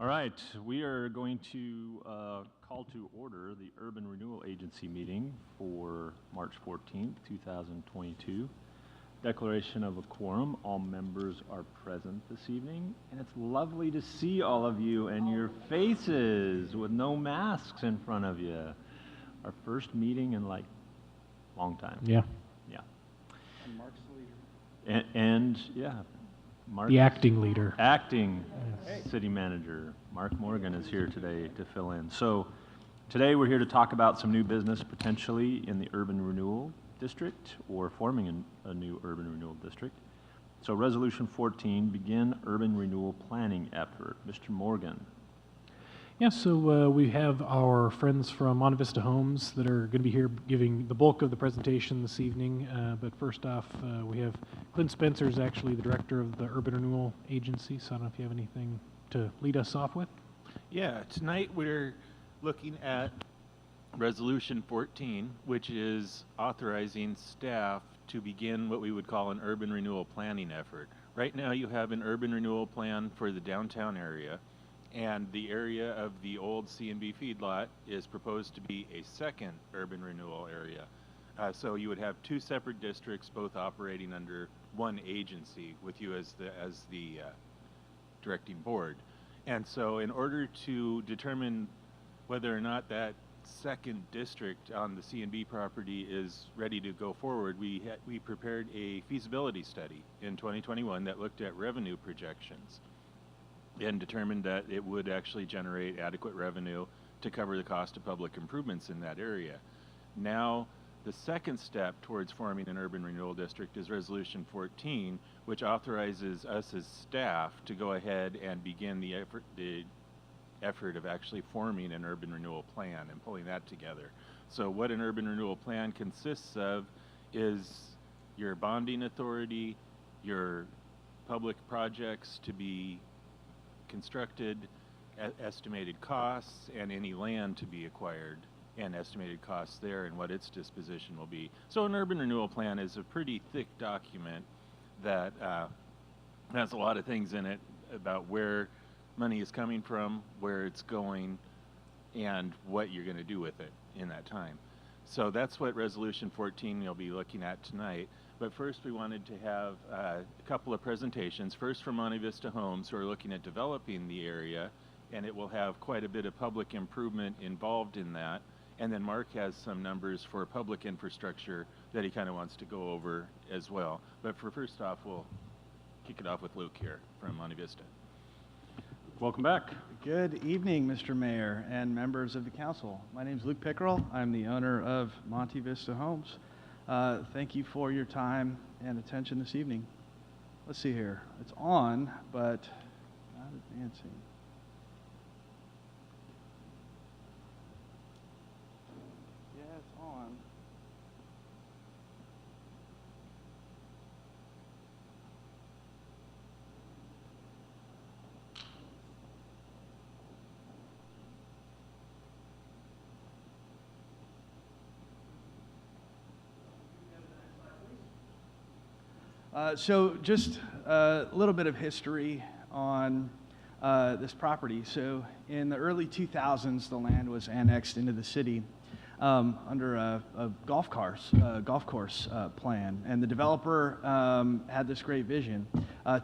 All right, we are going to call to order the Urban Renewal Agency meeting for March 14th, 2022. Declaration of a quorum. All members are present this evening, and it's lovely to see all of you and your faces with no masks in front of you. Our first meeting in like a long time. Yeah. Yeah. And Mark's the leader. And yeah, Mark. The acting leader. Acting Yes. city manager. Mark Morgan is here today to fill in. So today we're here to talk about some new business potentially in the urban renewal district or forming a new urban renewal district. So Resolution 14, begin urban renewal planning effort. Mr. Morgan. Yeah, so we have our friends from Monte Vista Homes that are going to be here giving the bulk of the presentation this evening. But first off, we have Clint Spencer is actually the director of the Urban Renewal Agency. So I don't know if you have anything to lead us off with. Yeah, tonight we're looking at Resolution 14, which is authorizing staff to begin what we would call an urban renewal planning effort. Right now you have an urban renewal plan for the downtown area, and the area of the old C&B feedlot is proposed to be a second urban renewal area. So you would have two separate districts, both operating under one agency with you as the directing board. And so in order to determine whether or not that second district on the C&B property is ready to go forward, we prepared a feasibility study in 2021 that looked at revenue projections and determined that it would actually generate adequate revenue to cover the cost of public improvements in that area. Now, the second step towards forming an urban renewal district is Resolution 14, which authorizes us as staff to go ahead and begin the effort of actually forming an urban renewal plan and pulling that together. So what an urban renewal plan consists of is your bonding authority, your public projects to be constructed, estimated costs, and any land to be acquired, and estimated costs there and what its disposition will be. So an urban renewal plan is a pretty thick document that has a lot of things in it about where money is coming from, where it's going, and what you're going to do with it in that time. So that's what Resolution 14 you'll be looking at tonight. But first we wanted to have a couple of presentations. First from Monte Vista Homes, who are looking at developing the area, and it will have quite a bit of public improvement involved in that. And then Mark has some numbers for public infrastructure that he kind of wants to go over as well. But for first off, we'll kick it off with Luke here from Monte Vista. Welcome back. Good evening, Mr. Mayor and members of the council. My name is Luke Pickerel. I'm the owner of Monte Vista Homes. Thank you for your time and attention this evening. Let's see here. It's on, but not advancing. Yeah, it's on. So just a little bit of history on this property. So in the early 2000s, the land was annexed into the city under a golf course plan, and the developer had this great vision.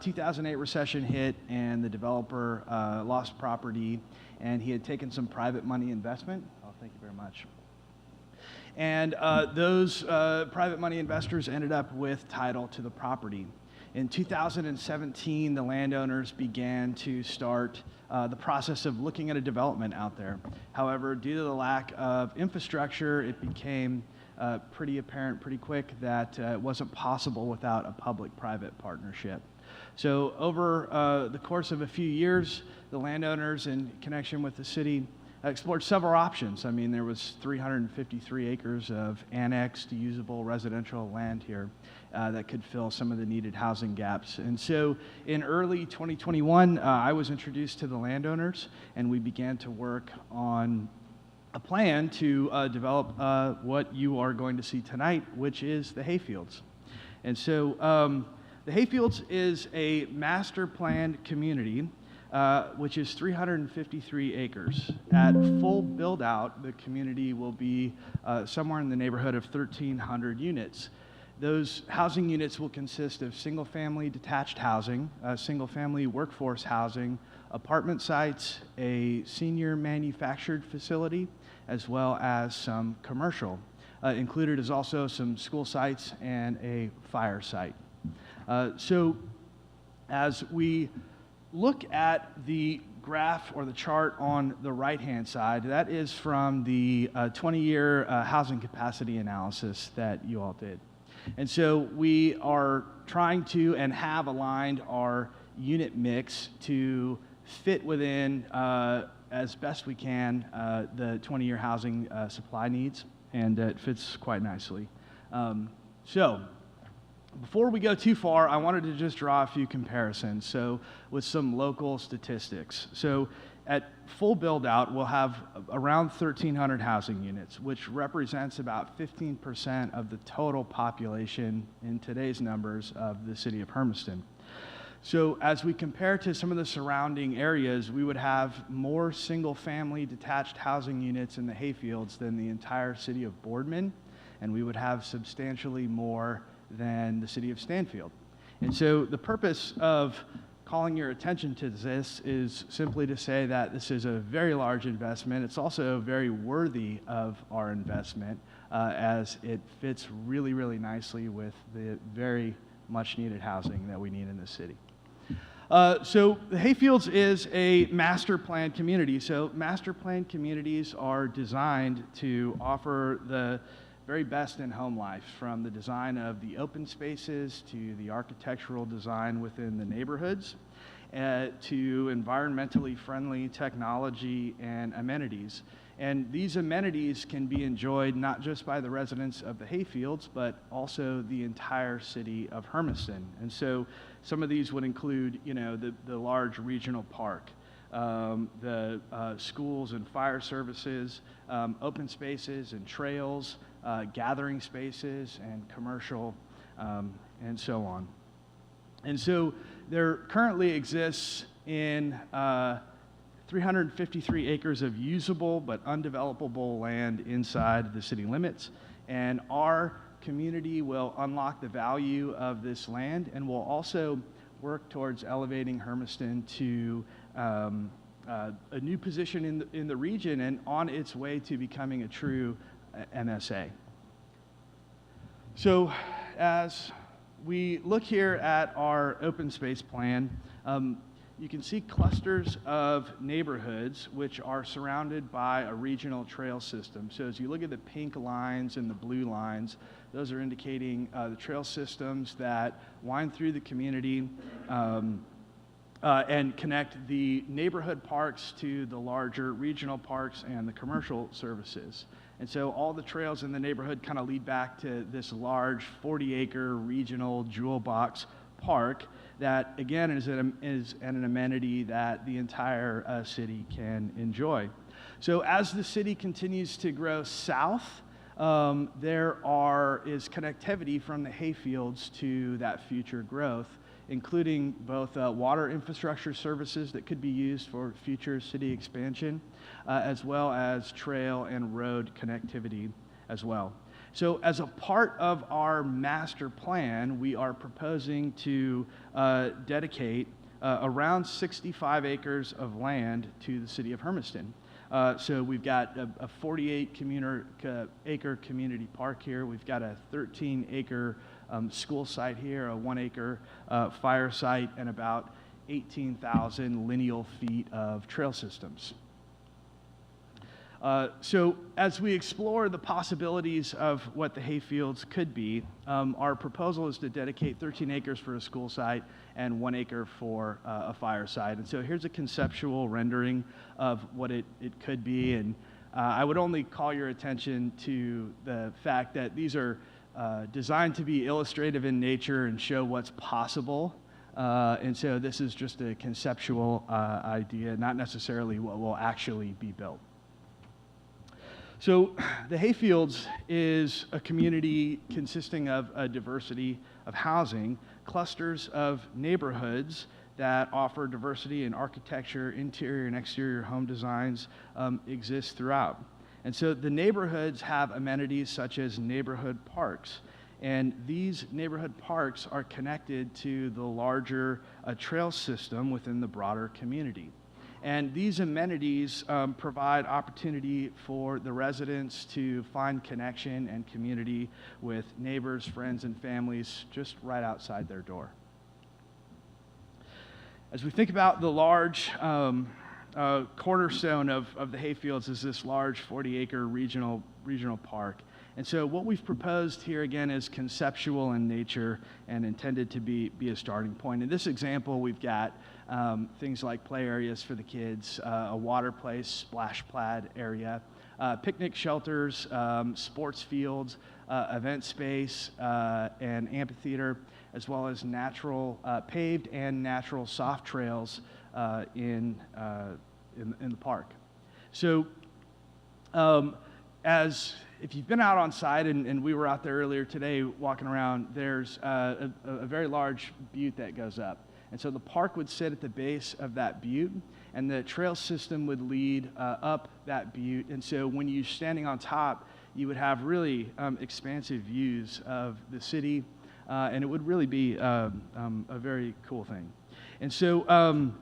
2008 recession hit, and the developer lost property, and he had taken some private money investment. Oh, thank you very much. And those private money investors ended up with title to the property. In 2017, the landowners began to start the process of looking at a development out there. However, due to the lack of infrastructure, it became pretty apparent pretty quick that it wasn't possible without a public-private partnership. So over the course of a few years, the landowners, in connection with the city, explored several options. I mean, there was 353 acres of annexed, usable residential land here that could fill some of the needed housing gaps. And so in early 2021, I was introduced to the landowners, and we began to work on a plan to develop what you are going to see tonight, which is the hayfields. And so the hayfields is a master planned community which is 353 acres. At full build-out, the community will be somewhere in the neighborhood of 1,300 units. Those housing units will consist of single-family detached housing, single-family workforce housing, apartment sites, a senior manufactured facility, as well as some commercial. Included is also some school sites and a fire site. So as we look at the graph or the chart on the right-hand side, that is from the 20-year housing capacity analysis that you all did. And so we are trying to and have aligned our unit mix to fit within, as best we can, the 20-year housing supply needs, and it fits quite nicely. So before we go too far, I wanted to just draw a few comparisons, so with some local statistics. So at full build-out, we'll have around 1,300 housing units, which represents about 15% of the total population in today's numbers of the city of Hermiston. So as we compare to some of the surrounding areas, we would have more single-family detached housing units in the hayfields than the entire city of Boardman, and we would have substantially more than the city of Stanfield. And so the purpose of calling your attention to this is simply to say that this is a very large investment. It's also very worthy of our investment, as it fits really, really nicely with the very much needed housing that we need in the city. So the Hayfields is a master plan community. So master plan communities are designed to offer the very best in home life, from the design of the open spaces to the architectural design within the neighborhoods, to environmentally friendly technology and amenities. And these amenities can be enjoyed not just by the residents of the Hayfields, but also the entire city of Hermiston. And so some of these would include, you know, the large regional park, the schools and fire services, open spaces and trails, gathering spaces and commercial, and so on. And so there currently exists in 353 acres of usable but undevelopable land inside the city limits, and our community will unlock the value of this land and will also work towards elevating Hermiston to a new position in the region and on its way to becoming a true MSA. So as we look here at our open space plan, you can see clusters of neighborhoods which are surrounded by a regional trail system. So as you look at the pink lines and the blue lines, those are indicating the trail systems that wind through the community and connect the neighborhood parks to the larger regional parks and the commercial services. And so all the trails in the neighborhood kind of lead back to this large 40-acre regional jewel box park that, again, is an amenity that the entire city can enjoy. So as the city continues to grow south, there is connectivity from the hayfields to that future growth, including both water infrastructure services that could be used for future city expansion, as well as trail and road connectivity as well. So as a part of our master plan, we are proposing to dedicate around 65 acres of land to the city of Hermiston. So we've got a 48-acre community park here. We've got a 13-acre school site here, a 1-acre fire site, and about 18,000 lineal feet of trail systems. So as we explore the possibilities of what the hayfields could be, our proposal is to dedicate 13 acres for a school site and 1 acre for a fire site. And so here's a conceptual rendering of what it could be. And I would only call your attention to the fact that these are designed to be illustrative in nature and show what's possible. And so this is just a conceptual idea, not necessarily what will actually be built. So the Hayfields is a community consisting of a diversity of housing, clusters of neighborhoods that offer diversity in architecture, interior and exterior home designs exist throughout. And so the neighborhoods have amenities such as neighborhood parks. And these neighborhood parks are connected to the larger trail system within the broader community. And these amenities provide opportunity for the residents to find connection and community with neighbors, friends, and families just right outside their door. As we think about the large cornerstone of the hayfields is this large 40-acre regional park. And so what we've proposed here again is conceptual in nature and intended to be a starting point. In this example, we've got things like play areas for the kids, a water place, splash pad area, picnic shelters, sports fields, event space, and amphitheater, as well as natural paved and natural soft trails in the park. So if you've been out on site, and we were out there earlier today walking around, there's a very large butte that goes up. And so the park would sit at the base of that butte, and the trail system would lead up that butte. And so when you're standing on top, you would have really expansive views of the city, and it would really be a very cool thing. And so,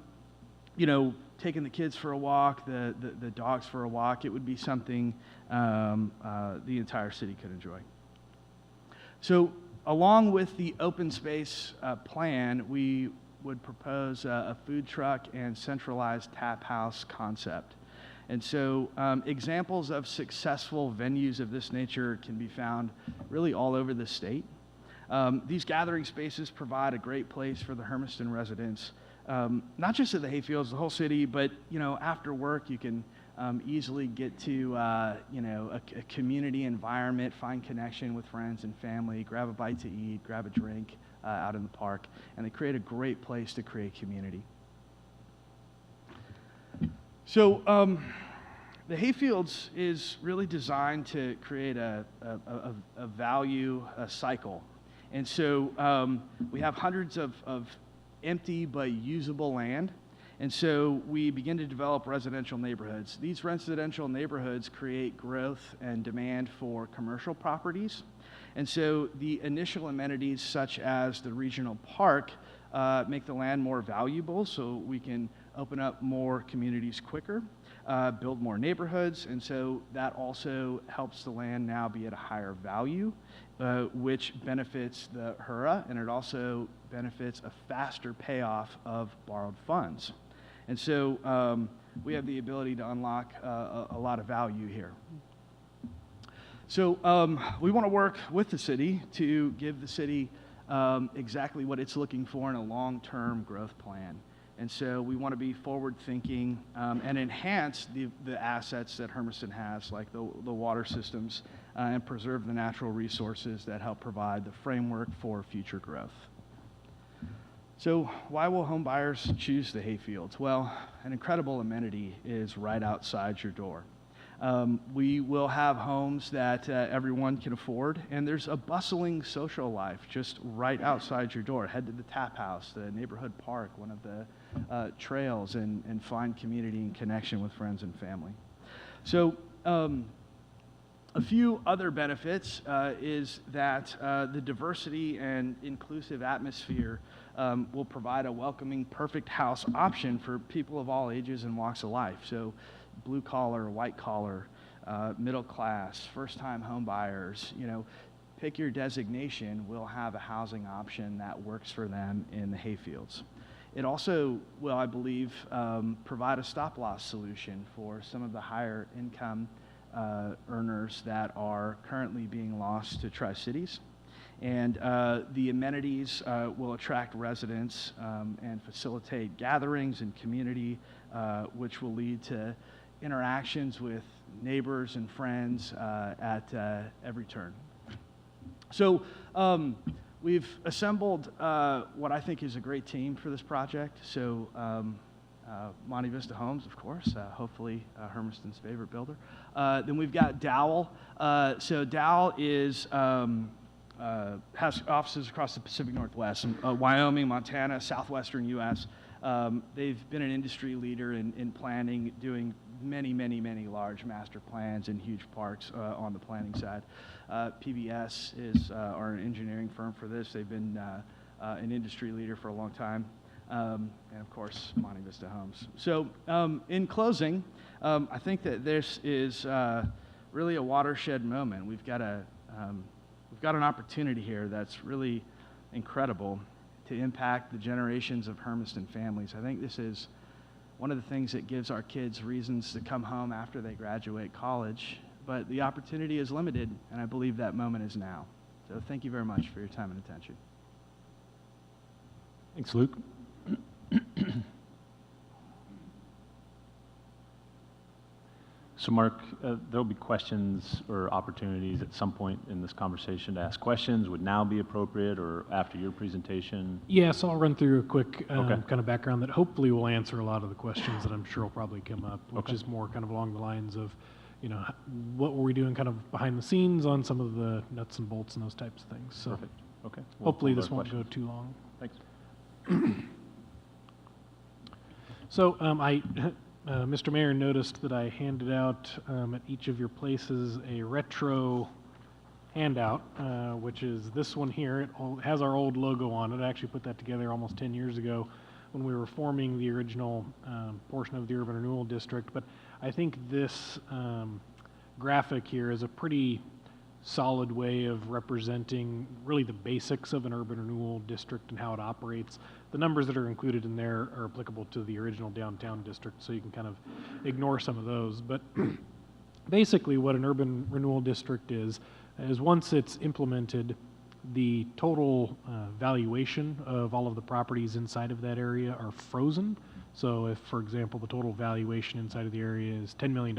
taking the kids for a walk, the dogs for a walk, it would be something the entire city could enjoy. So along with the open space plan, we would propose a food truck and centralized tap house concept. And so examples of successful venues of this nature can be found really all over the state. These gathering spaces provide a great place for the Hermiston residents, not just at the hayfields, the whole city, but after work you can easily get to a community environment, find connection with friends and family, grab a bite to eat, grab a drink out in the park, and they create a great place to create community. So the hayfields is really designed to create a value cycle. And so we have hundreds of empty but usable land. And so we begin to develop residential neighborhoods. These residential neighborhoods create growth and demand for commercial properties. And so the initial amenities such as the regional park make the land more valuable so we can open up more communities quicker, build more neighborhoods, and so that also helps the land now be at a higher value, which benefits the HURA, and it also benefits a faster payoff of borrowed funds. And so we have the ability to unlock a lot of value here. So we want to work with the city to give the city exactly what it's looking for in a long-term growth plan. And so we want to be forward-thinking and enhance the assets that Hermiston has, like the water systems, and preserve the natural resources that help provide the framework for future growth. So why will home buyers choose the hayfields? Well, an incredible amenity is right outside your door. We will have homes that everyone can afford, and there's a bustling social life just right outside your door. Head to the tap house, the neighborhood park, one of the trails, and find community and connection with friends and family. So a few other benefits is that the diversity and inclusive atmosphere will provide a welcoming, perfect house option for people of all ages and walks of life. So blue collar, white collar, middle class, first-time home buyers, pick your designation, we'll have a housing option that works for them in the hayfields. It also will, I believe, provide a stop-loss solution for some of the higher income earners that are currently being lost to Tri-Cities. And the amenities will attract residents and facilitate gatherings and community, which will lead to interactions with neighbors and friends at every turn. So we've assembled what I think is a great team for this project. So Monte Vista Homes, of course, hopefully Hermiston's favorite builder. Then we've got Dowell. So Dowell is has offices across the Pacific Northwest, Wyoming, Montana, southwestern U.S. They've been an industry leader in planning, doing many large master plans and huge parks on the planning side. PBS is our engineering firm for this. They've been an industry leader for a long time. And of course, Monte Vista Homes. So in closing, I think that this is really a watershed moment. We've got an opportunity here that's really incredible to impact the generations of Hermiston families. I think this is one of the things that gives our kids reasons to come home after they graduate college, but the opportunity is limited, and I believe that moment is now. So thank you very much for your time and attention. Thanks, Luke. So Mark, there'll be questions or opportunities at some point in this conversation to ask questions. Would now be appropriate or after your presentation? Yeah, so I'll run through a quick Okay. kind of background that hopefully will answer a lot of the questions that I'm sure will probably come up, which Okay. is more kind of along the lines of, what were we doing kind of behind the scenes on some of the nuts and bolts and those types of things. So Perfect. Okay. We'll hopefully hold this our won't go questions. too long. Thanks. So Mr. Mayor noticed that I handed out at each of your places a retro handout, which is this one here. It has our old logo on it. I actually put that together almost 10 years ago when we were forming the original portion of the Urban Renewal District. But I think this graphic here is a pretty solid way of representing really the basics of an urban renewal district and how it operates. The numbers that are included in there are applicable to the original downtown district, so you can kind of ignore some of those. But basically what an urban renewal district is once it's implemented, the total valuation of all of the properties inside of that area are frozen. So if, for example, the total valuation inside of the area is $10 million,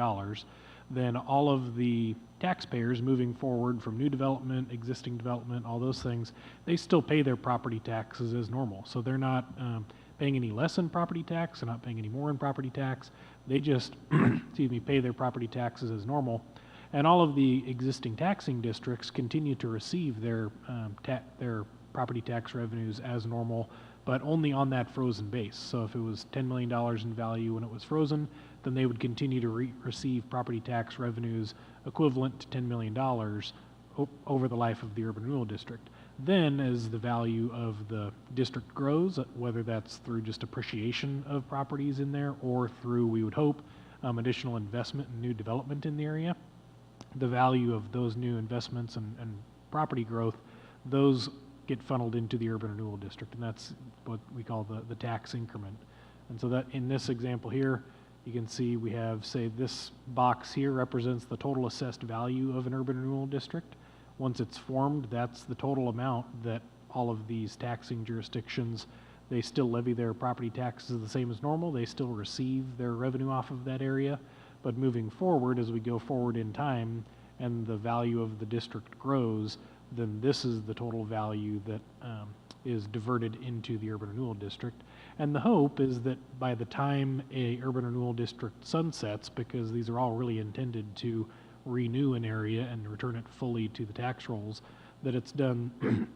then all of the taxpayers moving forward from new development, existing development, all those things, they still pay their property taxes as normal. So they're not paying any less in property tax, they're not paying any more in property tax. They just, pay their property taxes as normal. And all of the existing taxing districts continue to receive their property tax revenues as normal, but only on that frozen base. So if it was $10 million in value when it was frozen, then they would continue to receive property tax revenues equivalent to $10 million over the life of the urban renewal district. Then as the value of the district grows, whether that's through just appreciation of properties in there or through, we would hope, additional investment and new development in the area, the value of those new investments and property growth, those get funneled into the urban renewal district, and that's what we call the tax increment. And so that in this example here, you can see we have, say, this box here represents the total assessed value of an urban renewal district. Once it's formed, that's the total amount that all of these taxing jurisdictions, they still levy their property taxes the same as normal. They still receive their revenue off of that area. But moving forward, as we go forward in time and the value of the district grows, then this is the total value that is diverted into the urban renewal district. And the hope is that by the time a urban renewal district sunsets, because these are all really intended to renew an area and return it fully to the tax rolls, that it's done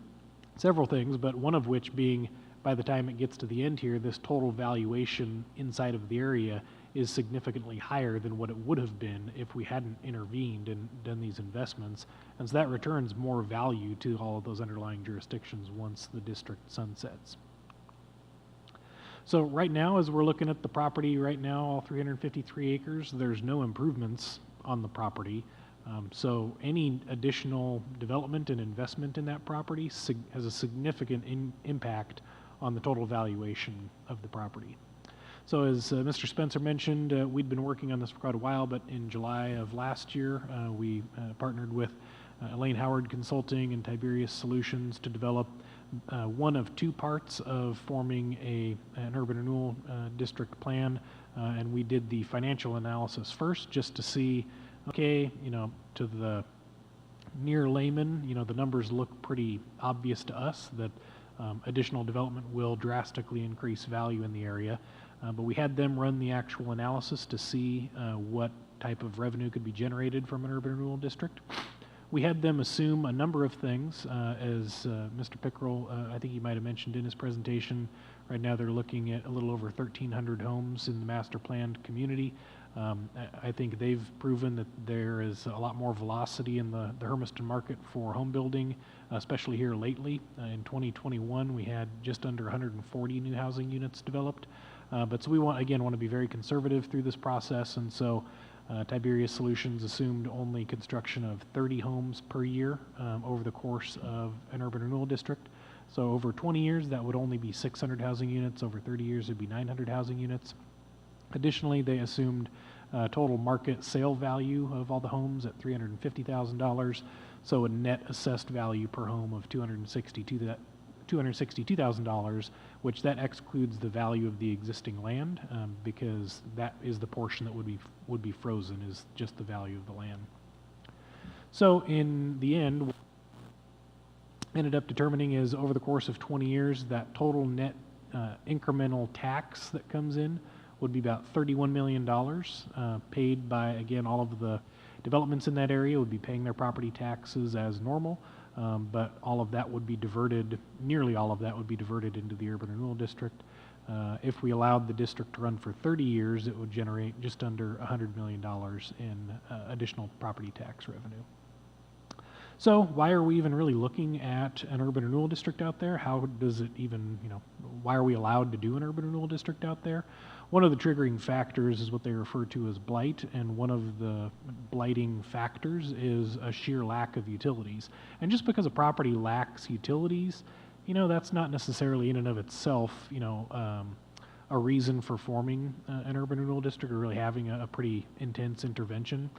several things, but one of which being by the time it gets to the end here, this total valuation inside of the area is significantly higher than what it would have been if we hadn't intervened and done these investments. And so that returns more value to all of those underlying jurisdictions once the district sunsets. So right now, as we're looking at the property right now, all 353 acres, there's no improvements on the property. So any additional development and investment in that property has a significant impact on the total valuation of the property. So as Mr. Spencer mentioned, we'd been working on this for quite a while, but in July of last year, we partnered with Elaine Howard Consulting and Tiberius Solutions to develop one of two parts of forming an urban renewal district plan. And we did the financial analysis first just to see, okay, to the near layman, the numbers look pretty obvious to us that additional development will drastically increase value in the area. But we had them run the actual analysis to see what type of revenue could be generated from an urban renewal district. we had them assume a number of things, as Mr. Pickrell, I think he might have mentioned in his presentation. Right now they're looking at a little over 1,300 homes in the master planned community. I think they've proven that there is a lot more velocity in the Hermiston market for home building, especially here lately. In 2021, we had just under 140 new housing units developed. But so we want to be very conservative through this process, and so Tiberius Solutions assumed only construction of 30 homes per year over the course of an urban renewal district. So over 20 years, that would only be 600 housing units. Over 30 years, it would be 900 housing units. Additionally, they assumed total market sale value of all the homes at $350,000, so a net assessed value per home of $262,000, which that excludes the value of the existing land, because that is the portion that would be frozen, is just the value of the land. So in the end, ended up determining is over the course of 20 years, that total net incremental tax that comes in would be about $31 million, paid by, again, all of the developments in that area would be paying their property taxes as normal, but all of that would be diverted, nearly all of that would be diverted into the urban renewal district. If we allowed the district to run for 30 years, it would generate just under $100 million in additional property tax revenue. So why are we even really looking at an urban renewal district out there? How does it even, why are we allowed to do an urban renewal district out there? One of the triggering factors is what they refer to as blight, and one of the blighting factors is a sheer lack of utilities. And just because a property lacks utilities, that's not necessarily in and of itself, a reason for forming an urban renewal district or really having a pretty intense intervention.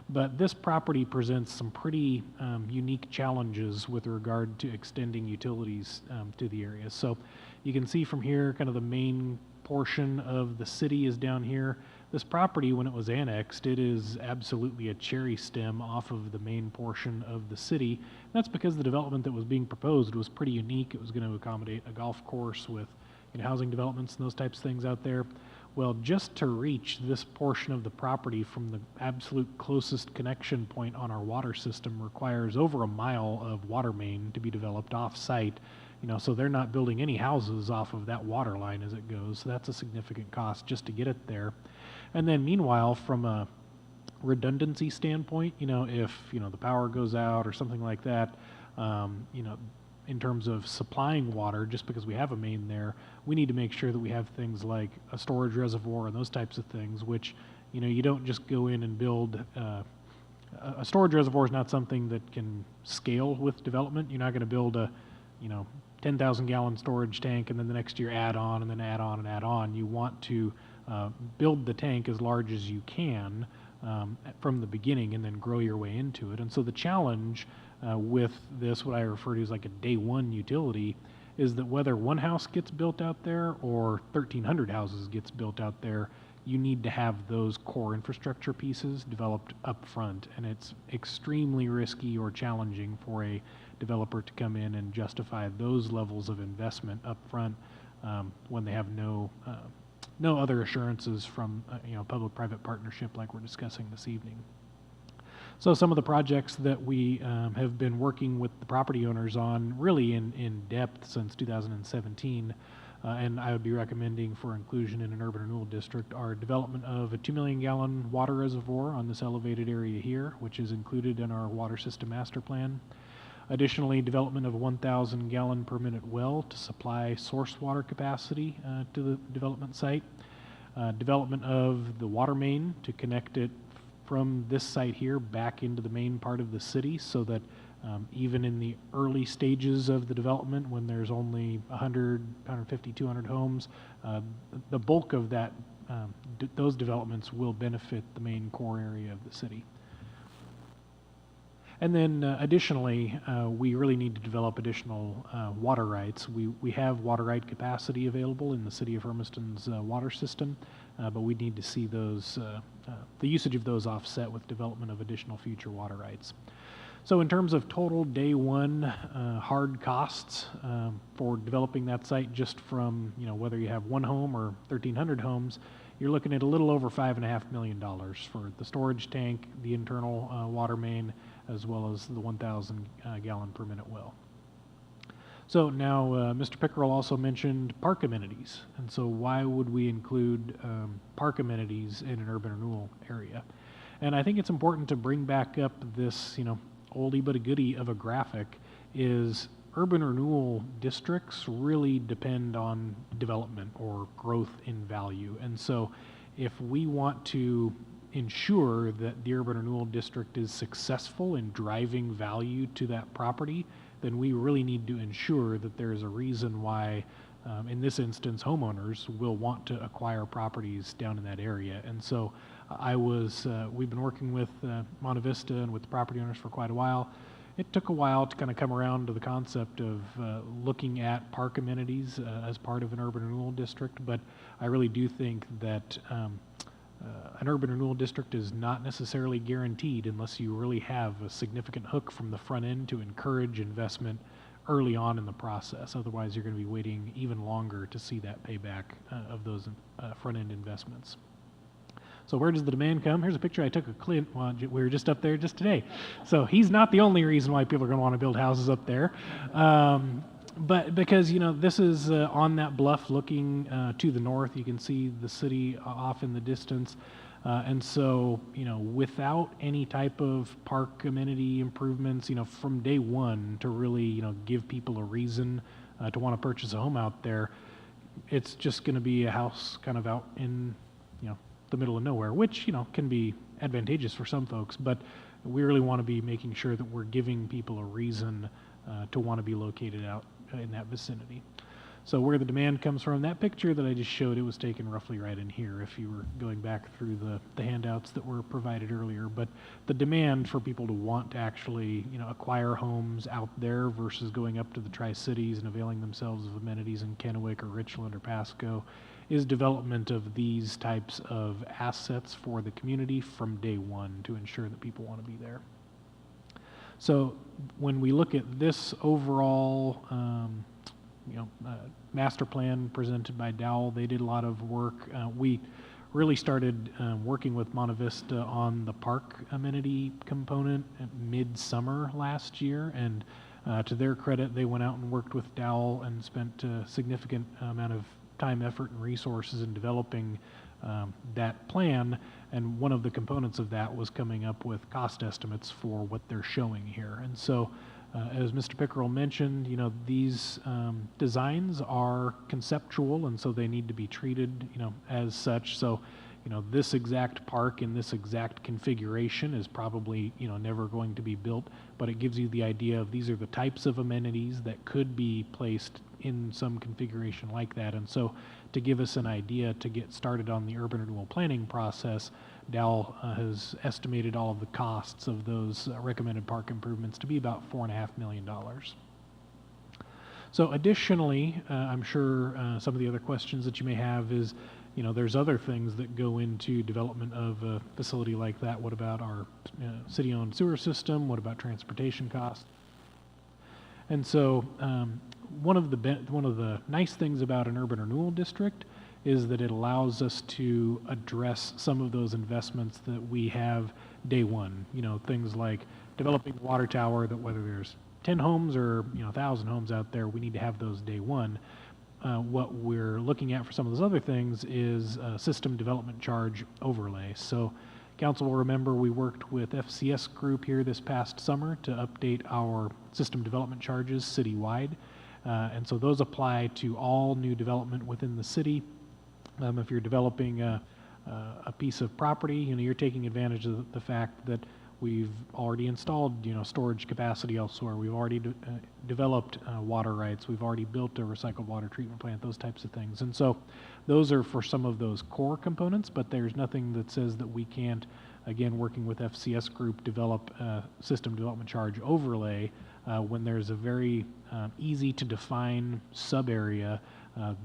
But this property presents some pretty unique challenges with regard to extending utilities to the area. So you can see from here, kind of the main portion of the city is down here. This property, when it was annexed, it is absolutely a cherry stem off of the main portion of the city. And that's because the development that was being proposed was pretty unique. It was going to accommodate a golf course with housing developments and those types of things out there. Well, just to reach this portion of the property from the absolute closest connection point on our water system requires over a mile of water main to be developed off-site. So they're not building any houses off of that water line as it goes. So that's a significant cost just to get it there. And then meanwhile, from a redundancy standpoint, if, the power goes out or something like that, in terms of supplying water, just because we have a main there, we need to make sure that we have things like a storage reservoir and those types of things, which, you don't just go in and build, a storage reservoir is not something that can scale with development. You're not going to build a, 10,000 gallon storage tank and then the next year add on and then add on and add on. You want to build the tank as large as you can from the beginning and then grow your way into it. And so the challenge with this, what I refer to as like a day one utility, is that whether one house gets built out there or 1,300 houses gets built out there, you need to have those core infrastructure pieces developed up front. And it's extremely risky or challenging for a developer to come in and justify those levels of investment up front when they have no other assurances from public-private partnership like we're discussing this evening. So some of the projects that we have been working with the property owners on really in depth since 2017, and I would be recommending for inclusion in an urban renewal district, are development of a 2 million gallon water reservoir on this elevated area here, which is included in our water system master plan. Additionally, development of a 1,000 gallon per minute well to supply source water capacity to the development site. Development of the water main to connect it from this site here back into the main part of the city, so that even in the early stages of the development, when there's only 100, 150, 200 homes, the bulk of that, those developments will benefit the main core area of the city. And then additionally, we really need to develop additional water rights. We have water right capacity available in the city of Hermiston's water system, but we need to see those, the usage of those offset with development of additional future water rights. So in terms of total day one hard costs for developing that site, just from whether you have one home or 1,300 homes, you're looking at a little over $5.5 million for the storage tank, the internal water main, as well as the 1,000 gallon per minute well. So now, Mr. Pickerel also mentioned park amenities, and so why would we include park amenities in an urban renewal area? And I think it's important to bring back up this, oldie but a goodie of a graphic. Is urban renewal districts really depend on development or growth in value, and so if we want to ensure that the urban renewal district is successful in driving value to that property, then we really need to ensure that there is a reason why, in this instance, homeowners will want to acquire properties down in that area. And so we've been working with Monte Vista and with the property owners for quite a while. It took a while to kind of come around to the concept of looking at park amenities as part of an urban renewal district, but I really do think that an urban renewal district is not necessarily guaranteed unless you really have a significant hook from the front end to encourage investment early on in the process. Otherwise, you're going to be waiting even longer to see that payback of those front end investments. So where does the demand come? Here's a picture I took of Clint while we were just up there just today. So he's not the only reason why people are going to want to build houses up there. But because, this is on that bluff looking to the north. You can see the city off in the distance. And so, without any type of park amenity improvements, from day one to really, give people a reason to want to purchase a home out there, it's just going to be a house kind of out in, the middle of nowhere, which, can be advantageous for some folks. But we really want to be making sure that we're giving people a reason to want to be located out in that vicinity. So where the demand comes from, that picture that I just showed, it was taken roughly right in here if you were going back through the handouts that were provided earlier. But the demand for people to want to actually, acquire homes out there versus going up to the Tri-Cities and availing themselves of amenities in Kennewick or Richland or Pasco is development of these types of assets for the community from day one to ensure that people want to be there. So when we look at this overall, master plan presented by Dowell, they did a lot of work. We really started working with Monte Vista on the park amenity component at mid-summer last year, and to their credit, they went out and worked with Dowell and spent a significant amount of time, effort, and resources in developing that plan, and one of the components of that was coming up with cost estimates for what they're showing here. And so as Mr. Pickerel mentioned, these designs are conceptual, and so they need to be treated, as such. So, this exact park in this exact configuration is probably, never going to be built, but it gives you the idea of these are the types of amenities that could be placed in some configuration like that. And so to give us an idea to get started on the urban renewal planning process, Dowell has estimated all of the costs of those recommended park improvements to be about $4.5 million. So additionally, I'm sure some of the other questions that you may have is, there's other things that go into development of a facility like that. What about our city-owned sewer system? What about transportation costs? And so one of the nice things about an urban renewal district is that it allows us to address some of those investments that we have day one. Things like developing the water tower, that whether there's 10 homes or 1,000 homes out there, we need to have those day one. What we're looking at for some of those other things is system development charge overlay. So council will remember we worked with FCS Group here this past summer to update our system development charges citywide. And so those apply to all new development within the city. If you're developing a piece of property, you're taking advantage of the fact that we've already installed, storage capacity elsewhere. We've already developed water rights. We've already built a recycled water treatment plant, those types of things. And so those are for some of those core components, but there's nothing that says that we can't, again, working with FCS Group, develop a system development charge overlay when there's a very easy to define sub-area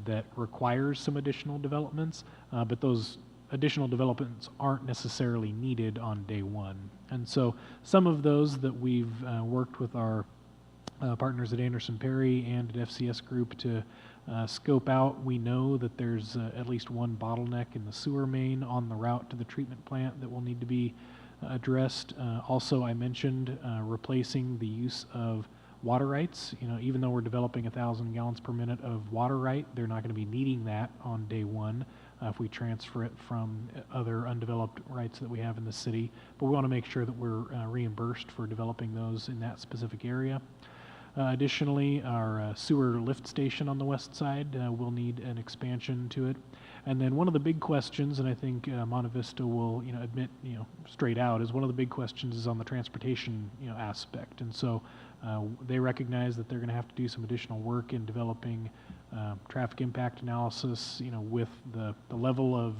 that requires some additional developments, but those additional developments aren't necessarily needed on day one. And so some of those that we've worked with our partners at Anderson Perry and at FCS Group to scope out, we know that there's at least one bottleneck in the sewer main on the route to the treatment plant that will need to be addressed. Also, I mentioned replacing the use of water rights. You know, even though we're developing 1,000 gallons per minute of water right, they're not going to be needing that on day one if we transfer it from other undeveloped rights that we have in the city. But we want to make sure that we're reimbursed for developing those in that specific area. Additionally, our sewer lift station on the west side will need an expansion to it. And then one of the big questions, and I think Monte Vista will, admit, straight out, is one of the big questions is on the transportation, aspect. And so they recognize that they're going to have to do some additional work in developing traffic impact analysis, with the level of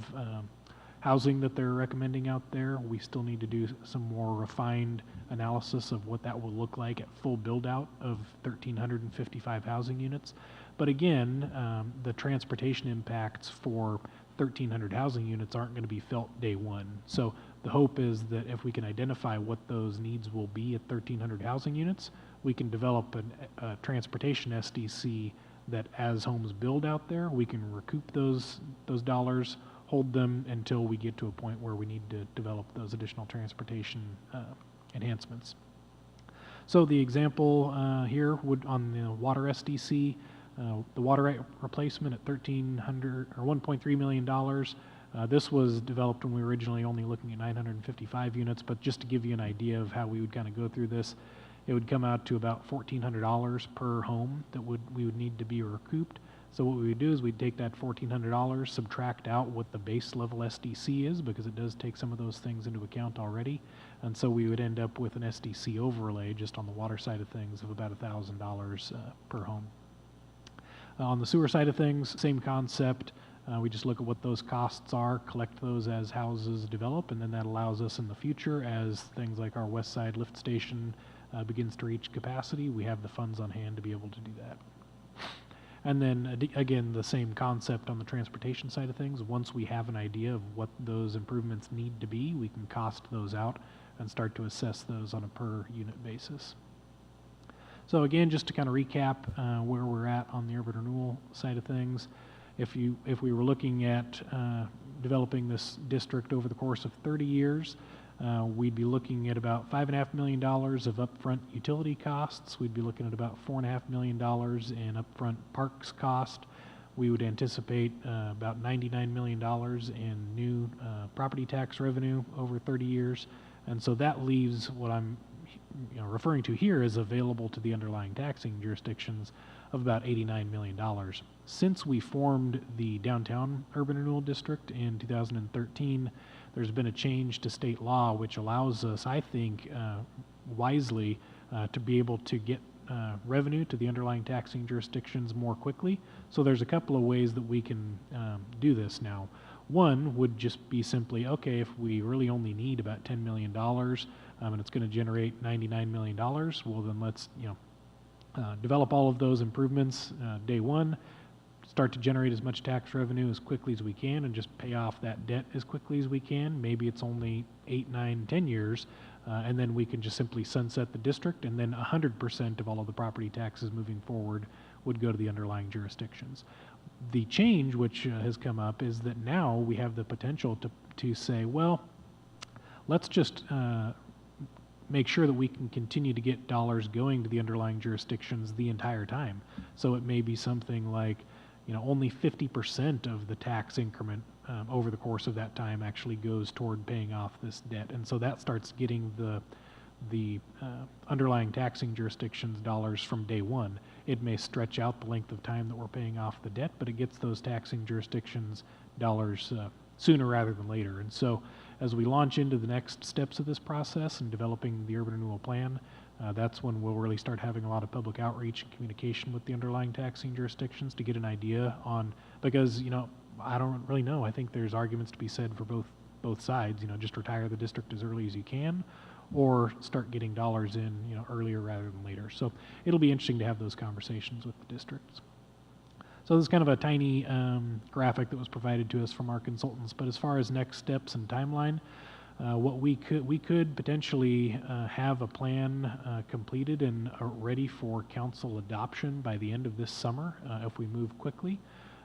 housing that they're recommending out there. We still need to do some more refined analysis of what that will look like at full build out of 1,355 housing units. But again, the transportation impacts for 1,300 housing units aren't going to be felt day one. So the hope is that if we can identify what those needs will be at 1,300 housing units, we can develop a transportation SDC that as homes build out there, we can recoup those dollars, hold them until we get to a point where we need to develop those additional transportation enhancements. So the example here would on the water SDC, the water right replacement at $1.3 million. This was developed when we were originally only looking at 955 units, but just to give you an idea of how we would kind of go through this, it would come out to about $1,400 per home that we would need to be recouped. So what we would do is we'd take that $1,400, subtract out what the base level SDC is, because it does take some of those things into account already. And so we would end up with an SDC overlay just on the water side of things of about $1,000 per home. On the sewer side of things, same concept. We just look at what those costs are, collect those as houses develop, and then that allows us in the future, as things like our west side lift station begins to reach capacity, we have the funds on hand to be able to do that. And then again, the same concept on the transportation side of things. Once we have an idea of what those improvements need to be, we can cost those out and start to assess those on a per unit basis. So again, just to kind of recap where we're at on the urban renewal side of things, if we were looking at developing this district over the course of 30 years, we'd be looking at about $5.5 million of upfront utility costs. We'd be looking at about $4.5 million in upfront parks cost. We would anticipate about $99 million in new property tax revenue over 30 years. And so that leaves what I'm referring to here as available to the underlying taxing jurisdictions of about $89 million. Since we formed the Downtown Urban Renewal District in 2013, there's been a change to state law which allows us, I think, wisely to be able to get revenue to the underlying taxing jurisdictions more quickly. So there's a couple of ways that we can do this now. One would just be simply, okay, if we really only need about $10 million and it's going to generate $99 million, well then let's develop all of those improvements day one, start to generate as much tax revenue as quickly as we can and just pay off that debt as quickly as we can. Maybe it's only 8, 9, 10 years, and then we can just simply sunset the district, and then 100% of all of the property taxes moving forward would go to the underlying jurisdictions. The change which has come up is that now we have the potential to say, well, let's just make sure that we can continue to get dollars going to the underlying jurisdictions the entire time. So it may be something like, only 50% of the tax increment over the course of that time actually goes toward paying off this debt. And so that starts getting the underlying taxing jurisdictions dollars from day one. It may stretch out the length of time that we're paying off the debt, but it gets those taxing jurisdictions dollars sooner rather than later. And so as we launch into the next steps of this process and developing the urban renewal plan, that's when we'll really start having a lot of public outreach and communication with the underlying taxing jurisdictions to get an idea on, because, I don't really know. I think there's arguments to be said for both sides, just retire the district as early as you can, or start getting dollars in, earlier rather than later. So it'll be interesting to have those conversations with the districts. So this is kind of a tiny graphic that was provided to us from our consultants, but as far as next steps and timeline, what we could potentially have a plan completed and ready for council adoption by the end of this summer if we move quickly.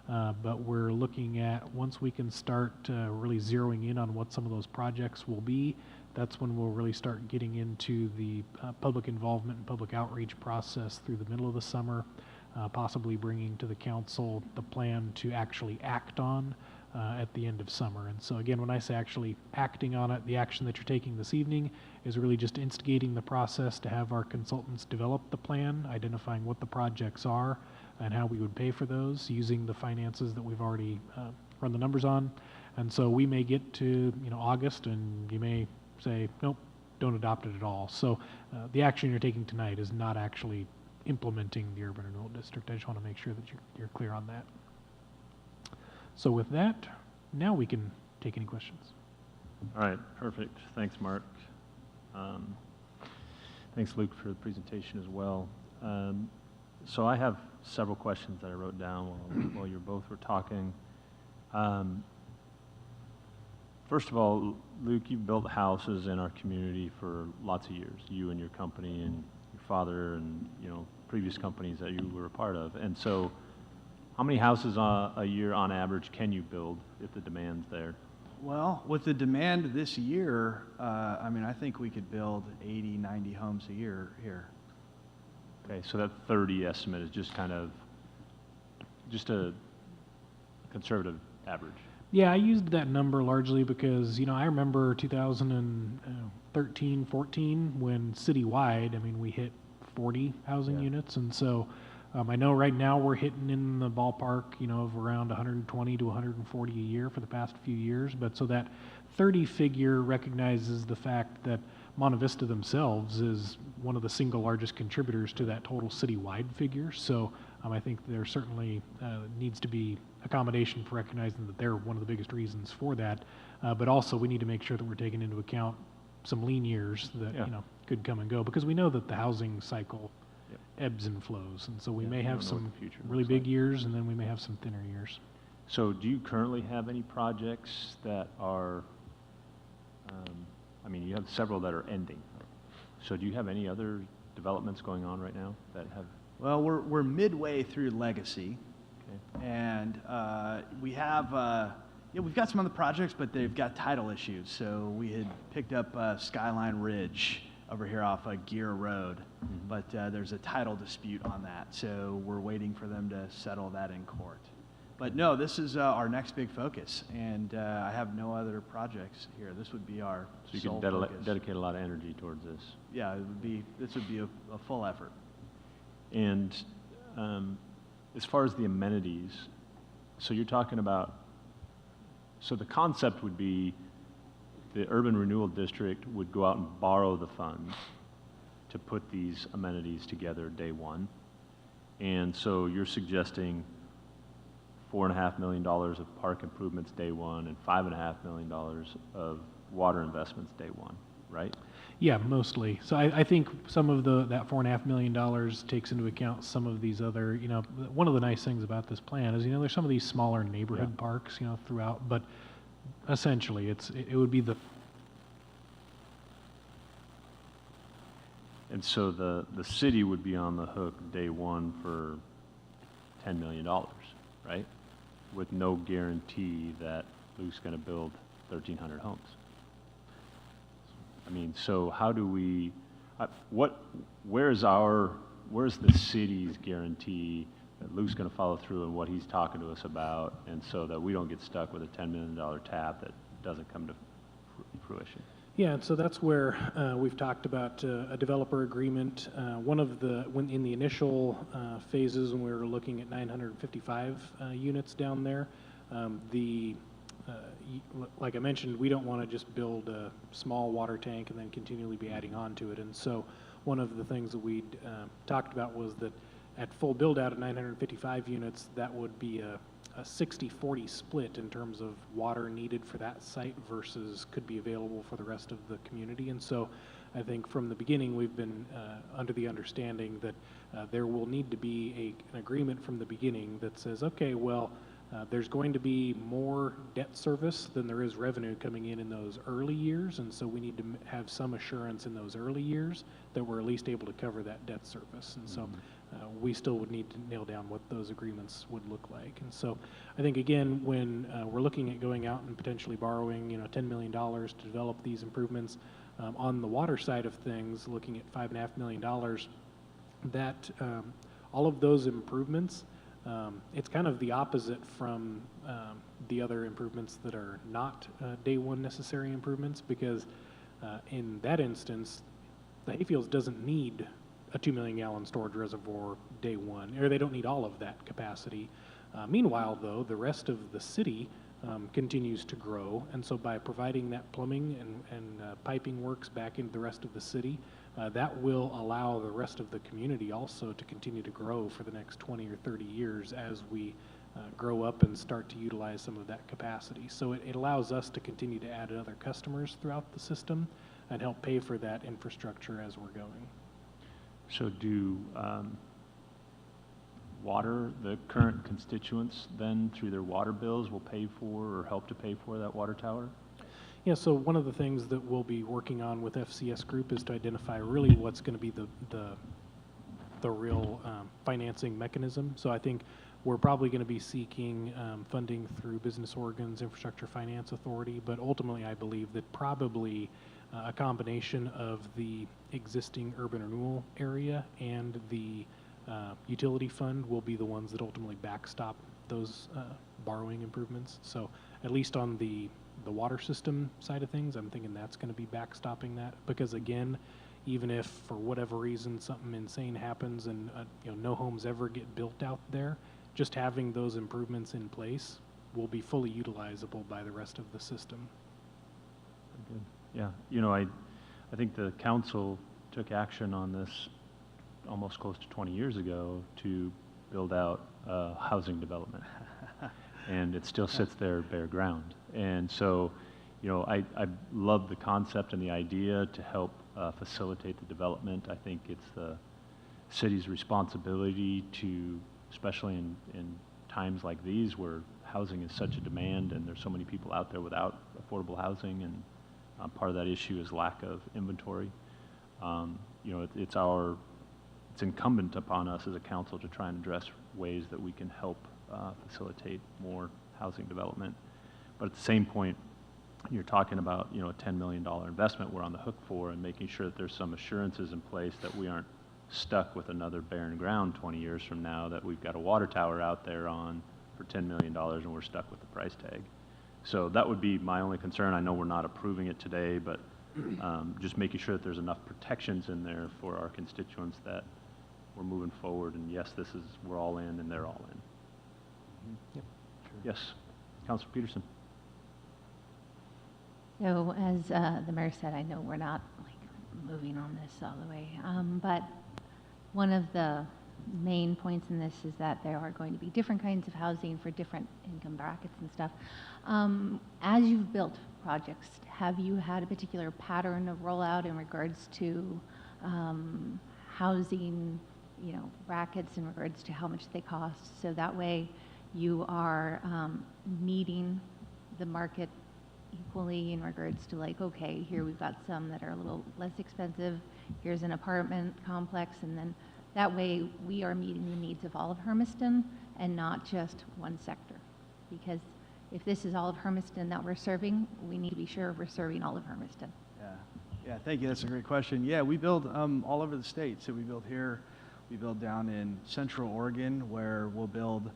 But we're looking at, once we can start really zeroing in on what some of those projects will be, That's when we'll really start getting into the public involvement and public outreach process through the middle of the summer, possibly bringing to the council the plan to actually act on at the end of summer. And so again, when I say actually acting on it, the action that you're taking this evening is really just instigating the process to have our consultants develop the plan, identifying what the projects are and how we would pay for those using the finances that we've already run the numbers on. And so we may get to August and you may say, nope, don't adopt it at all. So the action you're taking tonight is not actually implementing the urban renewal district. I just want to make sure that you're clear on that. So with that, now we can take any questions. All right, perfect. Thanks, Mark. Thanks, Luke, for the presentation as well. So I have several questions that I wrote down while you both were talking. First of all, Luke, you've built houses in our community for lots of years, you and your company and your father and previous companies that you were a part of. And so how many houses a year on average can you build if the demand's there? Well, with the demand this year, I think we could build 80, 90 homes a year here. Okay, so that 30 estimate is just a conservative average. Yeah, I used that number largely because, I remember 2013, 14, when citywide, we hit 40 housing units. And so I know right now we're hitting in the ballpark, of around 120 to 140 a year for the past few years. But so that 30 figure recognizes the fact that Monte Vista themselves is one of the single largest contributors to that total citywide figure. So I think there certainly needs to be accommodation for recognizing that they're one of the biggest reasons for that. But also we need to make sure that we're taking into account some lean years that could come and go, because we know that the housing cycle ebbs and flows. And so we may have some really big years, and then we may have some thinner years. So do you currently have any projects that are, you have several that are ending. So do you have any other developments going on right now that have? Well, we're midway through Legacy. Okay. And we've got some other projects, but they've got title issues. So we had picked up Skyline Ridge over here off Gear Road, but there's a title dispute on that. So we're waiting for them to settle that in court. But no, this is our next big focus, and I have no other projects here. This would be our sole focus. So you can dedicate a lot of energy towards this. Yeah, this would be a full effort. And as far as the amenities, so you're talking about, so the concept would be the urban renewal district would go out and borrow the funds to put these amenities together day one. And so you're suggesting $4.5 million of park improvements day one and $5.5 million of water investments day one, right? Yeah, mostly. So I think some of that $4.5 million takes into account some of these other, one of the nice things about this plan is, there's some of these smaller neighborhood parks, throughout, but essentially it would be the. And so the city would be on the hook day one for $10 million, right? With no guarantee that Luke's going to build 1,300 homes. So how do we, where's the city's guarantee that Luke's going to follow through on what he's talking to us about, and so that we don't get stuck with a $10 million tab that doesn't come to fruition? Yeah, and so that's where we've talked about a developer agreement. When in the initial phases, when we were looking at 955 units down there, like I mentioned, we don't want to just build a small water tank and then continually be adding on to it. And so one of the things that we talked about was that at full build out at 955 units, that would be a 60-40 split in terms of water needed for that site versus could be available for the rest of the community. And so I think from the beginning we've been under the understanding that there will need to be an agreement from the beginning that says, okay, well, there's going to be more debt service than there is revenue coming in those early years, and so we need to have some assurance in those early years that we're at least able to cover that debt service. And so we still would need to nail down what those agreements would look like. And so I think, again, when we're looking at going out and potentially borrowing $10 million to develop these improvements, On the water side of things, looking at $5.5 million, that all of those improvements, it's kind of the opposite from the other improvements that are not day one necessary improvements, because in that instance, the hayfields doesn't need a 2 million gallon storage reservoir day one, or they don't need all of that capacity. Meanwhile, though, the rest of the city continues to grow, and so by providing that plumbing and piping works back into the rest of the city, that will allow the rest of the community also to continue to grow for the next 20 or 30 years as we grow up and start to utilize some of that capacity. So it allows us to continue to add other customers throughout the system and help pay for that infrastructure as we're going. So do water, the current constituents then through their water bills will pay for or help to pay for that water tower? Yeah, so one of the things that we'll be working on with FCS Group is to identify really what's going to be the real financing mechanism. So I think we're probably going to be seeking funding through Business Oregon's Infrastructure Finance Authority, but ultimately I believe that probably a combination of the existing urban renewal area and the utility fund will be the ones that ultimately backstop those borrowing improvements. So at least on the water system side of things, I'm thinking that's going to be backstopping that, because again, even if for whatever reason something insane happens and no homes ever get built out there, just having those improvements in place will be fully utilizable by the rest of the system. Good. Yeah, I think the council took action on this almost close to 20 years ago to build out housing development. And it still sits there bare ground. And so, I love the concept and the idea to help facilitate the development. I think it's the city's responsibility to, especially in times like these where housing is such a demand and there's so many people out there without affordable housing, and part of that issue is lack of inventory. It's incumbent upon us as a council to try and address ways that we can help facilitate more housing development. But at the same point, you're talking about a $10 million investment we're on the hook for, and making sure that there's some assurances in place that we aren't stuck with another barren ground 20 years from now, that we've got a water tower out there on for $10 million and we're stuck with the price tag. So that would be my only concern. I know we're not approving it today, but just making sure that there's enough protections in there for our constituents that we're moving forward, and yes, we're all in and they're all in. Yep. Sure. Yes, Councilor Peterson. So as the mayor said, I know we're not moving on this all the way, but one of the main points in this is that there are going to be different kinds of housing for different income brackets and stuff. As you've built projects, have you had a particular pattern of rollout in regards to housing, brackets in regards to how much they cost, so that way you are meeting the market equally in regards to okay, here we've got some that are a little less expensive, here's an apartment complex, and then that way we are meeting the needs of all of Hermiston and not just one sector. Because if this is all of Hermiston that we're serving, we need to be sure we're serving all of Hermiston. Yeah, thank you. That's a great question. Yeah, we build all over the state. So we build here, we build down in Central Oregon, where we'll build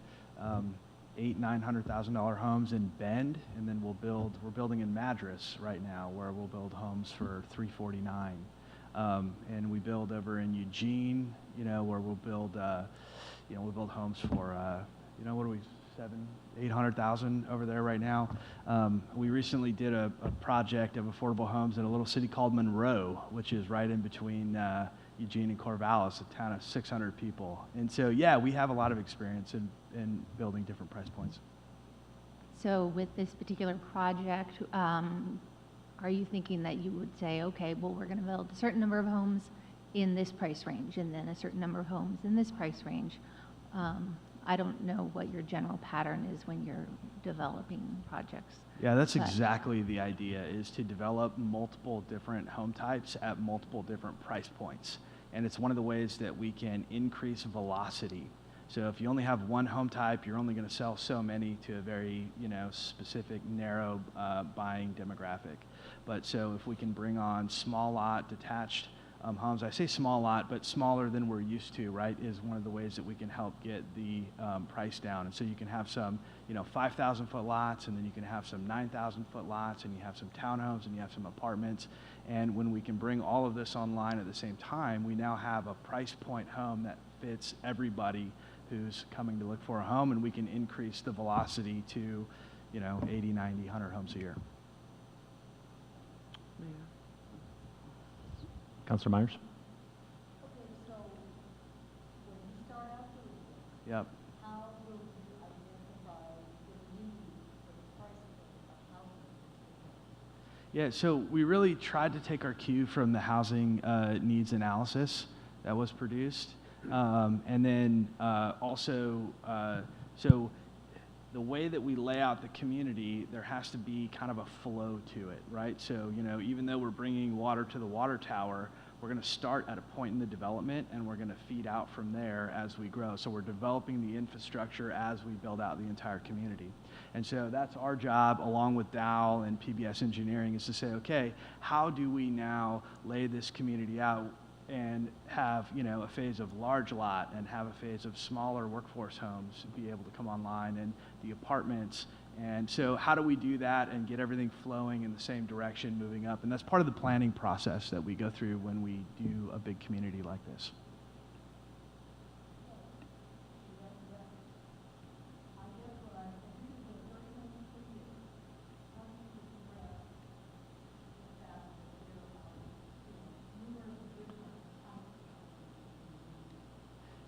$800,000-900,000 homes in Bend, and then we're building in Madras right now, where we'll build homes for $349,000. And we build over in Eugene, where we'll build homes for, what are we, $700,000-800,000 over there right now. We recently did a project of affordable homes in a little city called Monroe, which is right in between Eugene and Corvallis, a town of 600 people. And so, yeah, we have a lot of experience in building different price points. So with this particular project, are you thinking that you would say, okay, well, we're going to build a certain number of homes in this price range and then a certain number of homes in this price range? I don't know what your general pattern is when you're developing projects. Yeah, that's exactly the idea, is to develop multiple different home types at multiple different price points. And it's one of the ways that we can increase velocity. So if you only have one home type, you're only going to sell so many to a very, specific, narrow buying demographic. But so if we can bring on small lot, detached homes, I say small lot, but smaller than we're used to, right, is one of the ways that we can help get the price down. And so you can have some, 5,000 foot lots, and then you can have some 9,000 foot lots, and you have some townhomes, and you have some apartments. And when we can bring all of this online at the same time, we now have a price point home that fits everybody who's coming to look for a home, and we can increase the velocity to, 80, 90, 100 homes a year. Councilor Myers? Okay, so when you start out doing Yep. it, how will you identify the need for the pricing of housing? Yeah, so we really tried to take our cue from the housing needs analysis that was produced. And then also, so the way that we lay out the community, there has to be kind of a flow to it, right? So, even though we're bringing water to the water tower, we're going to start at a point in the development, and we're going to feed out from there as we grow. So we're developing the infrastructure as we build out the entire community. And so that's our job, along with Dow and PBS Engineering, is to say, okay, how do we now lay this community out and have, a phase of large lot and have a phase of smaller workforce homes be able to come online, and the apartments. And so how do we do that and get everything flowing in the same direction, moving up? And that's part of the planning process that we go through when we do a big community like this.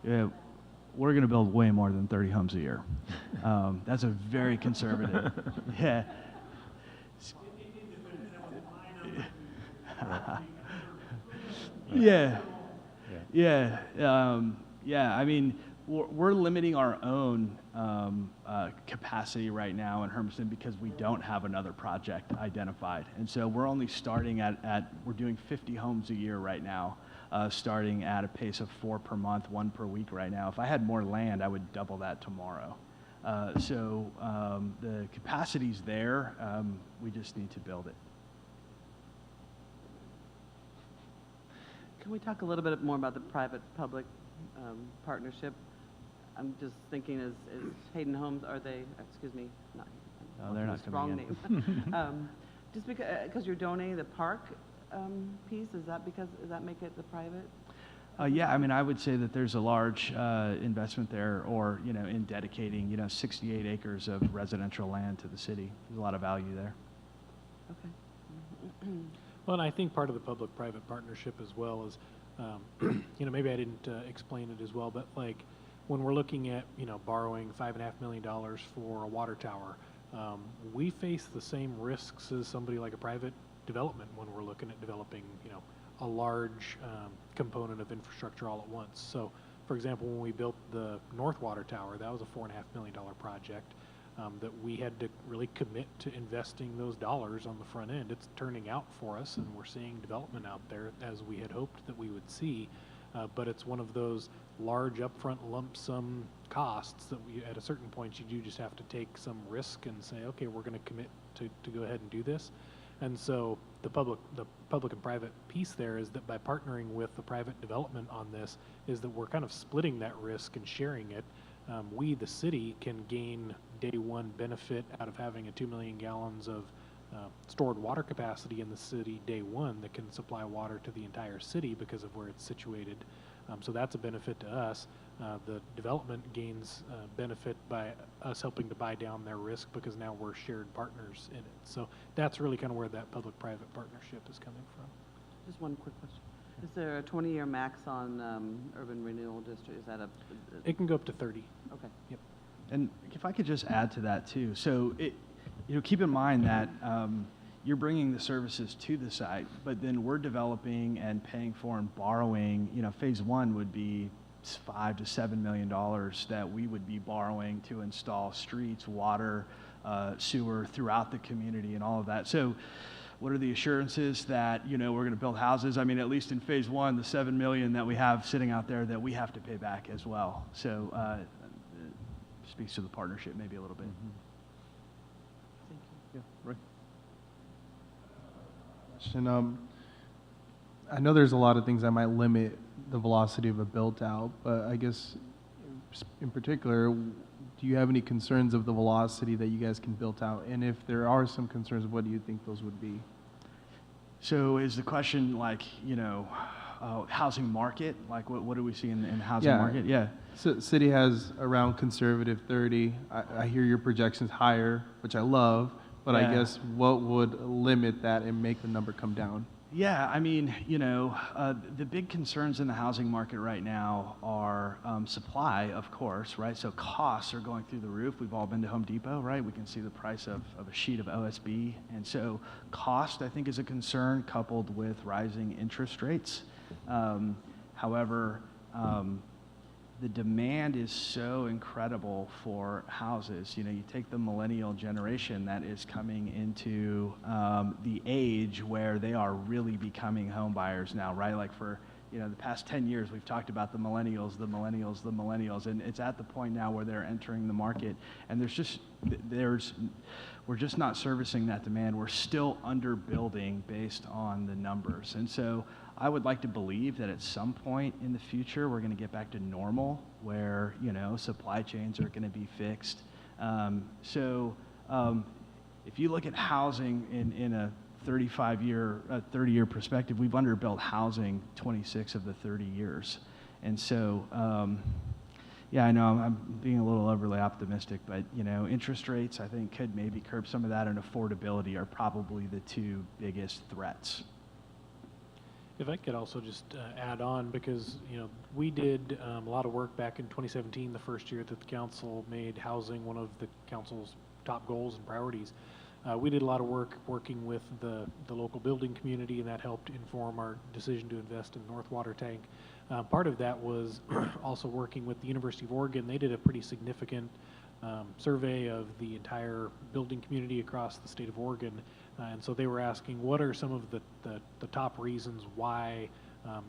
Yeah, we're going to build way more than 30 homes a year. That's a very conservative. Yeah. Yeah. Yeah. I mean, we're limiting our own capacity right now in Hermiston because we don't have another project identified. And so we're only starting we're doing 50 homes a year right now. Starting at a pace of 4 per month, 1 per week right now. If I had more land, I would double that tomorrow. So the capacity's there. We just need to build it. Can we talk a little bit more about the private-public partnership? I'm just thinking, is Hayden Homes, are they, excuse me, not, No, they're not wrong coming in. name. Just because you're donating the park piece, does that make it the private? Yeah, I mean, I would say that there's a large investment there, or, in dedicating, 68 acres of residential land to the city. There's a lot of value there. Okay. Well, and I think part of the public-private partnership as well is, maybe I didn't explain it as well, but like when we're looking at, borrowing $5.5 million for a water tower, we face the same risks as somebody like a private development when we're looking at developing, a large component of infrastructure all at once. So, for example, when we built the North Water Tower, that was a $4.5 million project that we had to really commit to investing those dollars on the front end. It's turning out for us, and we're seeing development out there as we had hoped that we would see. But it's one of those large upfront lump sum costs that at a certain point you do just have to take some risk and say, okay, we're going to commit to go ahead and do this. And so the public and private piece there is that by partnering with the private development on this is that we're kind of splitting that risk and sharing it. We, the city, can gain day one benefit out of having a 2 million gallons of stored water capacity in the city day one that can supply water to the entire city because of where it's situated. So that's a benefit to us. The development gains benefit by us helping to buy down their risk because now we're shared partners in it. So that's really kind of where that public-private partnership is coming from. Just one quick question. Is there a 20-year max on urban renewal district? Is that It can go up to 30. Okay. Yep. And if I could just add to that too. So keep in mind that you're bringing the services to the site, but then we're developing and paying for and borrowing. Phase one would be $5 to $7 million that we would be borrowing to install streets, water, sewer throughout the community, and all of that. So what are the assurances that, you know, we're going to build houses? I mean, at least in phase one, the $7 million that we have sitting out there that we have to pay back as well. So it speaks to the partnership maybe a little bit. Yeah, right. Question, I know there's a lot of things that might limit the velocity of a build out, but I guess in particular, do you have any concerns of the velocity that you guys can build out? And if there are some concerns, what do you think those would be? So is the question like, you know, housing market? Like what do we see in the housing Yeah. market? Yeah. So city has around conservative 30. I hear your projections higher, which I love, but I Yeah. guess what would limit that and make the number come down? Yeah, I mean, you know, the big concerns in the housing market right now are supply, of course, right? So costs are going through the roof. We've all been to Home Depot, right? We can see the price of a sheet of OSB. And so cost, I think, is a concern coupled with rising interest rates. However, the demand is so incredible for houses. You know, you take the millennial generation that is coming into the age where they are really becoming home buyers now, right? Like for, you know, the past 10 years, we've talked about the millennials, and it's at the point now where they're entering the market, and we're just not servicing that demand. We're still underbuilding based on the numbers. And so I would like to believe that at some point in the future, we're going to get back to normal where, you know, supply chains are going to be fixed. If you look at housing in a 30-year perspective, we've underbuilt housing 26 of the 30 years. And so, yeah, I know I'm being a little overly optimistic, but, you know, interest rates, I think, could maybe curb some of that, and affordability are probably the two biggest threats. If I could also just add on, because, you know, we did a lot of work back in 2017, the first year that the council made housing one of the council's top goals and priorities. We did a lot of work working with the local building community, and that helped inform our decision to invest in the North Water Tank. Part of that was also working with the University of Oregon. They did a pretty significant survey of the entire building community across the state of Oregon. And so they were asking, what are some of the top reasons why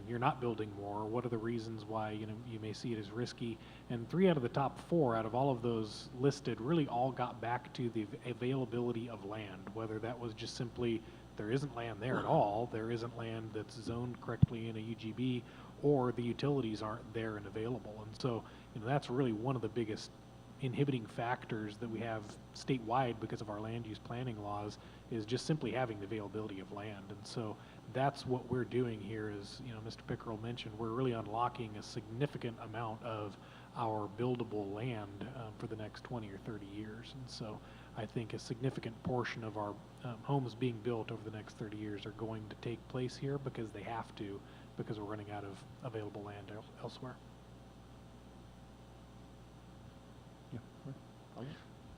you're not building more? What are the reasons why, you know, you may see it as risky? And 3 out of the top 4 out of all of those listed really all got back to the availability of land, whether that was just simply there isn't land there at all, there isn't land that's zoned correctly in a UGB, or the utilities aren't there and available. And so, you know, that's really one of the biggest inhibiting factors that we have statewide because of our land use planning laws, is just simply having the availability of land. And so that's what we're doing here is, you know, Mr. Pickerel mentioned, we're really unlocking a significant amount of our buildable land for the next 20 or 30 years. And so I think a significant portion of our homes being built over the next 30 years are going to take place here because they have to, because we're running out of available land elsewhere.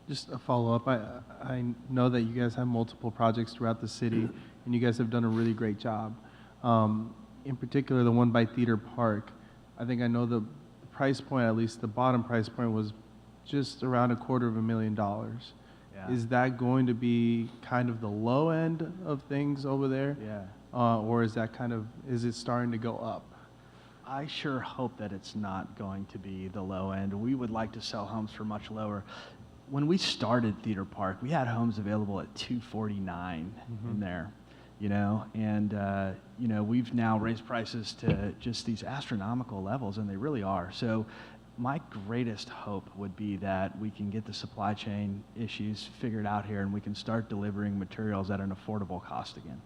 Just a follow-up. I know that you guys have multiple projects throughout the city, and you guys have done a really great job. In particular, the one by Theater Park, I think I know the price point, at least the bottom price point, was just around $250,000. Yeah. Is that going to be kind of the low end of things over there? Yeah. Or is that is it starting to go up? I sure hope that it's not going to be the low end. We would like to sell homes for much lower. When we started Theater Park, we had homes available at $249 in there, you know, and, you know, we've now raised prices to just these astronomical levels, and they really are. So my greatest hope would be that we can get the supply chain issues figured out here and we can start delivering materials at an affordable cost again.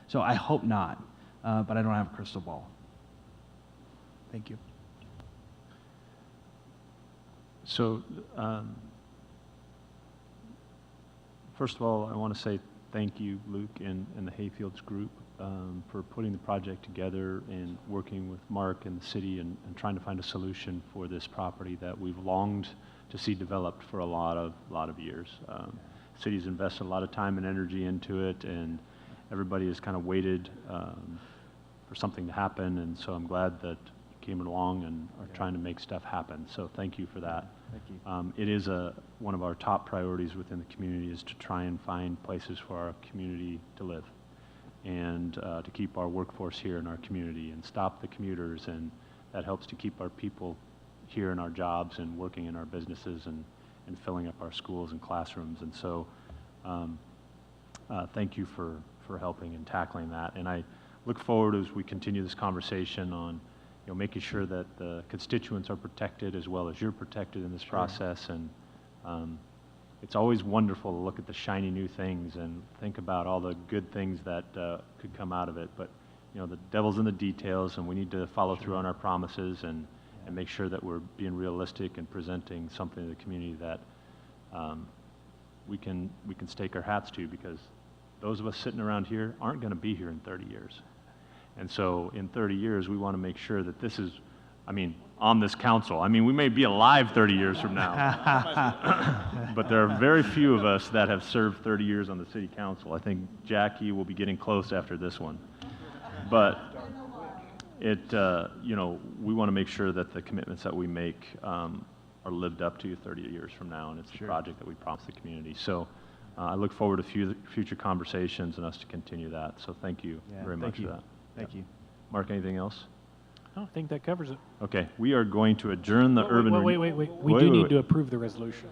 So I hope not, but I don't have a crystal ball. Thank you. So, first of all, I want to say thank you, Luke, and the Hayfields group for putting the project together and working with Mark and the city and trying to find a solution for this property that we've longed to see developed for a lot of years. The city's invested a lot of time and energy into it, and everybody has kind of waited for something to happen, and so I'm glad that you came along and are trying to make stuff happen. So thank you for that. Thank you. It is one of our top priorities within the community is to try and find places for our community to live. and to keep our workforce here in our community and stop the commuters, and that helps to keep our people here in our jobs and working in our businesses and filling up our schools and classrooms. And so thank you for helping and tackling that. And I look forward as we continue this conversation on making sure that the constituents are protected as well as you're protected in this process. And it's always wonderful to look at the shiny new things and think about all the good things that could come out of it. But the devil's in the details, and we need to follow through on our promises and make sure that we're being realistic and presenting something to the community that we can stake our hats to, because those of us sitting around here aren't going to be here in 30 years. And so in 30 years, we want to make sure that this is, on this council. We may be alive 30 years from now, but there are very few of us that have served 30 years on the city council. I think Jackie will be getting close after this one. But we want to make sure that the commitments that we make are lived up to 30 years from now, and it's a project that we promise the community. So I look forward to future conversations and us to continue that. So thank you very much for that. Thank you. Mark, anything else? I think that covers it. Okay, we are going to adjourn the urban. Wait. We do need to approve the resolution.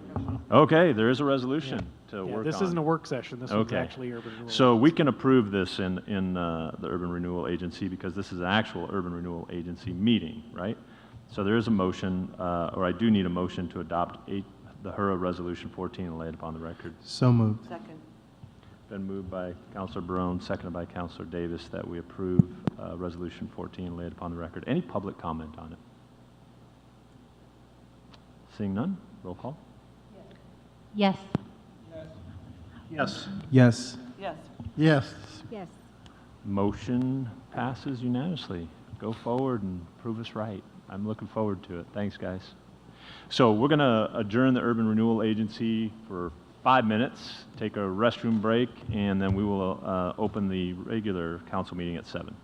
Okay, there is a resolution to Yeah, work on. this isn't a work session. This one's Okay. actually urban renewal. So we can approve this in the Urban Renewal Agency, because this is an actual Urban Renewal Agency meeting, right? So there is a motion, or I do need a motion to adopt the HURA Resolution 14 and lay it upon the record. So moved. Second. Been moved by Councilor Barone, seconded by Councilor Davis, that we approve Resolution 14 and lay it upon the record. Any public comment on it? Seeing none, roll call. Yes. Yes. Yes. Yes. Yes. Yes. Motion passes unanimously. Go forward and prove us right. I'm looking forward to it. Thanks, guys. So we're going to adjourn the Urban Renewal Agency for 5 minutes, take a restroom break, and then we will open the regular council meeting at 7.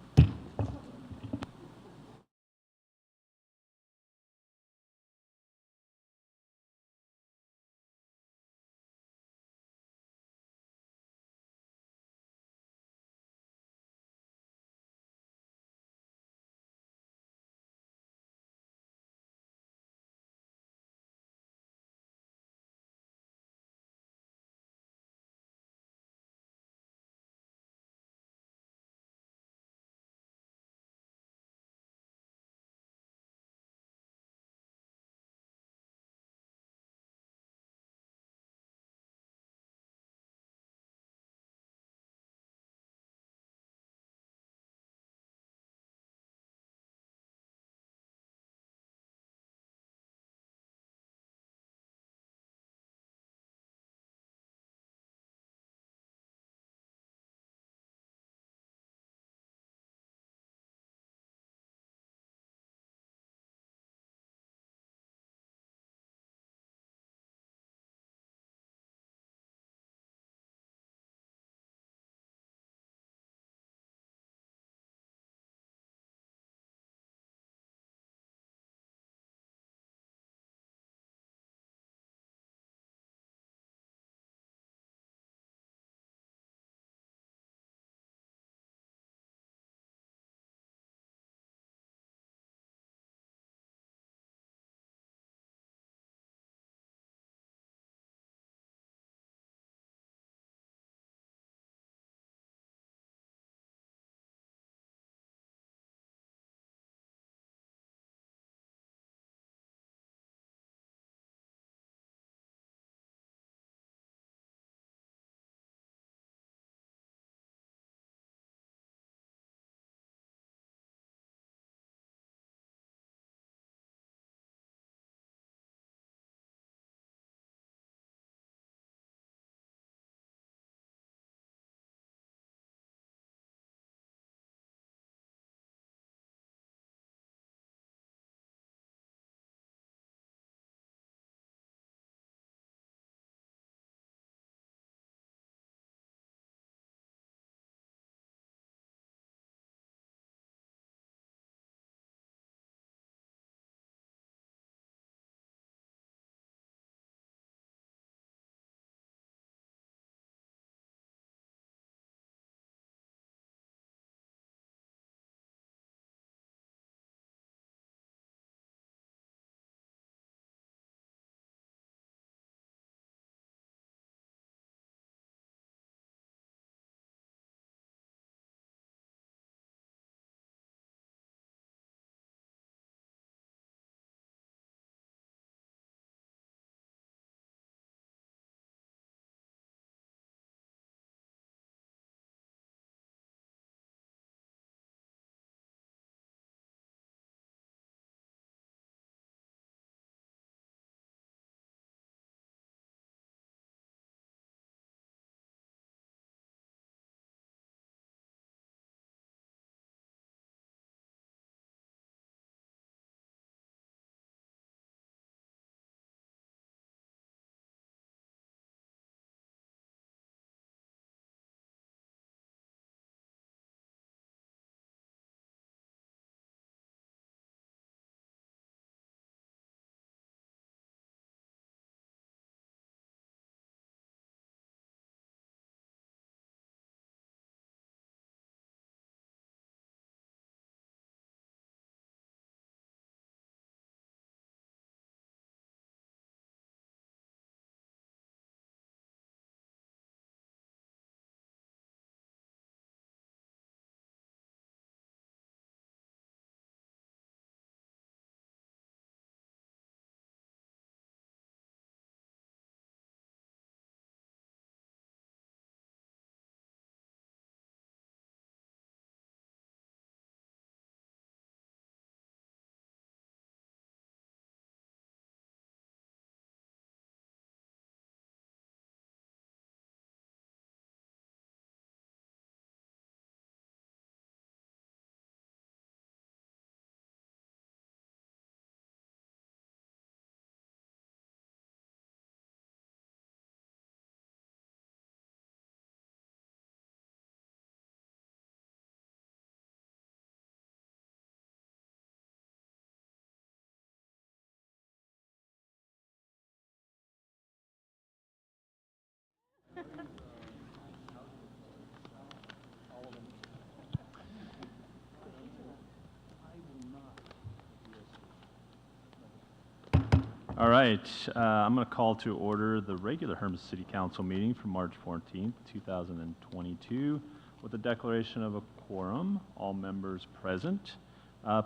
All right, I'm going to call to order the regular Hermiston City Council meeting for March 14th, 2022, with a declaration of a quorum, all members present.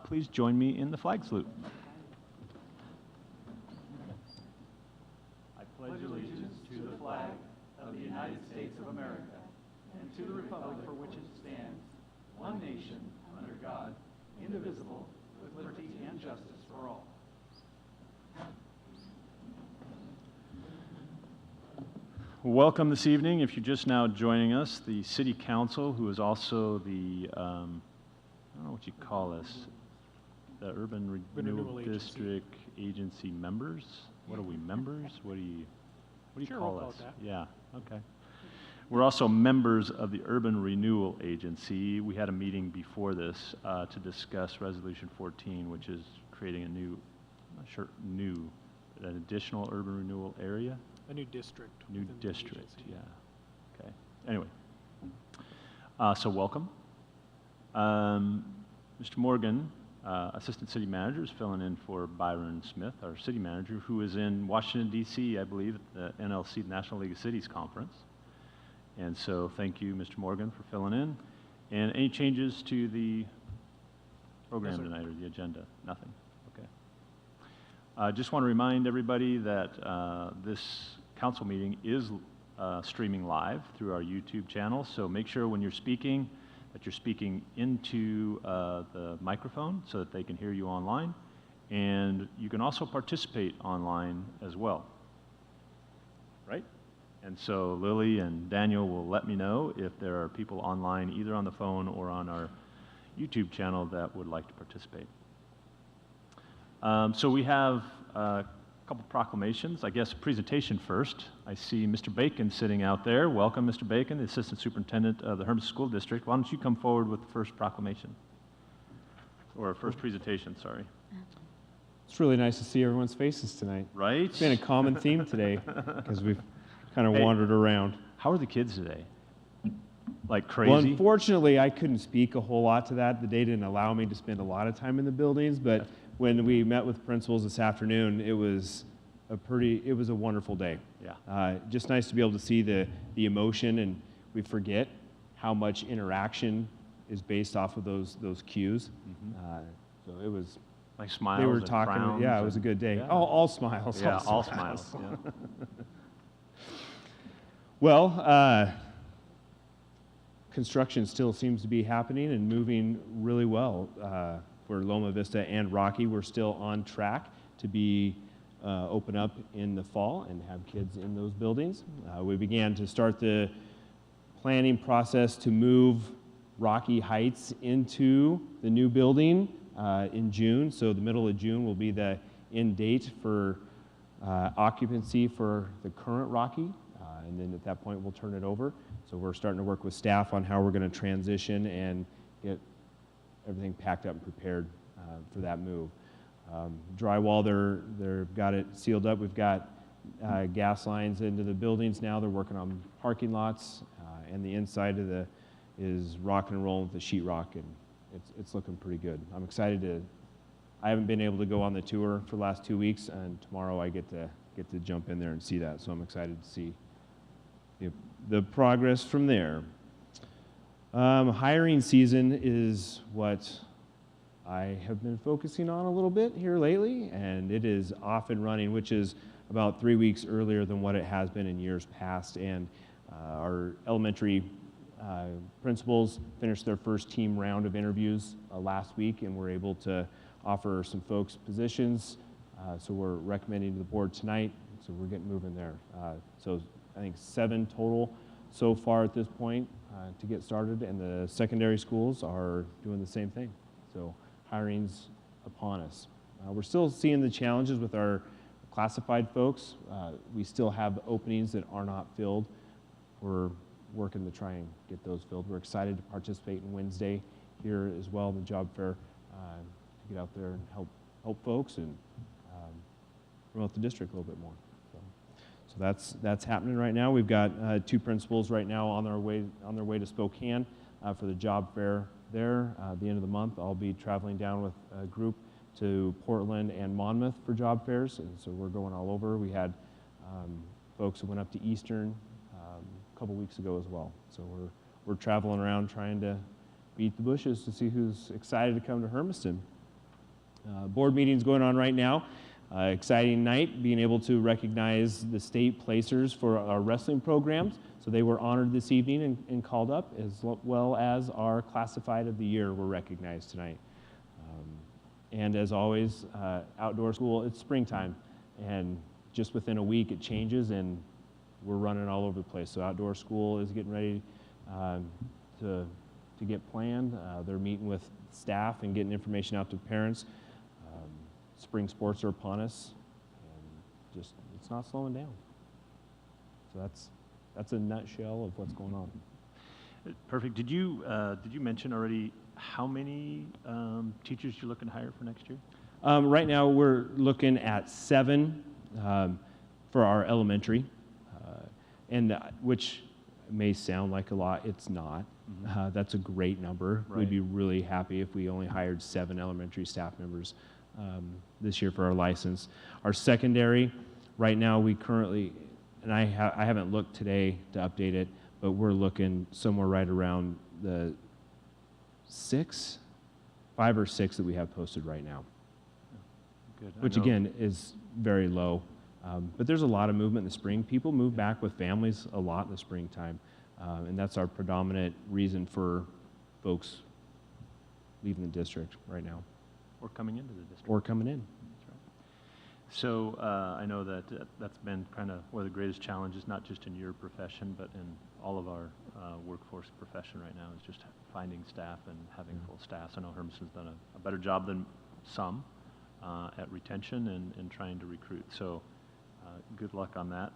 Please join me in the flag salute. I pledge allegiance to the flag of the United States of America and to the republic for which it stands, one nation, under God, indivisible, with liberty and justice for all. Welcome this evening. If you're just now joining us, the City Council, who is also the, I don't know what you call us, the Urban Renewal Agency. District Agency members? What are we, members? What do you Sure, call we'll call us? it that. Yeah, okay. We're also members of the Urban Renewal Agency. We had a meeting before this to discuss Resolution 14, which is creating a new, I'm not sure, an additional urban renewal area. A new district. New within the district, agency. yeah. Okay. Anyway, so welcome. Mr. Morgan, Assistant City Manager, is filling in for Byron Smith, our City Manager, who is in Washington, D.C., I believe, at the NLC, National League of Cities Conference. And so thank you, Mr. Morgan, for filling in. And any changes to the program sir. tonight or the agenda? Nothing? Okay. I just want to remind everybody that this council meeting is streaming live through our YouTube channel, so make sure when you're speaking that you're speaking into the microphone so that they can hear you online, and you can also participate online as well, right? And so Lily and Daniel will let me know if there are people online either on the phone or on our YouTube channel that would like to participate. So we have a couple proclamations. I guess presentation first. I see Mr. Bacon sitting out there. Welcome, Mr. Bacon, the Assistant Superintendent of the Hermiston School District. Why don't you come forward with the first proclamation? Or first presentation, sorry. It's really nice to see everyone's faces tonight. Right? It's been a common theme today because we've kind of Hey. wandered around. How are the kids today? Like Well, crazy? unfortunately, I couldn't speak a whole lot to that. The day didn't allow me to spend a lot of time in the buildings, but when we met with principals this afternoon, it was a wonderful day. Yeah. Just nice to be able to see the emotion, and we forget how much interaction is based off of those cues. So it was, Like smiles they were and talking, frowns yeah, it was a and- good day. Yeah. All smiles. Yeah, all smiles. Yeah. Well, construction still seems to be happening and moving really well for Loma Vista and Rocky. We're still on track to be open up in the fall and have kids in those buildings. We began to start the planning process to move Rocky Heights into the new building in June. So the middle of June will be the end date for occupancy for the current Rocky. And then at that point, we'll turn it over. So we're starting to work with staff on how we're going to transition and get everything packed up and prepared for that move. Drywall, they've got it sealed up. We've got gas lines into the buildings now. They're working on parking lots, and the inside of is rocking and rolling with the sheetrock, and it's looking pretty good. I'm excited I haven't been able to go on the tour for the last 2 weeks, and tomorrow I get to jump in there and see that. So I'm excited to see the progress from there. Hiring season is what I have been focusing on a little bit here lately, and it is off and running, which is about 3 weeks earlier than what it has been in years past. And our elementary principals finished their first team round of interviews last week, and were able to offer some folks positions. So we're recommending to the board tonight, so we're getting moving there. So I think 7 total so far at this point to get started, and the secondary schools are doing the same thing. So hiring's upon us. We're still seeing the challenges with our classified folks. We still have openings that are not filled. We're working to try and get those filled. We're excited to participate in Wednesday here as well, the job fair, to get out there and help folks and promote the district a little bit more. So that's happening right now. We've got 2 principals right now on their way to Spokane for the job fair there. At the end of the month, I'll be traveling down with a group to Portland and Monmouth for job fairs, and so we're going all over. We had folks who went up to Eastern a couple weeks ago as well. So we're traveling around trying to beat the bushes to see who's excited to come to Hermiston. Board meeting's going on right now. Exciting night, being able to recognize the state placers for our wrestling programs. So they were honored this evening and called up, as well as our classified of the year were recognized tonight. And as always, outdoor school, it's springtime, and just within a week it changes and we're running all over the place. So outdoor school is getting ready to get planned. They're meeting with staff and getting information out to parents. Spring sports are upon us, and just it's not slowing down. So that's a nutshell of what's going on. Perfect. Did you mention already how many teachers you're looking to hire for next year? Right now we're looking at 7 for our elementary, which may sound like a lot. It's not. That's a great number. Right. We'd be really happy if we only hired 7 elementary staff members this year for our license. Our secondary, right now we currently, and I haven't looked today to update it, but we're looking somewhere right around the 5 or 6 that we have posted right now, Good. I which know- again is very low. But there's a lot of movement in the spring. People move back with families a lot in the springtime, and that's our predominant reason for folks leaving the district right now. Or coming into the district. Or coming in. That's right. So I know that that's been kind of one of the greatest challenges, not just in your profession, but in all of our workforce profession right now, is just finding staff and having full staff. I know Hermiston's done a better job than some at retention and trying to recruit. So good luck on that.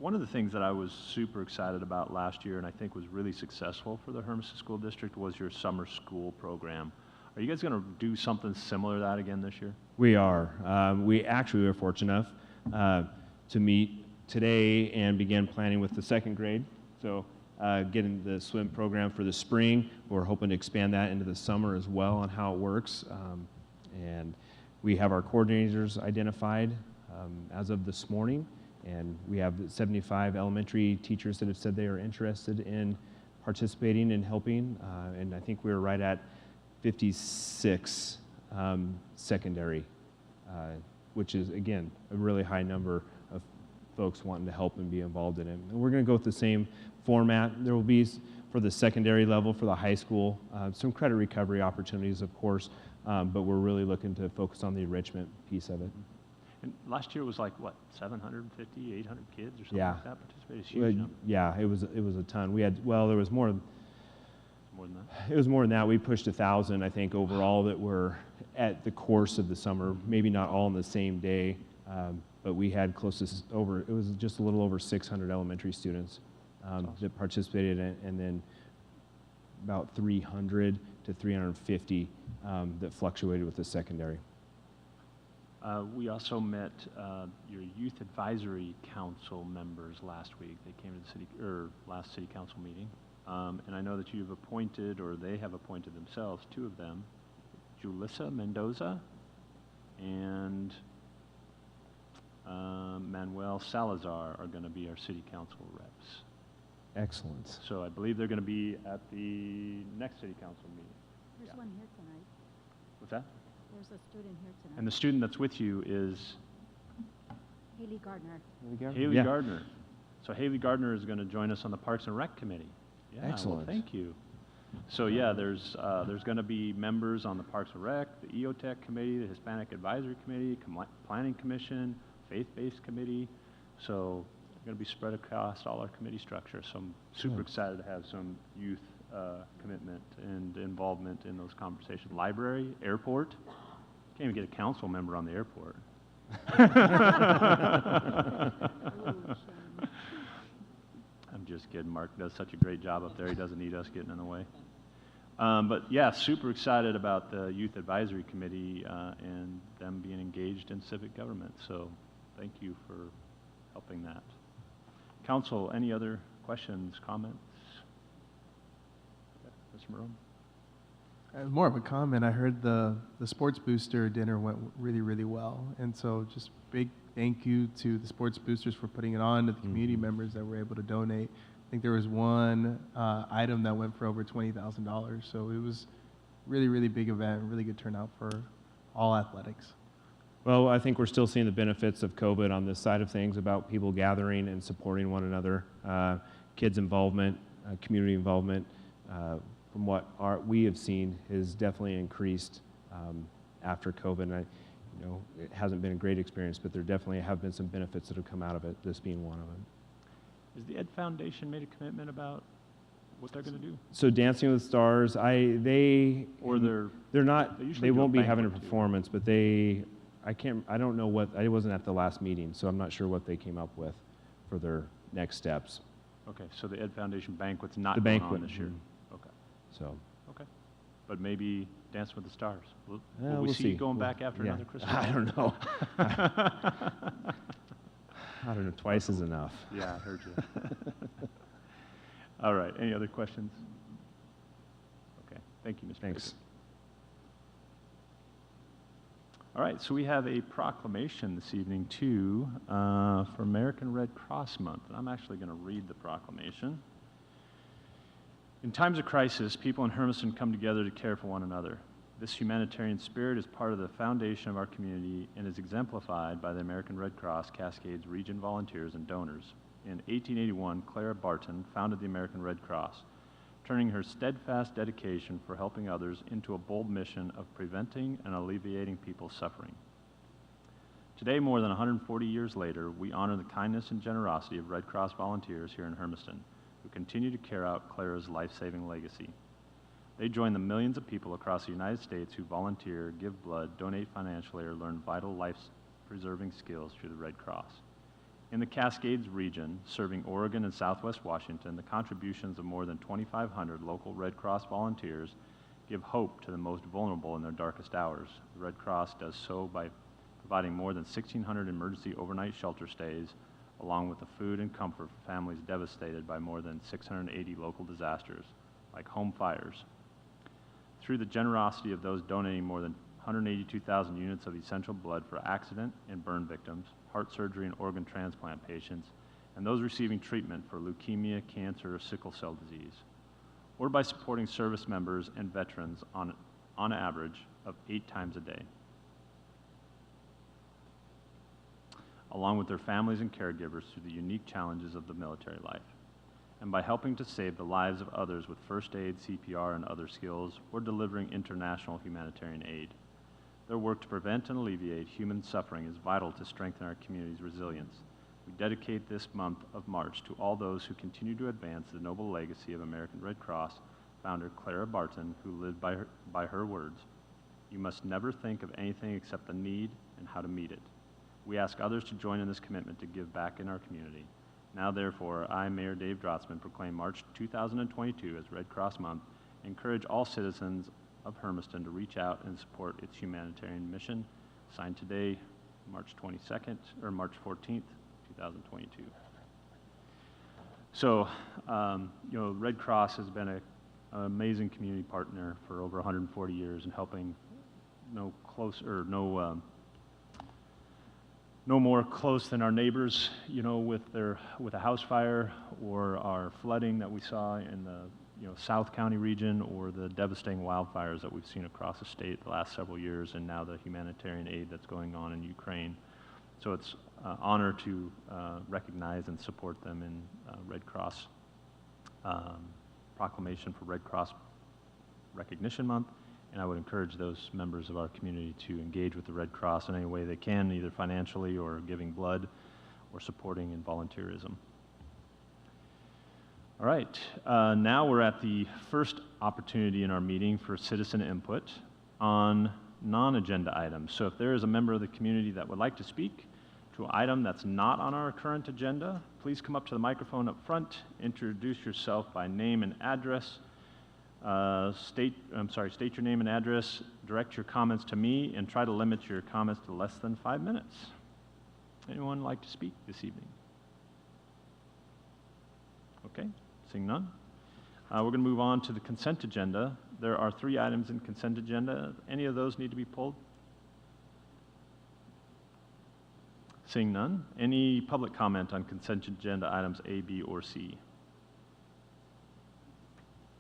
One of the things that I was super excited about last year and I think was really successful for the Hermiston School District was your summer school program. Are you guys going to do something similar to that again this year? We are. We actually were fortunate enough to meet today and begin planning with the second grade. So getting the swim program for the spring. We're hoping to expand that into the summer as well on how it works. And we have our coordinators identified as of this morning. And we have 75 elementary teachers that have said they are interested in participating and helping. And I think we're right at 56 secondary, which is, again, a really high number of folks wanting to help and be involved in it. And we're going to go with the same format. There will be, for the secondary level, for the high school, some credit recovery opportunities, of course, but we're really looking to focus on the enrichment piece of it. And last year was like, what, 750, 800 kids or something Yeah. like that participated? It's a huge number. Yeah, it was a ton. We had, well, there was more More than that. It was more than that. We pushed 1,000, I think, overall that were at the course of the summer. Maybe not all on the same day, but we had close to it was just a little over 600 elementary students that participated in, and then about 300 to 350 that fluctuated with the secondary. We also met your Youth Advisory Council members last week. They came to the last city council meeting. And I know that you've appointed, or they have appointed themselves, 2 of them, Julissa Mendoza and Manuel Salazar are going to be our city council reps. Excellent. So I believe they're going to be at the next city council meeting. There's Yeah. one here tonight. What's that? There's a student here tonight. And the student that's with you is Haley Gardner. Haley Yeah. Gardner. So Haley Gardner is going to join us on the Parks and Rec Committee. Yeah, Excellent. Well, thank you. So yeah, there's going to be members on the Parks and Rec, the EOTech Committee, the Hispanic Advisory Committee, Planning Commission, Faith-Based Committee. So they're going to be spread across all our committee structure. So I'm super excited to have some youth commitment and involvement in those conversations. Library, airport. Can't even get a council member on the airport. I'm just kidding. Mark does such a great job up there. He doesn't need us getting in the way. But yeah, super excited about the Youth Advisory Committee and them being engaged in civic government. So thank you for helping that. Council, any other questions, comments? Okay, Mr. Marone? More of a comment. I heard the Sports Booster dinner went really, really well. And so just big thank you to the Sports Boosters for putting it on, to the community members that were able to donate. I think there was one item that went for over $20,000. So it was really, really big event, really good turnout for all athletics. Well, I think we're still seeing the benefits of COVID on this side of things, about people gathering and supporting one another, kids' involvement, community involvement. From what we have seen, has definitely increased after COVID. And it hasn't been a great experience, but there definitely have been some benefits that have come out of it, this being one of them. Has the Ed Foundation made a commitment about what they're going to do? So Dancing with the Stars, Or they usually do a won't be having a banquet, too. performance, but I don't know what, I wasn't at the last meeting, so I'm not sure what they came up with for their next steps. Okay, so the Ed Foundation banquet's not The going banquet, on this year? mhm. Okay, So, okay. But maybe Dance with the Stars. Will we'll we see you see. going back after yeah. another Christmas? I don't know. I don't know, twice is enough. Yeah, I heard you. All right, any other questions? Okay, thank you, Mr. Thanks. Baker. All right, so we have a proclamation this evening, too, for American Red Cross Month. And I'm actually going to read the proclamation. In times of crisis, people in Hermiston come together to care for one another. This humanitarian spirit is part of the foundation of our community and is exemplified by the American Red Cross Cascades region volunteers and donors. In 1881, Clara Barton founded the American Red Cross, turning her steadfast dedication for helping others into a bold mission of preventing and alleviating people's suffering. Today, more than 140 years later, we honor the kindness and generosity of Red Cross volunteers here in Hermiston, who continue to carry out Clara's life-saving legacy. They join the millions of people across the United States who volunteer, give blood, donate financially, or learn vital life-preserving skills through the Red Cross. In the Cascades region, serving Oregon and Southwest Washington, the contributions of more than 2,500 local Red Cross volunteers give hope to the most vulnerable in their darkest hours. The Red Cross does so by providing more than 1,600 emergency overnight shelter stays, along with the food and comfort for families devastated by more than 680 local disasters, like home fires. Through the generosity of those donating more than 182,000 units of essential blood for accident and burn victims, heart surgery and organ transplant patients, and those receiving treatment for leukemia, cancer, or sickle cell disease, or by supporting service members and veterans on average of 8 times a day, along with their families and caregivers through the unique challenges of the military life, and by helping to save the lives of others with first aid, CPR, and other skills, or delivering international humanitarian aid. Their work to prevent and alleviate human suffering is vital to strengthen our community's resilience. We dedicate this month of March to all those who continue to advance the noble legacy of American Red Cross founder Clara Barton, who lived by her words, "You must never think of anything except the need and how to meet it." We ask others to join in this commitment to give back in our community. Now, therefore, I, Mayor Dave Drotzman, proclaim March 2022 as Red Cross Month, and encourage all citizens of Hermiston to reach out and support its humanitarian mission. Signed today, March 22nd, or March 14th, 2022. So, Red Cross has been an amazing community partner for over 140 years in helping no more close than our neighbors, with a house fire or our flooding that we saw in the South County region, or the devastating wildfires that we've seen across the state the last several years, and now the humanitarian aid that's going on in Ukraine. So it's an honor to recognize and support them in Red Cross proclamation for Red Cross Recognition Month. And I would encourage those members of our community to engage with the Red Cross in any way they can, either financially or giving blood or supporting in volunteerism. All right, now we're at the first opportunity in our meeting for citizen input on non-agenda items. So if there is a member of the community that would like to speak to an item that's not on our current agenda, please come up to the microphone up front, introduce yourself by name and address. State your name and address, direct your comments to me, and try to limit your comments to less than 5 minutes. Anyone like to speak this evening? Okay, seeing none. We're going to move on to the consent agenda. There are 3 items in consent agenda. Any of those need to be pulled? Seeing none. Any public comment on consent agenda items A, B, or C?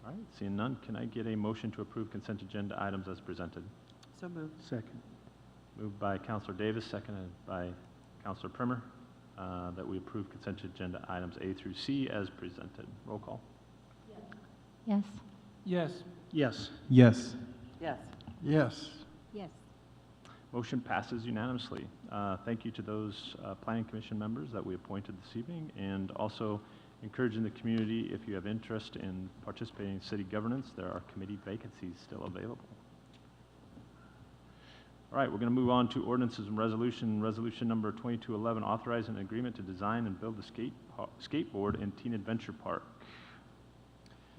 All right, seeing none, can I get a motion to approve consent agenda items as presented? So moved. Second. Moved by Counselor Davis, seconded by Counselor Primer, that we approve consent agenda items A through C as presented. Roll call. Yes. Yes. Yes. Yes. Yes. Yes. Motion passes unanimously. Thank you to those Planning Commission members that we appointed this evening, and also encouraging the community, if you have interest in participating in city governance, there are committee vacancies still available. All right, we're going to move on to ordinances and resolution. Resolution number 2211, authorizing an agreement to design and build the skateboard and teen adventure park.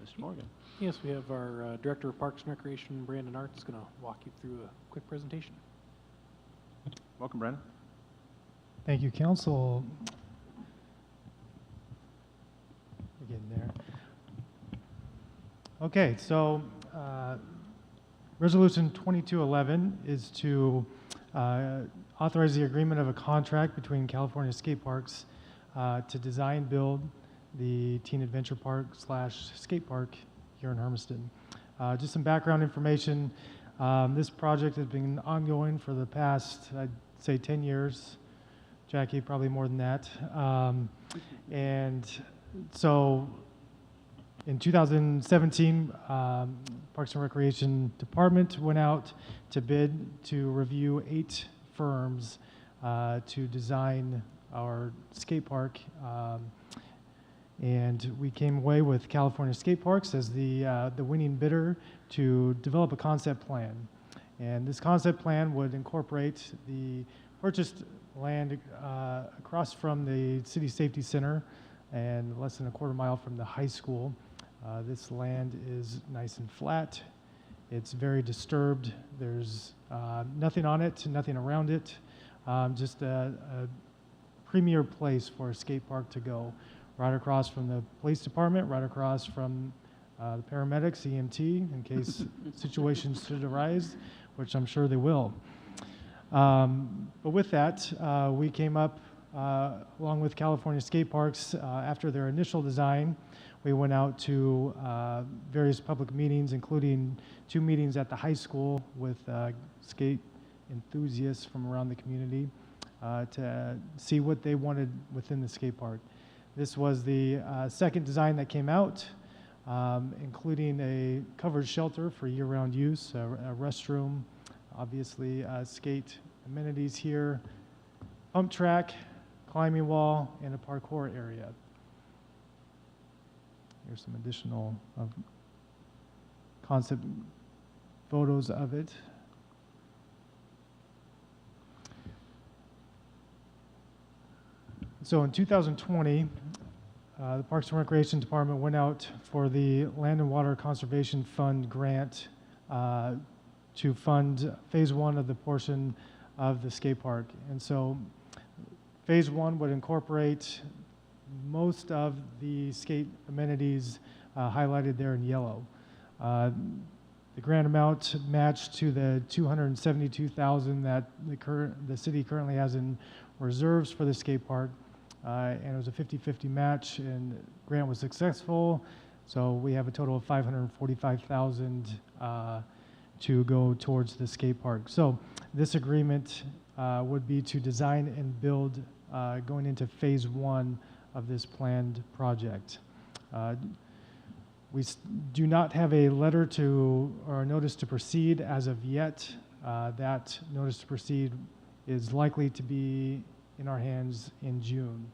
Mr. Morgan. Yes, we have our Director of Parks and Recreation, Brandon Arts, going to walk you through a quick presentation. Welcome, Brandon. Thank you, Council. We're getting there. Okay, so Resolution 2211 is to authorize the agreement of a contract between California Skate Parks to design, build the Teen Adventure Park / skate park here in Hermiston. Just some background information. This project has been ongoing for the past, I'd say, 10 years. Jackie, probably more than that. And so in 2017, Parks and Recreation Department went out to bid to review 8 firms to design our skate park. And we came away with California Skate Parks as the winning bidder to develop a concept plan. And this concept plan would incorporate the purchased land across from the City Safety Center and less than a quarter mile from the high school. This land is nice and flat. It's very disturbed. There's nothing on it, nothing around it. Just a premier place for a skate park to go. Right across from the police department, right across from the paramedics, EMT, in case situations should arise, which I'm sure they will. But with that, we came up, along with California Skate Parks, after their initial design, we went out to various public meetings, including 2 meetings at the high school with skate enthusiasts from around the community to see what they wanted within the skate park. This was the second design that came out, including a covered shelter for year-round use, a restroom, obviously skate amenities here, pump track, climbing wall, and a parkour area. Here's some additional concept photos of it. So in 2020, the Parks and Recreation Department went out for the Land and Water Conservation Fund grant to fund phase 1 of the portion of the skate park. And so phase 1 would incorporate most of the skate amenities highlighted there in yellow. The grant amount matched to the $272,000 that the city currently has in reserves for the skate park. And it was a 50-50 match, and the grant was successful. So we have a total of $545,000 to go towards the skate park. So this agreement would be to design and build going into phase 1 of this planned project. We do not have a letter or a notice to proceed as of yet. That notice to proceed is likely to be in our hands in June.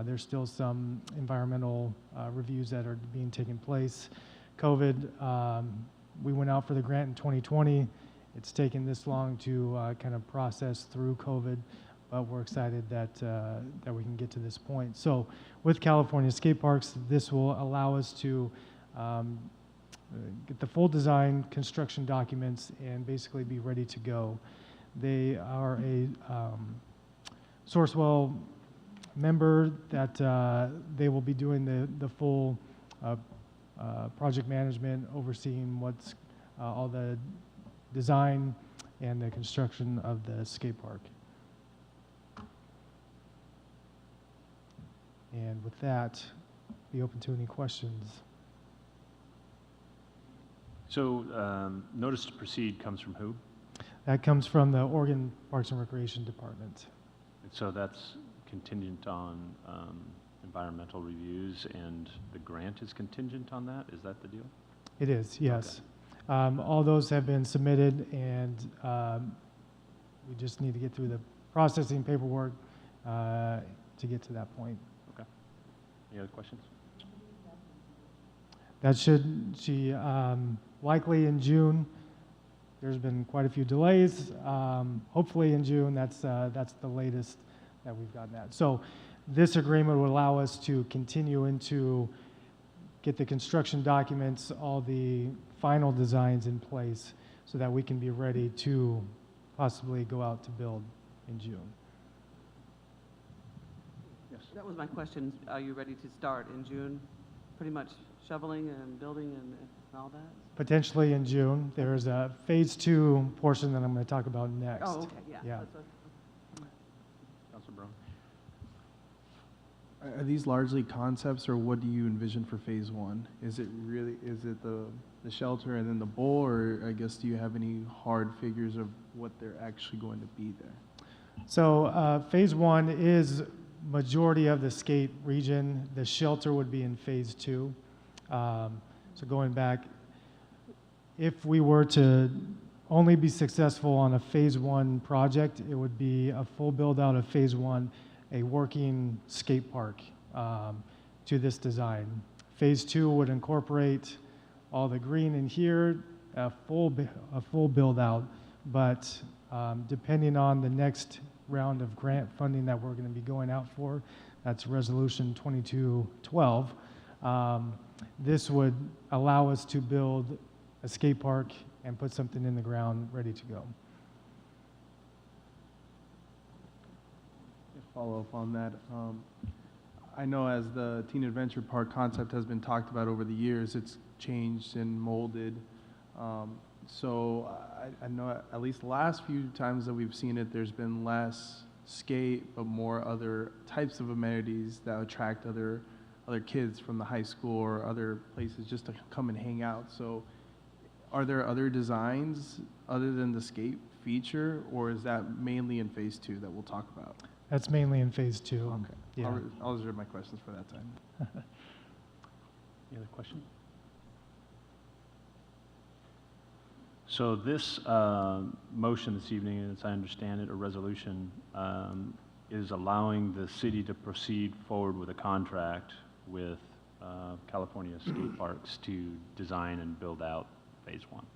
There's still some environmental reviews that are being taken place. COVID, we went out for the grant in 2020. It's taken this long to kind of process through COVID, but we're excited that we can get to this point. So with California Skate Parks, this will allow us to get the full design, construction documents, and basically be ready to go. They are a Sourcewell member that they will be doing the full project management, overseeing what's all the design and the construction of the skate park. And with that, be open to any questions. So, notice to proceed comes from who? That comes from the Oregon Parks and Recreation Department. So that's contingent on environmental reviews, and the grant is contingent on that? Is that the deal? It is, yes. All those have been submitted, and we just need to get through the processing paperwork to get to that point. Okay. Any other questions? That should, likely in June. There's been quite a few delays. Hopefully in June, that's the latest that we've gotten at. So this agreement would allow us to continue into, get the construction documents, all the final designs in place so that we can be ready to possibly go out to build in June. Yes. That was my question. Are you ready to start in June? Pretty much shoveling and building and all that? Potentially in June. There's a phase 2 portion that I'm going to talk about next. Oh, okay, yeah. Yeah. Councilor Brown? Are these largely concepts, or what do you envision for phase 1? Is it the shelter and then the bowl, or I guess do you have any hard figures of what they're actually going to be there? So phase 1 is majority of the skate region. The shelter would be in phase 2. So going back, if we were to only be successful on a phase 1 project, it would be a full build out of phase 1, a working skate park to this design. Phase 2 would incorporate all the green in here, a full build out, but depending on the next round of grant funding that we're going to be going out for, that's Resolution 2212, this would allow us to build a skate park and put something in the ground ready to go. Follow up on that. I know as the Teen Adventure Park concept has been talked about over the years, it's changed and molded. So I know at least the last few times that we've seen it, there's been less skate, but more other types of amenities that attract other kids from the high school or other places just to come and hang out. So are there other designs other than the skate feature, or is that mainly in phase 2 that we'll talk about? That's mainly in phase 2. Okay. Yeah. I'll reserve my questions for that time. Any other questions? So this motion this evening, as I understand it, a resolution, is allowing the city to proceed forward with a contract with California Skate Parks to design and build out phase 1.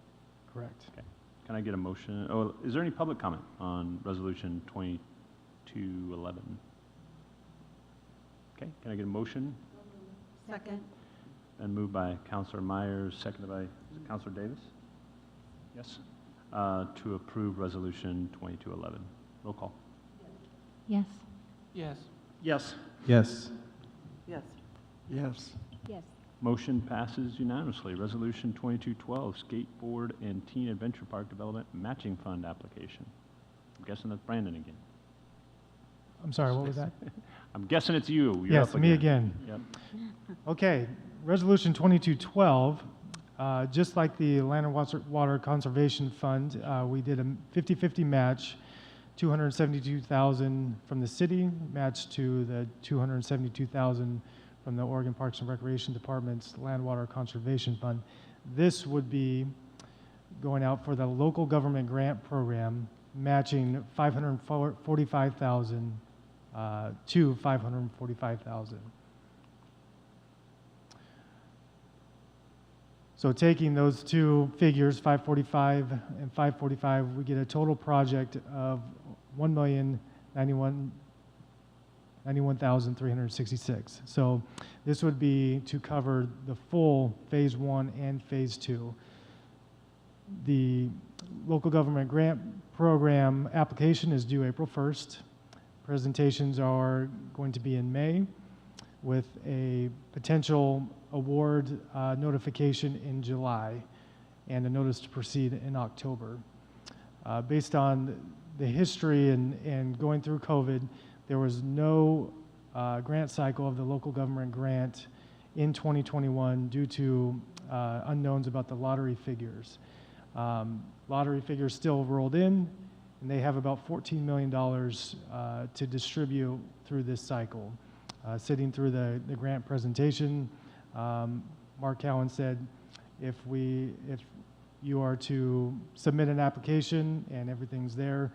Correct. Okay. Can I get a motion? Oh, is there any public comment on resolution 2211? Okay, can I get a motion? Second. And moved by Councilor Myers, seconded by Councilor Davis? Yes. To approve resolution 2211. Roll call. Yes. Yes. Yes. Yes. Yes. Yes. Yes. Motion passes unanimously. Resolution 2212, Skateboard and Teen Adventure Park Development Matching Fund application. I'm guessing that's Brandon again. I'm sorry, what was that? I'm guessing it's you. You're Yes, up me again. Yep. Okay, Resolution 2212, just like the Land and Water Conservation Fund, we did a 50-50 match, $272,000 from the city, matched to the $272,000 from the Oregon Parks and Recreation Department's Land Water Conservation Fund. This would be going out for the local government grant program, matching $545,000 to $545,000. So taking those two figures, 545 and 545, we get a total project of $1,091,366. So this would be to cover the full phase 1 and phase 2. The local government grant program application is due April 1st. Presentations are going to be in May, with a potential award notification in July. and a notice to proceed in October. Based on the history and going through COVID, there was no grant cycle of the local government grant in 2021 due to unknowns about the lottery figures. Lottery figures still rolled in, and they have about $14 million to distribute through this cycle. Sitting through the grant presentation, Mark Cowan said, if you are to submit an application and everything's there,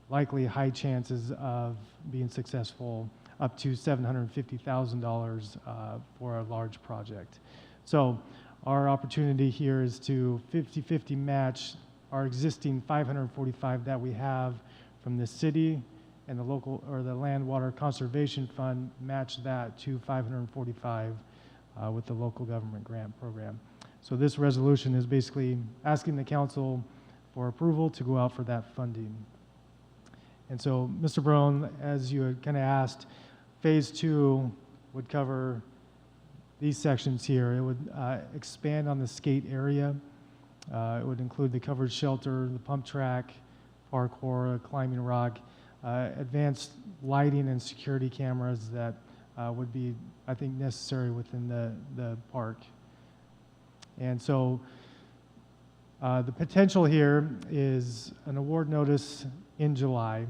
likely high chances of being successful, up to $750,000 for a large project. So our opportunity here is to 50-50 match our existing 545 that we have from the city and the local or the Land Water Conservation Fund, match that to 545 with the local government grant program. So this resolution is basically asking the council for approval to go out for that funding. And so, Mr. Brown, as you had kind of asked, phase 2 would cover these sections here. It would expand on the skate area. It would include the covered shelter, the pump track, parkour, climbing rock, advanced lighting and security cameras that would be, I think, necessary within the park. And so the potential here is an award notice in July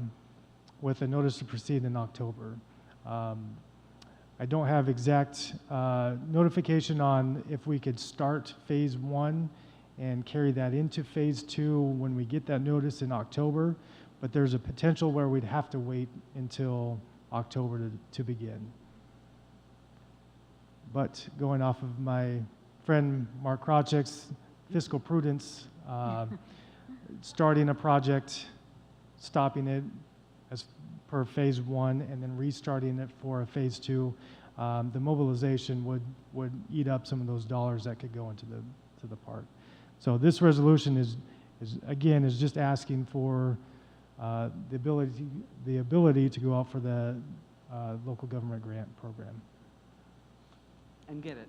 with a notice to proceed in October. I don't have exact notification on if we could start phase 1 and carry that into phase 2 when we get that notice in October, but there's a potential where we'd have to wait until October to begin. But going off of my friend Mark Krawczyk's fiscal prudence, starting a project, stopping it as per phase 1, and then restarting it for a phase 2, the mobilization would eat up some of those dollars that could go into the park. So this resolution is just asking for the ability to go out for the local government grant program. And get it.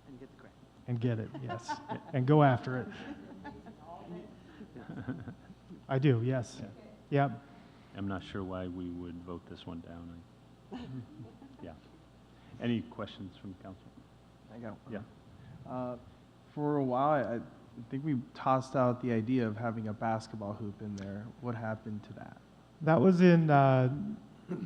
And get the grant. And get it, yes. And go after it. I do, yes. Yeah. Yep. I'm not sure why we would vote this one down. Yeah. Any questions from council? I got one. Yeah. For a while, I think we tossed out the idea of having a basketball hoop in there. What happened to that? That was in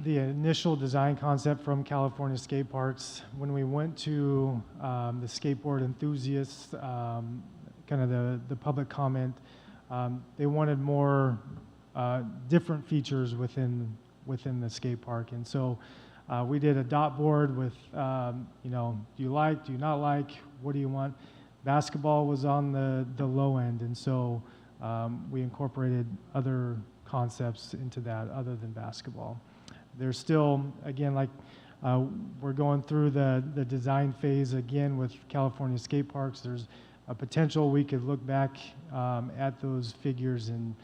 the initial design concept from California Skate Parks. When we went to the skateboard enthusiasts, kind of the public comment, they wanted more different features within the skate park. And so we did a dot board with, do you like, do you not like, what do you want? Basketball was on the low end, and so we incorporated other concepts into that other than basketball. There's still, again, like we're going through the design phase again with California Skate Parks. There's a potential we could look back at those figures and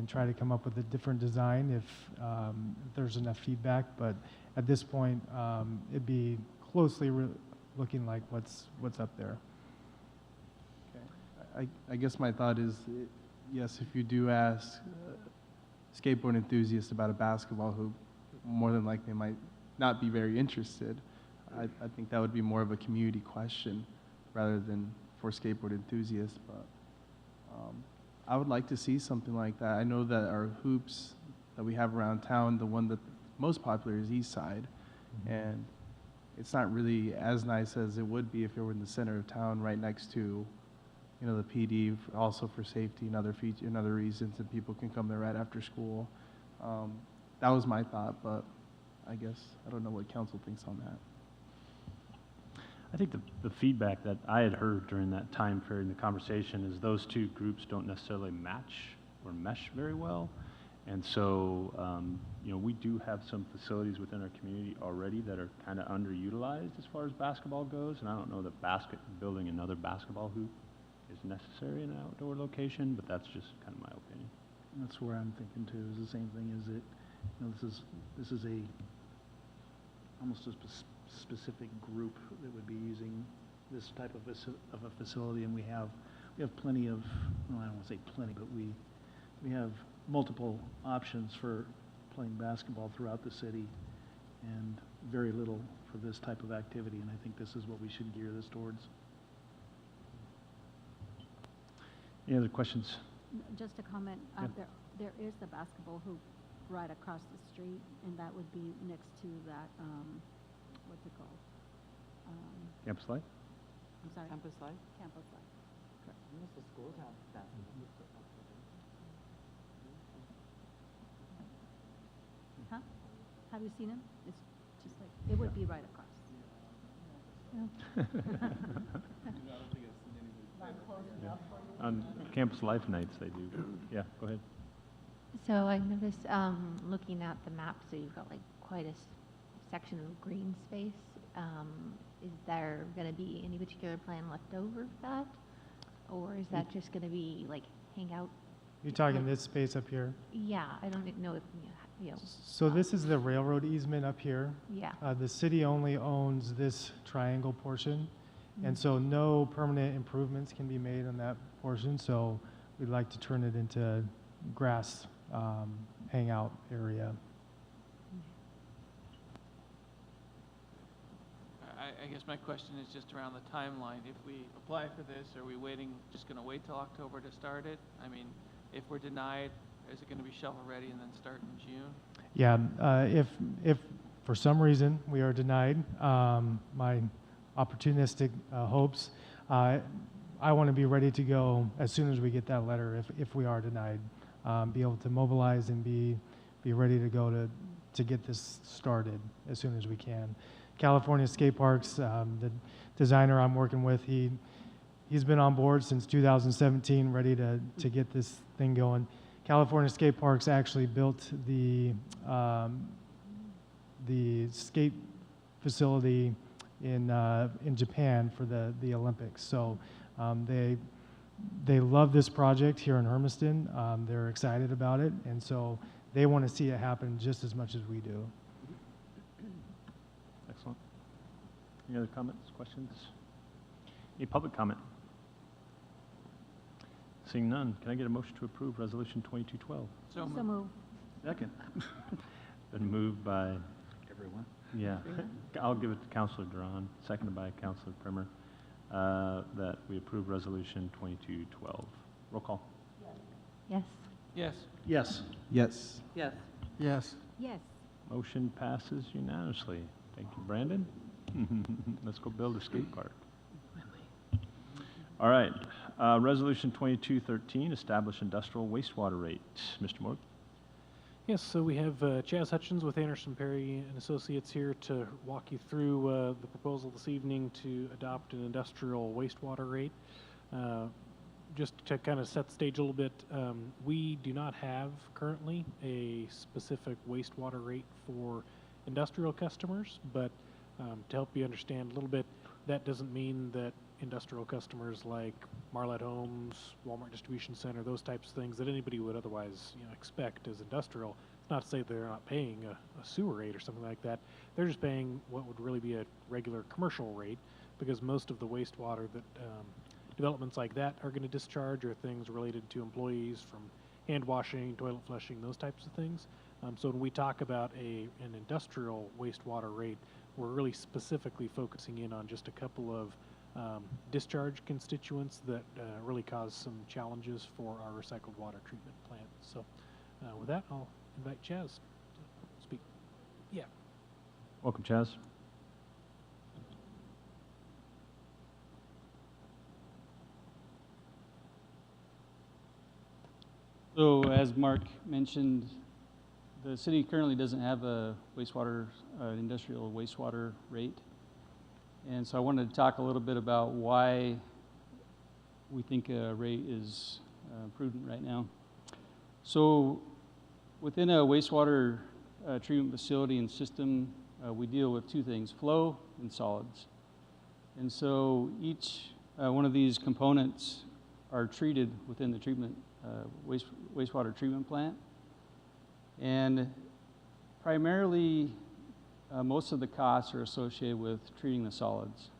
try to come up with a different design if there's enough feedback. But at this point, it'd be closely looking like what's up there. Okay. I guess my thought is, yes, if you do ask skateboard enthusiasts about a basketball hoop, more than likely they might not be very interested. I think that would be more of a community question rather than for skateboard enthusiasts. But I would like to see something like that. I know that our hoops that we have around town, the one that's most popular is East Side, and it's not really as nice as it would be if it were in the center of town, right next to, the PD, also for safety and other reasons, and people can come there right after school. That was my thought, but I guess I don't know what council thinks on that. I think the feedback that I had heard during that time period in the conversation is those two groups don't necessarily match or mesh very well. And so, we do have some facilities within our community already that are kind of underutilized as far as basketball goes. And I don't know that building another basketball hoop is necessary in an outdoor location, but that's just kind of my opinion. That's where I'm thinking too, is the same thing, is that, this is a, almost a specific group that would be using this type of a facility, and we have have plenty of, well, I don't want to say plenty, but we have multiple options for playing basketball throughout the city and very little for this type of activity, and I think this is what we should gear this towards. Any other questions? Just a comment, Yeah. there is the basketball hoop right across the street, and that would be next to that, what's it called? Campus Life? I'm sorry, Campus Life? Campus Life. Most of the schools have basketball. Huh? Have you seen him? It's just like, it would be right across. On Campus Life nights, they do. Yeah, go ahead. So I noticed, looking at the map, so you've got like quite a section of green space. Is there going to be any particular plan left over of that? Or is that just going to be like hangout? You're talking this space up here? Yeah, I don't know if, you know. So this is the railroad easement up here. Yeah. The city only owns this triangle portion, and so no permanent improvements can be made on that portion, so we'd like to turn it into grass hangout area. I guess my question is just around the timeline. If we apply for this, are we just going to wait till October to start it? I mean, if we're denied, is it going to be shovel-ready and then start in June? Yeah, if for some reason we are denied, my opportunistic hopes, I want to be ready to go as soon as we get that letter if we are denied. Be able to mobilize and be ready to go to get this started as soon as we can. California Skate Parks, the designer I'm working with, he's been on board since 2017, ready to get this thing going. California Skate Parks actually built the skate facility in Japan for the Olympics. So they love this project here in Hermiston. They're excited about it, and so they want to see it happen just as much as we do. Excellent. Any other comments, questions? Any public comment? Seeing none, can I get a motion to approve Resolution 2212? So move. Second. Been moved by, Everyone. yeah, I'll give it to Councilor Duran, seconded by Councilor Primer, that we approve Resolution 2212. Roll call. Yes. Yes. Yes. Yes. Yes. Yes. Yes. Motion passes unanimously. Thank you, Brandon. Let's go build a skate park. All right, Resolution 2213, establish industrial wastewater rate. Mr. Morgan? Yes, so we have Chaz Hutchins with Anderson Perry and Associates here to walk you through the proposal this evening to adopt an industrial wastewater rate. Just to kind of set the stage a little bit, we do not have currently a specific wastewater rate for industrial customers, but to help you understand a little bit, that doesn't mean that industrial customers like Marlette Homes, Walmart Distribution Center, those types of things that anybody would otherwise expect as industrial. It's not to say they're not paying a sewer rate or something like that. They're just paying what would really be a regular commercial rate, because most of the wastewater that developments like that are going to discharge are things related to employees, from hand washing, toilet flushing, those types of things. So when we talk about an industrial wastewater rate, we're really specifically focusing in on just a couple of discharge constituents that really cause some challenges for our recycled water treatment plant. So with that, I'll invite Chaz to speak. Yeah. Welcome, Chaz. So as Mark mentioned, the city currently doesn't have a wastewater, industrial wastewater rate. And so I wanted to talk a little bit about why we think a rate is prudent right now. So within a wastewater treatment facility and system, we deal with two things, flow and solids. And so each one of these components are treated within the treatment wastewater treatment plant. And primarily, most of the costs are associated with treating the solids.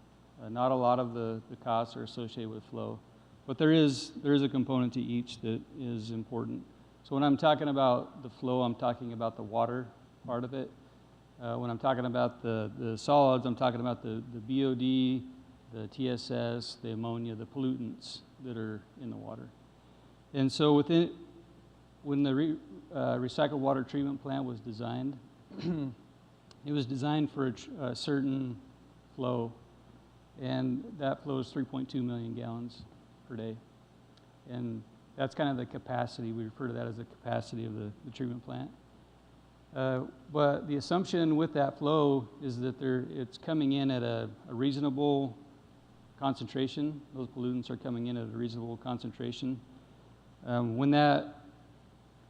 Not a lot of the costs are associated with flow. But there is a component to each that is important. So when I'm talking about the flow, I'm talking about the water part of it. When I'm talking about the solids, I'm talking about the BOD, the TSS, the ammonia, the pollutants that are in the water. And so when the recycled water treatment plant was designed, it was designed for a certain flow, and that flow is 3.2 million gallons per day. And that's kind of the capacity. We refer to that as the capacity of the treatment plant. But the assumption with that flow is that it's coming in at a reasonable concentration. Those pollutants are coming in at a reasonable concentration. When that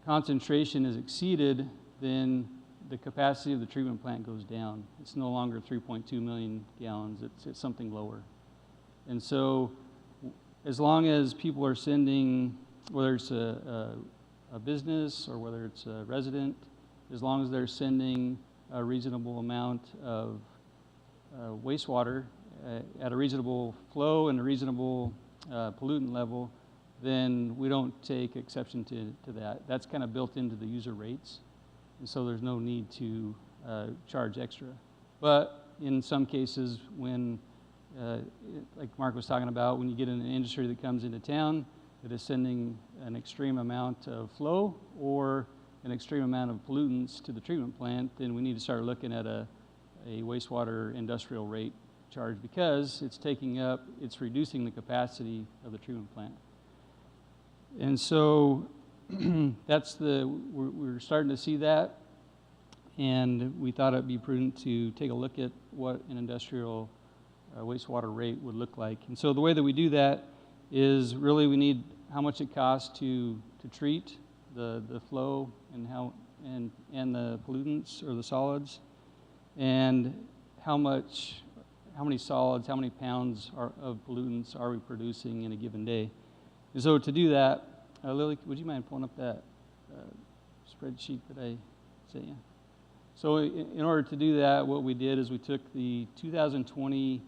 concentration is exceeded, then the capacity of the treatment plant goes down. It's no longer 3.2 million gallons, it's something lower. And so as long as people are sending, whether it's a business or whether it's a resident, as long as they're sending a reasonable amount of wastewater at a reasonable flow and a reasonable pollutant level, then we don't take exception to that. That's kind of built into the user rates, and so there's no need to charge extra. But in some cases, when, like Mark was talking about, when you get in an industry that comes into town that is sending an extreme amount of flow or an extreme amount of pollutants to the treatment plant, then we need to start looking at a wastewater industrial rate charge, because it's reducing the capacity of the treatment plant. And so we're starting to see that, and we thought it'd be prudent to take a look at what an industrial wastewater rate would look like. And so the way that we do that is really we need how much it costs to treat the flow and the pollutants or the solids, and how many solids, how many pounds of pollutants are we producing in a given day. And so to do that, Lily, would you mind pulling up that spreadsheet that I sent you? So in order to do that, what we did is we took the 2020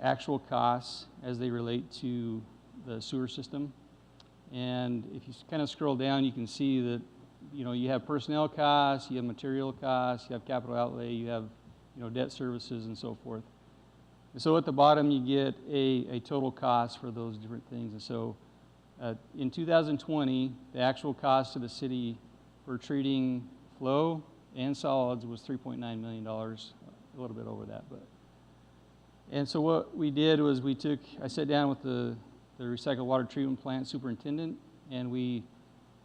actual costs as they relate to the sewer system. And if you kind of scroll down, you can see that, you have personnel costs, you have material costs, you have capital outlay, you have, debt services and so forth. And so at the bottom, you get a total cost for those different things. And so in 2020, the actual cost to the city for treating flow and solids was $3.9 million, a little bit over that. And so what we did was I sat down with the recycled water treatment plant superintendent, and we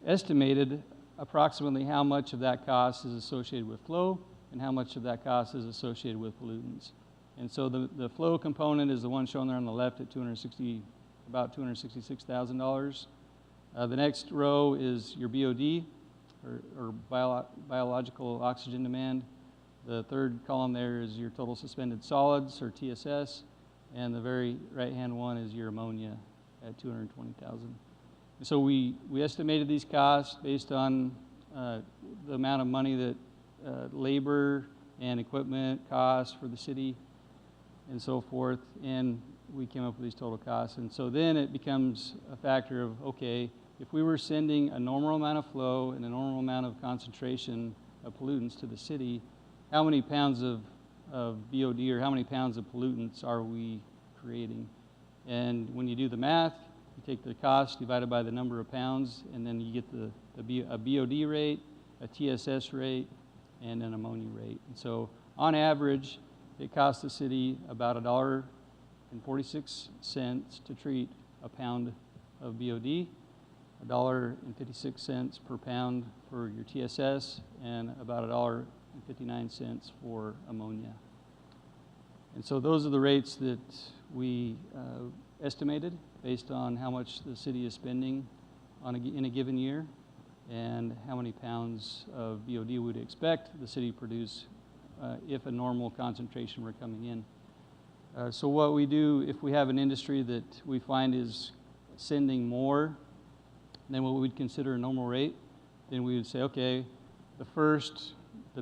estimated approximately how much of that cost is associated with flow and how much of that cost is associated with pollutants. And so the flow component is the one shown there on the left at about $266,000. The next row is your BOD, or biological oxygen demand. The third column there is your total suspended solids, or TSS, and the very right-hand one is your ammonia at $220,000. So we estimated these costs based on the amount of money that labor and equipment costs for the city and so forth, and we came up with these total costs. And so then it becomes a factor of, okay, if we were sending a normal amount of flow and a normal amount of concentration of pollutants to the city, how many pounds of BOD or how many pounds of pollutants are we creating? And when you do the math, you take the cost divided by the number of pounds, and then you get a BOD rate, a TSS rate, and an ammonia rate. And so on average, it costs the city about $1.46 to treat a pound of BOD, $1.56 per pound for your TSS, and about $1.59 for ammonia. And so those are the rates that we estimated based on how much the city is spending in a given year and how many pounds of BOD we would expect the city to produce if a normal concentration were coming in. So what we do, if we have an industry that we find is sending more than what we'd consider a normal rate, then we would say, okay, the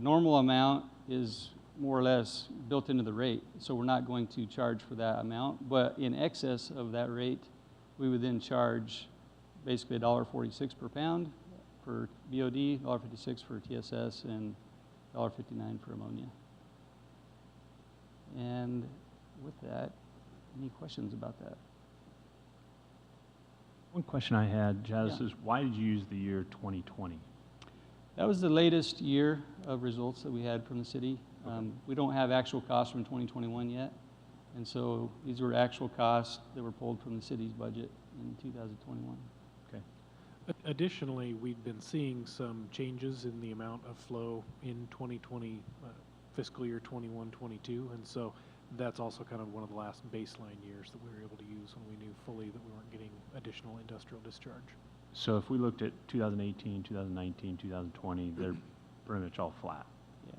normal amount is more or less built into the rate, so we're not going to charge for that amount. But in excess of that rate, we would then charge basically $1.46 per pound for BOD, $1.56 for TSS, and $1.59 for ammonia. And with that, any questions about that? One question I had, Jazz, Yeah. is why did you use the year 2020? That was the latest year of results that we had from the city. We don't have actual costs from 2021 yet, and so these were actual costs that were pulled from the city's budget in 2021. Okay. Additionally, we've been seeing some changes in the amount of flow in 2020, fiscal year 21, 22, and so that's also kind of one of the last baseline years that we were able to use when we knew fully that we weren't getting additional industrial discharge. So if we looked at 2018, 2019, 2020, they're pretty much all flat,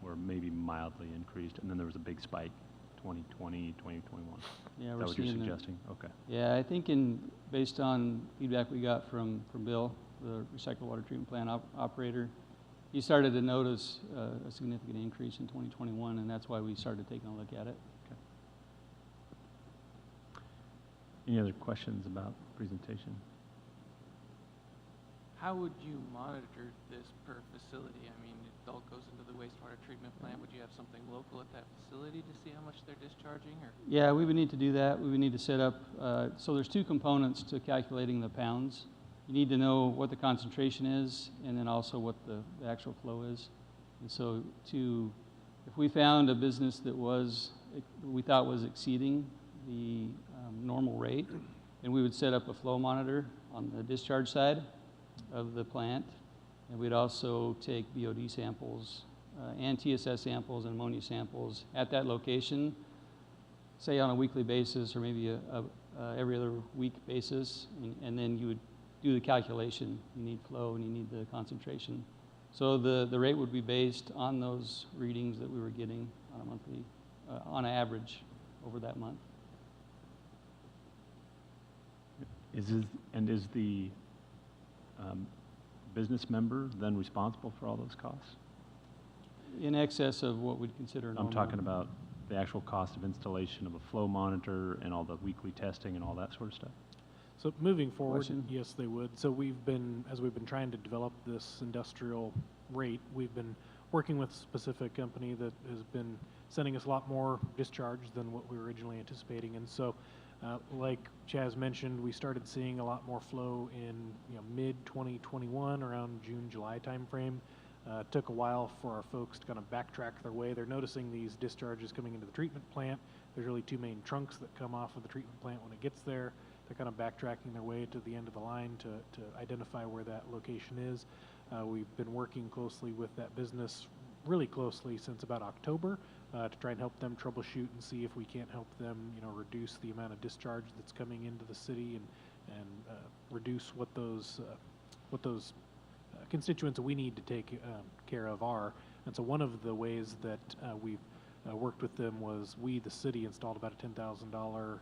or maybe mildly increased, and then there was a big spike, 2020, 2021. Yeah, Is we're that what you're seeing that. suggesting? Okay. Yeah, I think based on feedback we got from Bill, the recycled water treatment plant operator, he started to notice a significant increase in 2021, and that's why we started taking a look at it. Okay. Any other questions about the presentation? How would you monitor this per facility? I mean, it all goes into the wastewater treatment plant. Would you have something local at that facility to see how much they're discharging, or? Yeah, we would need to do that. We would need to set up, so there's two components to calculating the pounds. You need to know what the concentration is, and then also what the actual flow is. And so if we found a business that we thought was exceeding the normal rate, then we would set up a flow monitor on the discharge side of the plant, and we'd also take BOD samples and TSS samples and ammonia samples at that location, say on a weekly basis or maybe every other week basis, and then you would do the calculation. You need flow and you need the concentration. So the rate would be based on those readings that we were getting on a monthly, on average over that month. Is the business member then responsible for all those costs? In excess of what we'd consider normal. I'm talking about the actual cost of installation of a flow monitor and all the weekly testing and all that sort of stuff. So moving forward, Question? yes, they would. So as we've been trying to develop this industrial rate, we've been working with a specific company that has been sending us a lot more discharge than what we were originally anticipating. And so, like Chaz mentioned, we started seeing a lot more flow in mid-2021, around June, July timeframe. Took a while for our folks to kind of backtrack their way. They're noticing these discharges coming into the treatment plant. There's really two main trunks that come off of the treatment plant when it gets there. They're kind of backtracking their way to the end of the line to identify where that location is. We've been working closely with that business, really closely since about October, to try and help them troubleshoot and see if we can't help them, reduce the amount of discharge that's coming into the city and reduce what those constituents that we need to take care of are. And so one of the ways that we've worked with them was the city, installed about a $10,000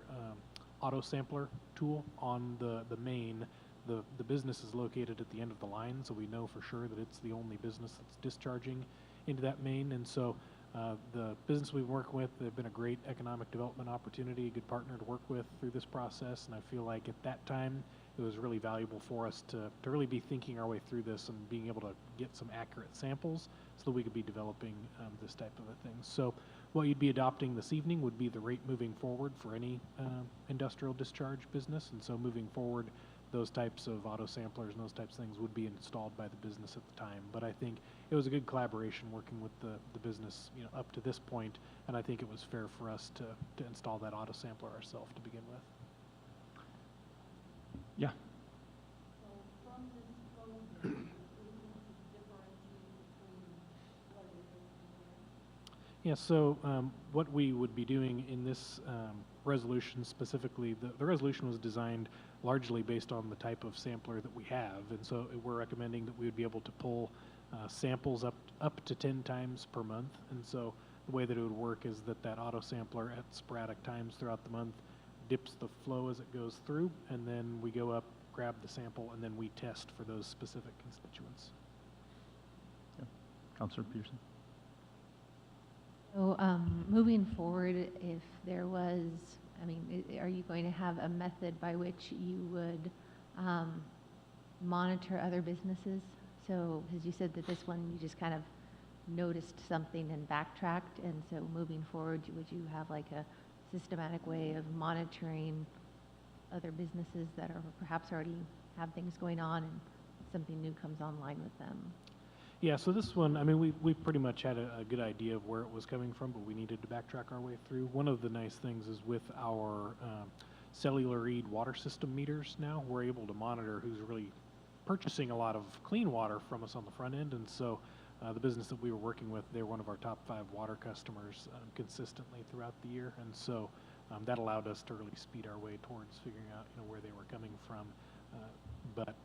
auto sampler tool on the main. The business is located at the end of the line, so we know for sure that it's the only business that's discharging into that main. And so the business we've worked with, they've been a great economic development opportunity, a good partner to work with through this process. And I feel like at that time, it was really valuable for us to really be thinking our way through this and being able to get some accurate samples so that we could be developing this type of a thing. So what you'd be adopting this evening would be the rate moving forward for any industrial discharge business. And so moving forward, those types of auto samplers and those types of things would be installed by the business at the time. But I think it was a good collaboration working with the business up to this point, and I think it was fair for us to install that auto sampler ourselves to begin with. Yeah. So from this program, we need to differentiate between what it is and Yeah, so what we would be doing in this resolution specifically, the resolution was designed largely based on the type of sampler that we have. And so we're recommending that we would be able to pull samples up to 10 times per month. And so the way that it would work is that auto sampler at sporadic times throughout the month dips the flow as it goes through, and then we go up, grab the sample, and then we test for those specific constituents. Yeah. Councilor Peterson. So moving forward, if there was I mean, are you going to have a method by which you would monitor other businesses? So, as you said that this one, you just kind of noticed something and backtracked, and so moving forward, would you have like a systematic way of monitoring other businesses that are perhaps already have things going on and something new comes online with them? Yeah, so this one, I mean, we pretty much had a good idea of where it was coming from, but we needed to backtrack our way through. One of the nice things is with our cellular read water system meters now, we're able to monitor who's really purchasing a lot of clean water from us on the front end. And so the business that we were working with, they're one of our top 5 water customers consistently throughout the year. And so that allowed us to really speed our way towards figuring out, where they were coming from. But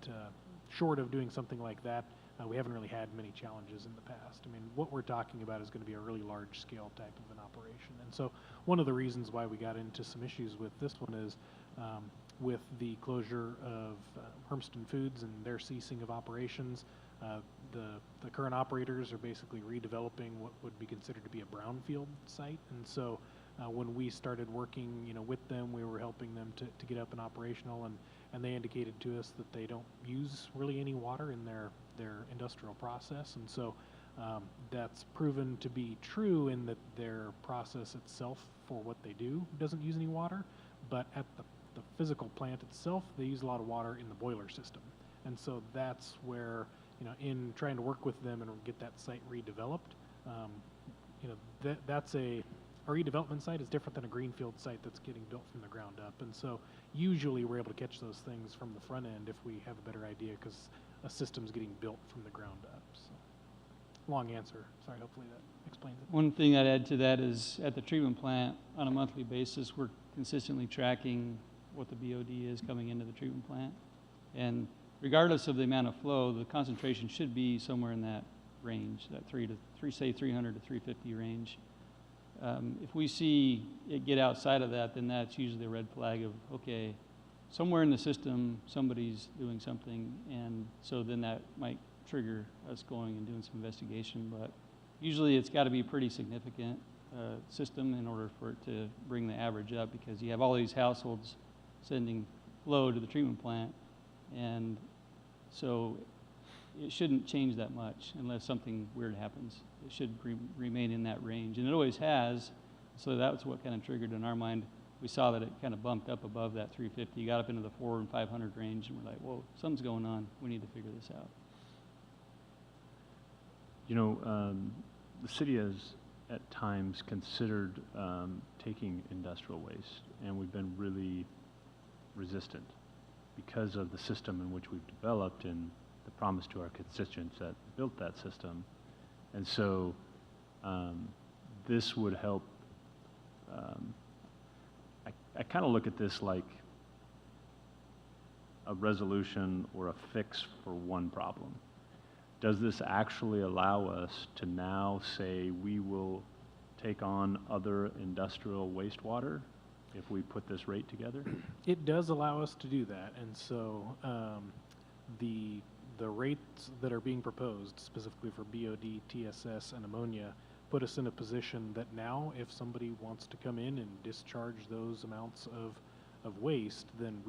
short of doing something like that, we haven't really had many challenges in the past. I mean, what we're talking about is going to be a really large-scale type of an operation. And so one of the reasons why we got into some issues with this one is with the closure of Hermiston Foods and their ceasing of operations, the current operators are basically redeveloping what would be considered to be a brownfield site. And so when we started working, with them, we were helping them to get up and operational, and they indicated to us that they don't use really any water in their industrial process. And so that's proven to be true in that their process itself for what they do doesn't use any water, but at the physical plant itself, they use a lot of water in the boiler system. And so that's where, in trying to work with them and get that site redeveloped, that's a redevelopment site is different than a greenfield site that's getting built from the ground up. And so usually we're able to catch those things from the front end if we have a better idea, because a system's getting built from the ground up. So, long answer. Sorry, hopefully that explains it. One thing I'd add to that is at the treatment plant, on a monthly basis, we're consistently tracking what the BOD is coming into the treatment plant. And regardless of the amount of flow, the concentration should be somewhere in that range, that 300 to 350 range. If we see it get outside of that, then that's usually a red flag of, okay, somewhere in the system, somebody's doing something, and so then that might trigger us going and doing some investigation. But usually it's got to be a pretty significant system in order for it to bring the average up, because you have all these households sending flow to the treatment plant, and so it shouldn't change that much unless something weird happens. It should remain in that range, and it always has. So that's what kind of triggered in our mind. We saw that it kind of bumped up above that 350, got up into the 400 and 500 range, and we're like, whoa, something's going on. We need to figure this out. The city has at times considered taking industrial waste, and we've been really resistant because of the system in which we've developed and the promise to our constituents that built that system. And so this would help. I kind of look at this like a resolution or a fix for one problem. Does this actually allow us to now say we will take on other industrial wastewater if we put this rate together? It does allow us to do that. And so the rates that are being proposed, specifically for BOD, TSS, and ammonia, put us in a position that now if somebody wants to come in and discharge those amounts of waste, then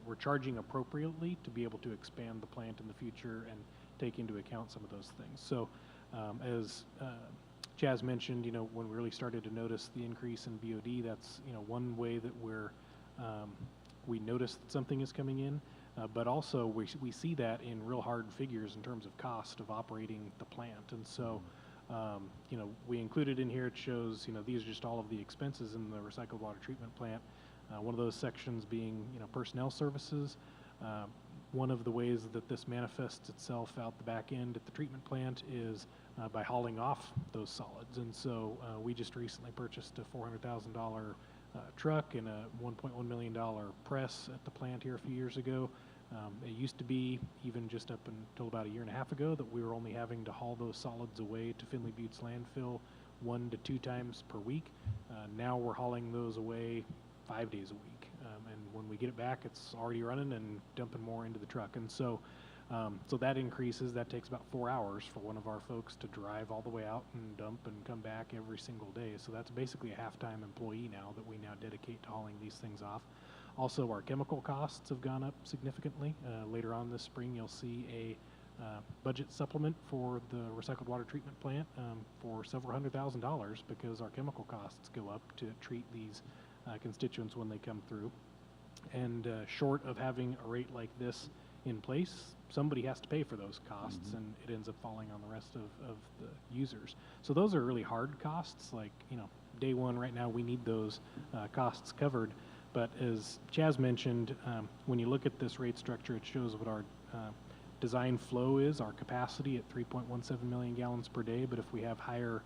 we're charging appropriately to be able to expand the plant in the future and take into account some of those things. So as Chaz mentioned, when we really started to notice the increase in BOD, that's, one way that we notice that something is coming in, but also we see that in real hard figures in terms of cost of operating the plant. And so, we included in here, it shows, these are just all of the expenses in the recycled water treatment plant. One of those sections being, personnel services. One of the ways that this manifests itself out the back end at the treatment plant is by hauling off those solids. And so we just recently purchased a $400,000 truck and a $1.1 million press at the plant here a few years ago. It used to be, even just up until about a year and a half ago, that we were only having to haul those solids away to Findlay Butte's landfill 1 to 2 times per week. Now we're hauling those away 5 days a week. And when we get it back, it's already running and dumping more into the truck. And so So that increases, that takes about 4 hours for one of our folks to drive all the way out and dump and come back every single day. So that's basically a half-time employee now that we now dedicate to hauling these things off. Also, our chemical costs have gone up significantly. Later on this spring, you'll see a budget supplement for the recycled water treatment plant for several $100,000 because our chemical costs go up to treat these constituents when they come through. And short of having a rate like this in place, somebody has to pay for those costs, and it ends up falling on the rest of the users. So those are really hard costs. Like, you know, day one right now, we need those costs covered. But as Chaz mentioned, when you look at this rate structure, it shows what our design flow is, our capacity at 3.17 million gallons per day. But if we have higher,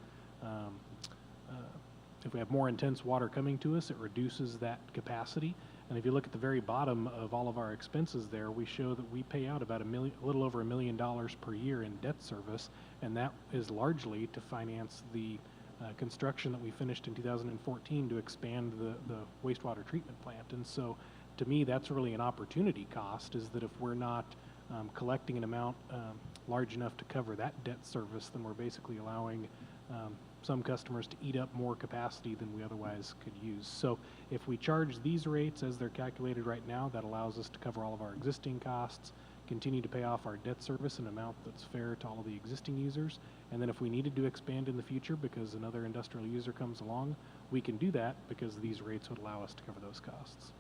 if we have more intense water coming to us, it reduces that capacity. And if you look at the very bottom of all of our expenses there, we show that we pay out about a little over $1 million per year in debt service, and that is largely to finance the construction that we finished in 2014 to expand the wastewater treatment plant. And so, to me, that's really an opportunity cost, is that if we're not collecting an amount large enough to cover that debt service, then we're basically allowing some customers to eat up more capacity than we otherwise could use. So if we charge these rates as they're calculated right now, that allows us to cover all of our existing costs, continue to pay off our debt service in an amount that's fair to all of the existing users. And then if we needed to expand in the future because another industrial user comes along, we can do that because these rates would allow us to cover those costs.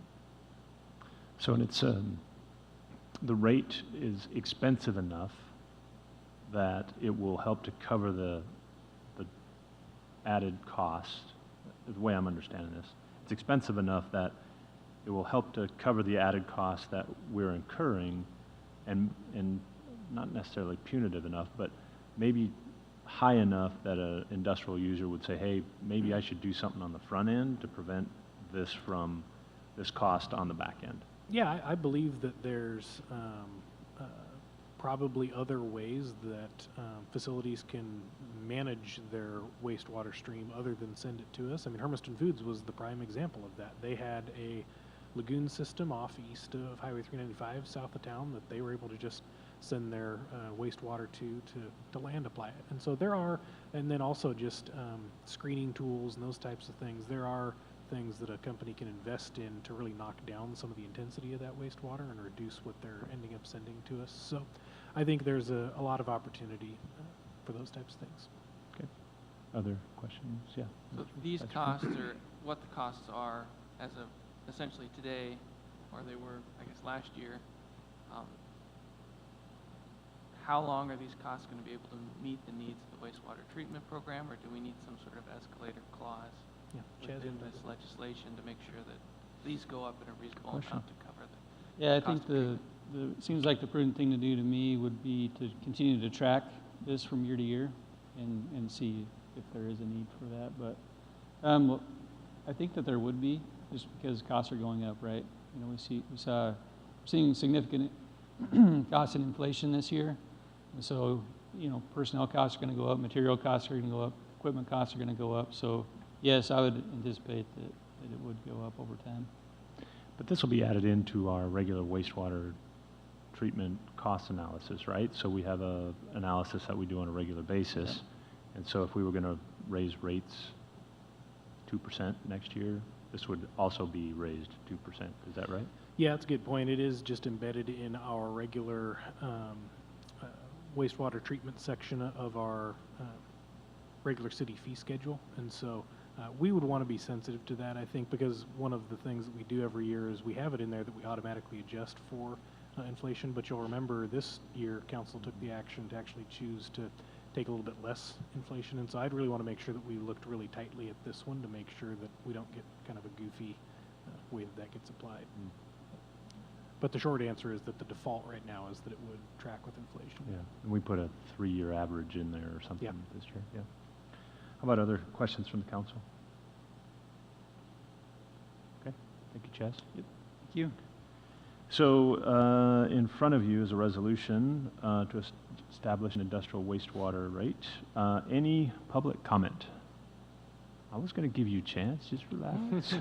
So and it's the rate is expensive enough that it will help to cover the added cost, the way I'm understanding this. It's expensive enough that it will help to cover the added cost that we're incurring, and not necessarily punitive enough, but maybe high enough that an industrial user would say, hey, maybe I should do something on the front end to prevent this from this cost on the back end. Yeah, I believe that there's probably other ways that facilities can manage their wastewater stream other than send it to us. I mean, Hermiston Foods was the prime example of that. They had a lagoon system off east of Highway 395, south of town, that they were able to just send their wastewater to land apply it. And so there are, and then also just screening tools and those types of things. There are things that a company can invest in to really knock down some of the intensity of that wastewater and reduce what they're ending up sending to us. So I think there's a lot of opportunity for those types of things. Okay. Other questions? Yeah. So these costs are what the costs are as of essentially today, or they were, I guess, last year. How long are these costs going to be able to meet the needs of the wastewater treatment program, or do we need some sort of escalator clause within this legislation to make sure that these go up in a reasonable amount to cover the Yeah, I think it seems like the prudent thing to do to me would be to continue to track this from year to year and see if there is a need for that. But I think that there would be, just because costs are going up, right? You know, we're seeing significant cost in inflation this year. And so, you know, personnel costs are going to go up, material costs are going to go up, equipment costs are going to go up. So, yes, I would anticipate that it would go up over time. But this will be added into our regular wastewater treatment cost analysis, right? So we have a analysis that we do on a regular basis. Yeah. And so if we were going to raise rates 2% next year, this would also be raised 2%. Is that right? Yeah, that's a good point. It is just embedded in our regular wastewater treatment section of our regular city fee schedule. And so we would want to be sensitive to that, I think, because one of the things that we do every year is we have it in there that we automatically adjust for inflation. But you'll remember this year, council took the action to actually choose to take a little bit less inflation. And so I'd really want to make sure that we looked really tightly at this one to make sure that we don't get kind of a goofy way that gets applied. But the short answer is that the default right now is that it would track with inflation. Yeah, and we put a 3-year average in there or something this year. Yeah. How about other questions from the council? Okay, thank you, Chaz. Yep. Thank you. So in front of you is a resolution to establish an industrial wastewater rate. Any public comment? I was going to give you a chance. Just relax.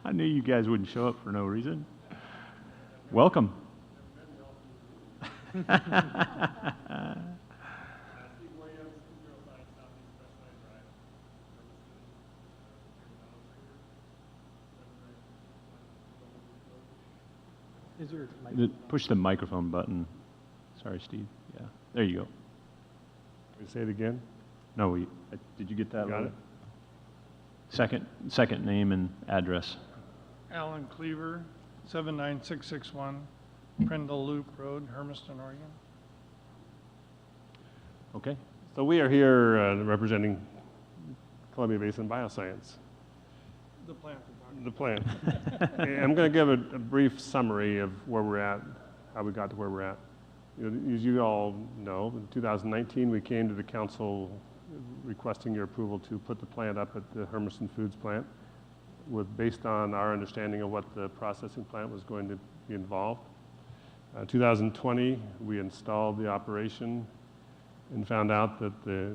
I knew you guys wouldn't show up for no reason. Welcome. Is there? Push the microphone button. Sorry, Steve. Yeah, there you go. Say it again. No, did you get that? Got it. Second name and address. Alan Cleaver, 79661 Prindle Loop Road, Hermiston, Oregon. Okay. So we are here representing Columbia Basin Bioscience. The plant. The plant. I'm going to give a brief summary of where we're at, how we got to where we're at. As you all know, in 2019 we came to the council requesting your approval to put the plant up at the Hermiston Foods plant, based on our understanding of what the processing plant was going to be involved. 2020 we installed the operation and found out that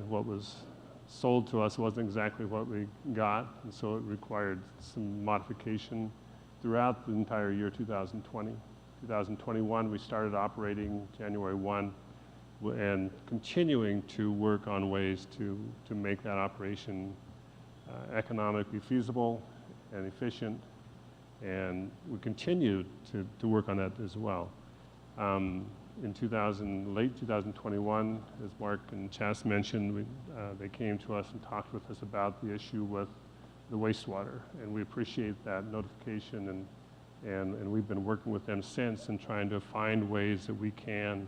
what was sold to us wasn't exactly what we got, and so it required some modification throughout the entire year 2020. 2021, we started operating January 1 and continuing to work on ways to make that operation economically feasible and efficient, and we continue to work on that as well. In late 2021, as Mark and Chas mentioned, they came to us and talked with us about the issue with the wastewater, and we appreciate that notification, and we've been working with them since and trying to find ways that we can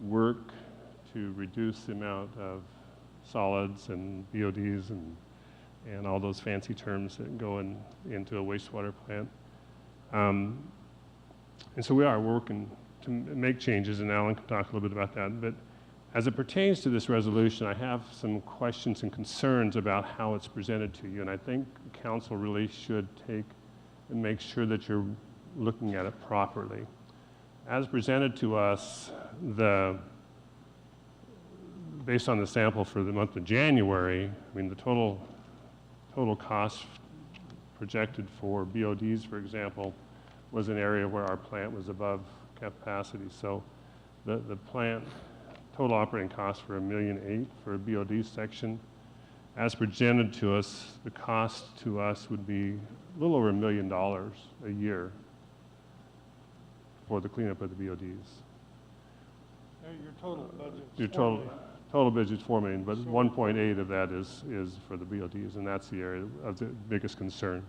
work to reduce the amount of solids and BODs and all those fancy terms that go into a wastewater plant. And so we are working to make changes, and Alan can talk a little bit about that. But as it pertains to this resolution, I have some questions and concerns about how it's presented to you, and I think council really should take and make sure that you're looking at it properly. As presented to us, based on the sample for the month of January, I mean, the total cost projected for BODs, for example, was an area where our plant was above capacity. So the plant total operating cost for $1.8 million for a BOD section. As presented to us, the cost to us would be a little over $1 million a year for the cleanup of the BODs. Your total budget. Your total budget is $4 million, but 1.8 of that is for the BODs, and that's the area of the biggest concern.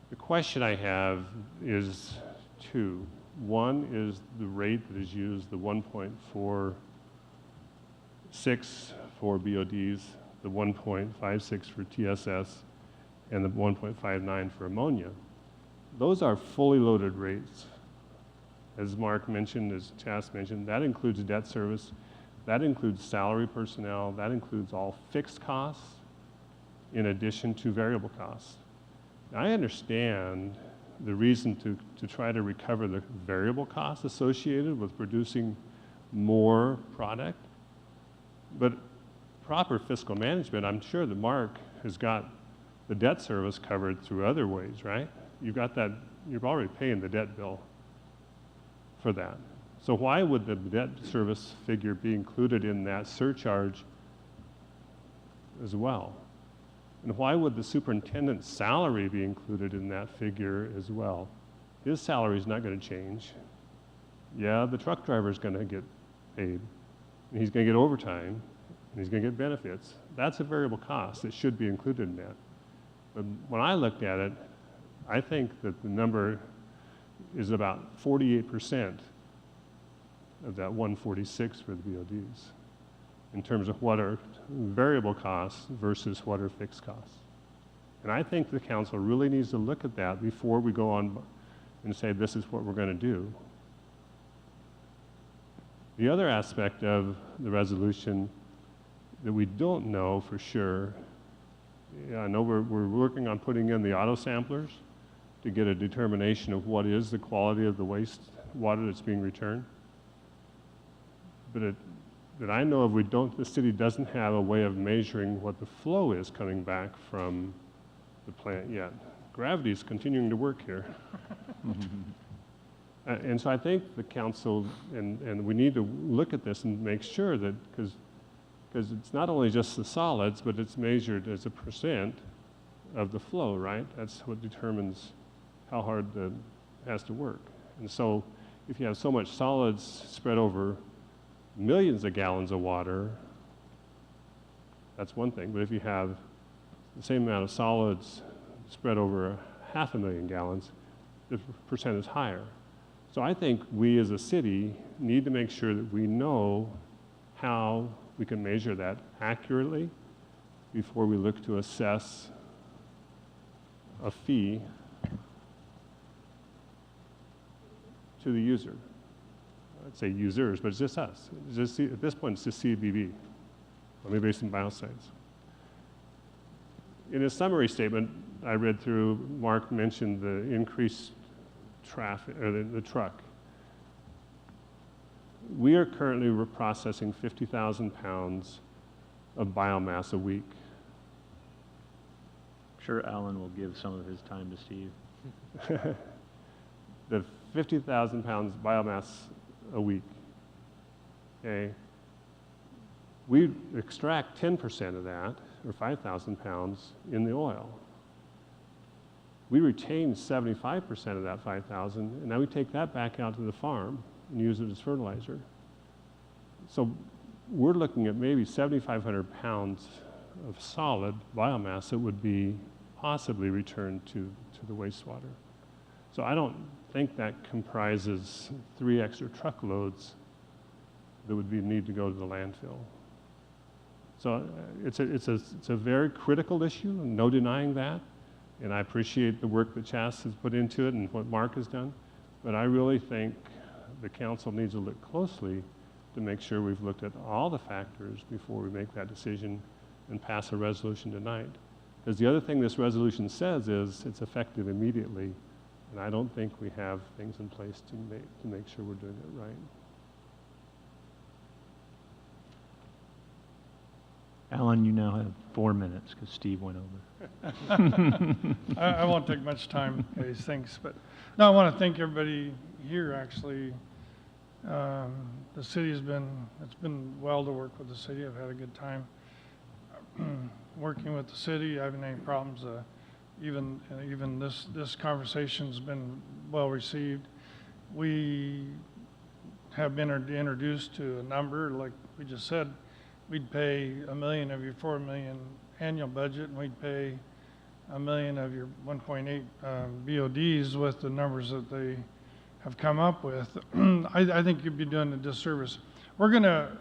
The question I have is two. One is the rate that is used, the 1.46 for BODs, the 1.56 for TSS, and the 1.59 for ammonia. Those are fully loaded rates. As Mark mentioned, as Chas mentioned, that includes debt service, that includes salary personnel, that includes all fixed costs in addition to variable costs. Now, I understand the reason to try to recover the variable costs associated with producing more product, but proper fiscal management, I'm sure that Mark has got the debt service covered through other ways, right? You've got that, you're already paying the debt bill for that. So why would the debt service figure be included in that surcharge as well? And why would the superintendent's salary be included in that figure as well? His salary is not going to change. Yeah, the truck driver is going to get paid, and he's going to get overtime, and he's going to get benefits. That's a variable cost that should be included in that. But when I looked at it, I think that the number is about 48% of that 146 for the BODs in terms of what are variable costs versus what are fixed costs. And I think the council really needs to look at that before we go on and say this is what we're going to do. The other aspect of the resolution that we don't know for sure, I know we're working on putting in the auto samplers to get a determination of what is the quality of the waste water that's being returned. But that I know of, the city doesn't have a way of measuring what the flow is coming back from the plant yet. Gravity is continuing to work here. And so I think the council, and we need to look at this and make sure that, because it's not only just the solids, but it's measured as a percent of the flow, right? That's what determines how hard it has to work. And so if you have so much solids spread over millions of gallons of water, that's one thing. But if you have the same amount of solids spread over 500,000 gallons, the percent is higher. So I think we as a city need to make sure that we know how we can measure that accurately before we look to assess a fee to the user. I'd say users, but it's just us. It's just, at this point, it's just CBB, Lemay Basin Bioscience. In his summary statement, I read through, Mark mentioned the increased traffic, or the truck. We are currently processing 50,000 pounds of biomass a week. I'm sure Alan will give some of his time to Steve. The 50,000 pounds biomass a week, okay? We extract 10% of that, or 5,000 pounds, in the oil. We retain 75% of that 5,000, and now we take that back out to the farm and use it as fertilizer. So we're looking at maybe 7,500 pounds of solid biomass that would be possibly returned to the wastewater. So I don't think that comprises 3 extra truckloads that would need to go to the landfill. So it's a very critical issue, no denying that. And I appreciate the work that Chas has put into it and what Mark has done. But I really think the council needs to look closely to make sure we've looked at all the factors before we make that decision and pass a resolution tonight. Because the other thing this resolution says is it's effective immediately. And I don't think we have things in place to make sure we're doing it right. Alan, you now have 4 minutes because Steve went over. I won't take much time, guys, thanks. But no, I want to thank everybody here, actually. The city it's been well to work with the city. I've had a good time working with the city. I haven't any problems. Even this conversation's been well received. We have been introduced to a number, like we just said. We'd pay $1 million of your $4 million annual budget, and we'd pay $1 million of your 1.8 BODs with the numbers that they have come up with. I think you'd be doing a disservice. We're gonna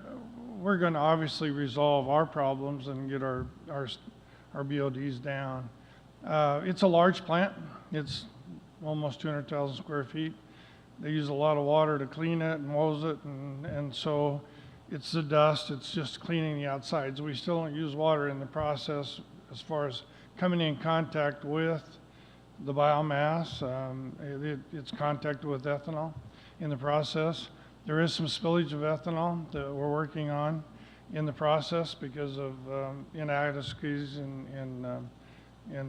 obviously resolve our problems and get our BODs down. It's a large plant. It's almost 200,000 square feet. They use a lot of water to clean it and hose it, and so it's the dust. It's just cleaning the outsides. We still don't use water in the process as far as coming in contact with the biomass. It's contacted with ethanol in the process. There is some spillage of ethanol that we're working on in the process because of inadequacies in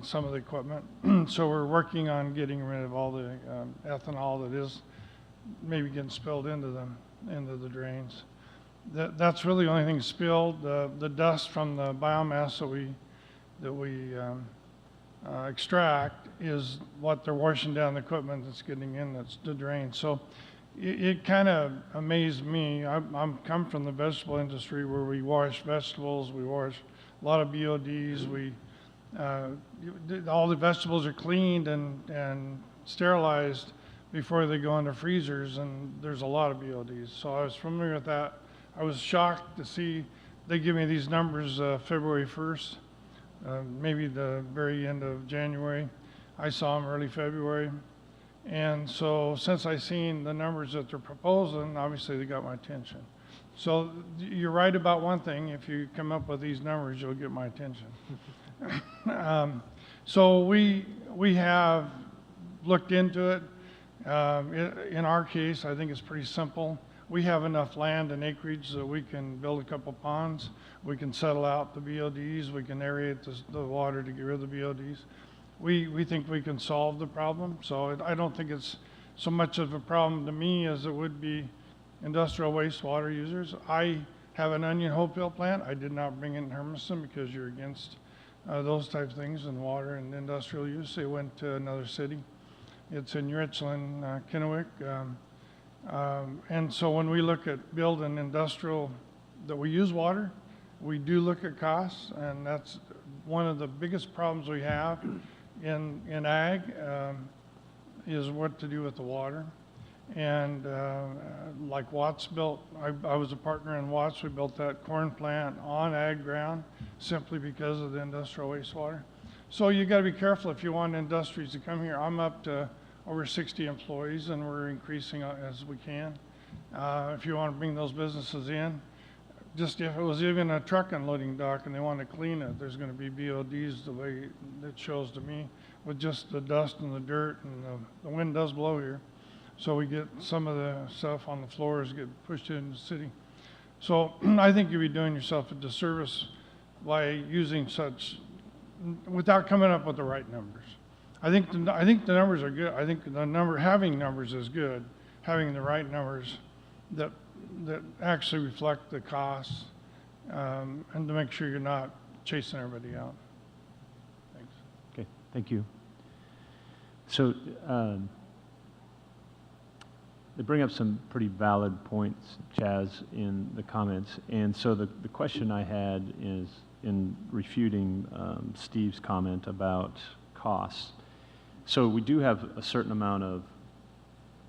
some of the equipment. So we're working on getting rid of all the ethanol that is maybe getting spilled into the drains. That's really the only thing spilled. The dust from the biomass that we extract is what they're washing down the equipment that's getting in that's the drain. So it kind of amazed me. I'm come from the vegetable industry where we wash vegetables, we wash a lot of BODs. All the vegetables are cleaned and sterilized before they go into freezers, and there's a lot of BODs. So I was familiar with that. I was shocked to see they give me these numbers February 1st, maybe the very end of January. I saw them early February. And so since I seen the numbers that they're proposing, obviously they got my attention. So you're right about one thing. If you come up with these numbers, you'll get my attention. So we have looked into it. In our case, I think it's pretty simple. We have enough land and acreage that we can build a couple ponds. We can settle out the BODs. We can aerate the water to get rid of the BODs. We think we can solve the problem. So I don't think it's so much of a problem to me as it would be industrial wastewater users. I have an onion Hopeville plant. I did not bring it in Hermiston because you're against those type of things in water and industrial use. It went to another city. It's in Richland, Kennewick. And so when we look at building industrial that we use water, we do look at costs, and that's one of the biggest problems we have in ag is what to do with the water. And like Watts built, I was a partner in Watts. We built that corn plant on ag ground simply because of the industrial wastewater. So you got to be careful if you want industries to come here. I'm up to over 60 employees, and we're increasing as we can. If you want to bring those businesses in, just if it was even a truck unloading dock and they want to clean it, there's going to be BODs the way it shows to me, with just the dust and the dirt, and the wind does blow here. So we get some of the stuff on the floors get pushed into the city. So I think you'd be doing yourself a disservice by using such, without coming up with the right numbers. I think the numbers are good. I think having numbers is good. Having the right numbers that actually reflect the costs, and to make sure you're not chasing everybody out. Thanks. Okay, thank you. So they bring up some pretty valid points, Chaz, in the comments. And so the question I had is in refuting Steve's comment about costs. So we do have a certain amount of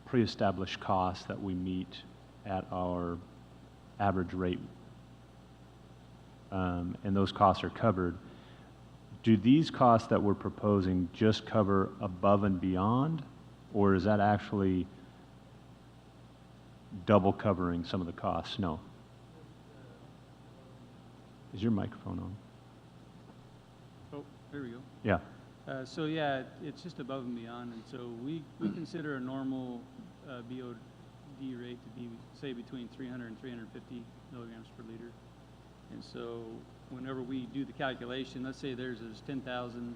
pre-established costs that we meet at our average rate, and those costs are covered. Do these costs that we're proposing just cover above and beyond, or is that actually double covering some of the costs? No. Is your microphone on? Oh, there we go. Yeah. So yeah, it's just above and beyond, and so we consider a normal BOD rate to be, say, between 300 and 350 milligrams per liter. And so whenever we do the calculation, let's say theirs is 10,000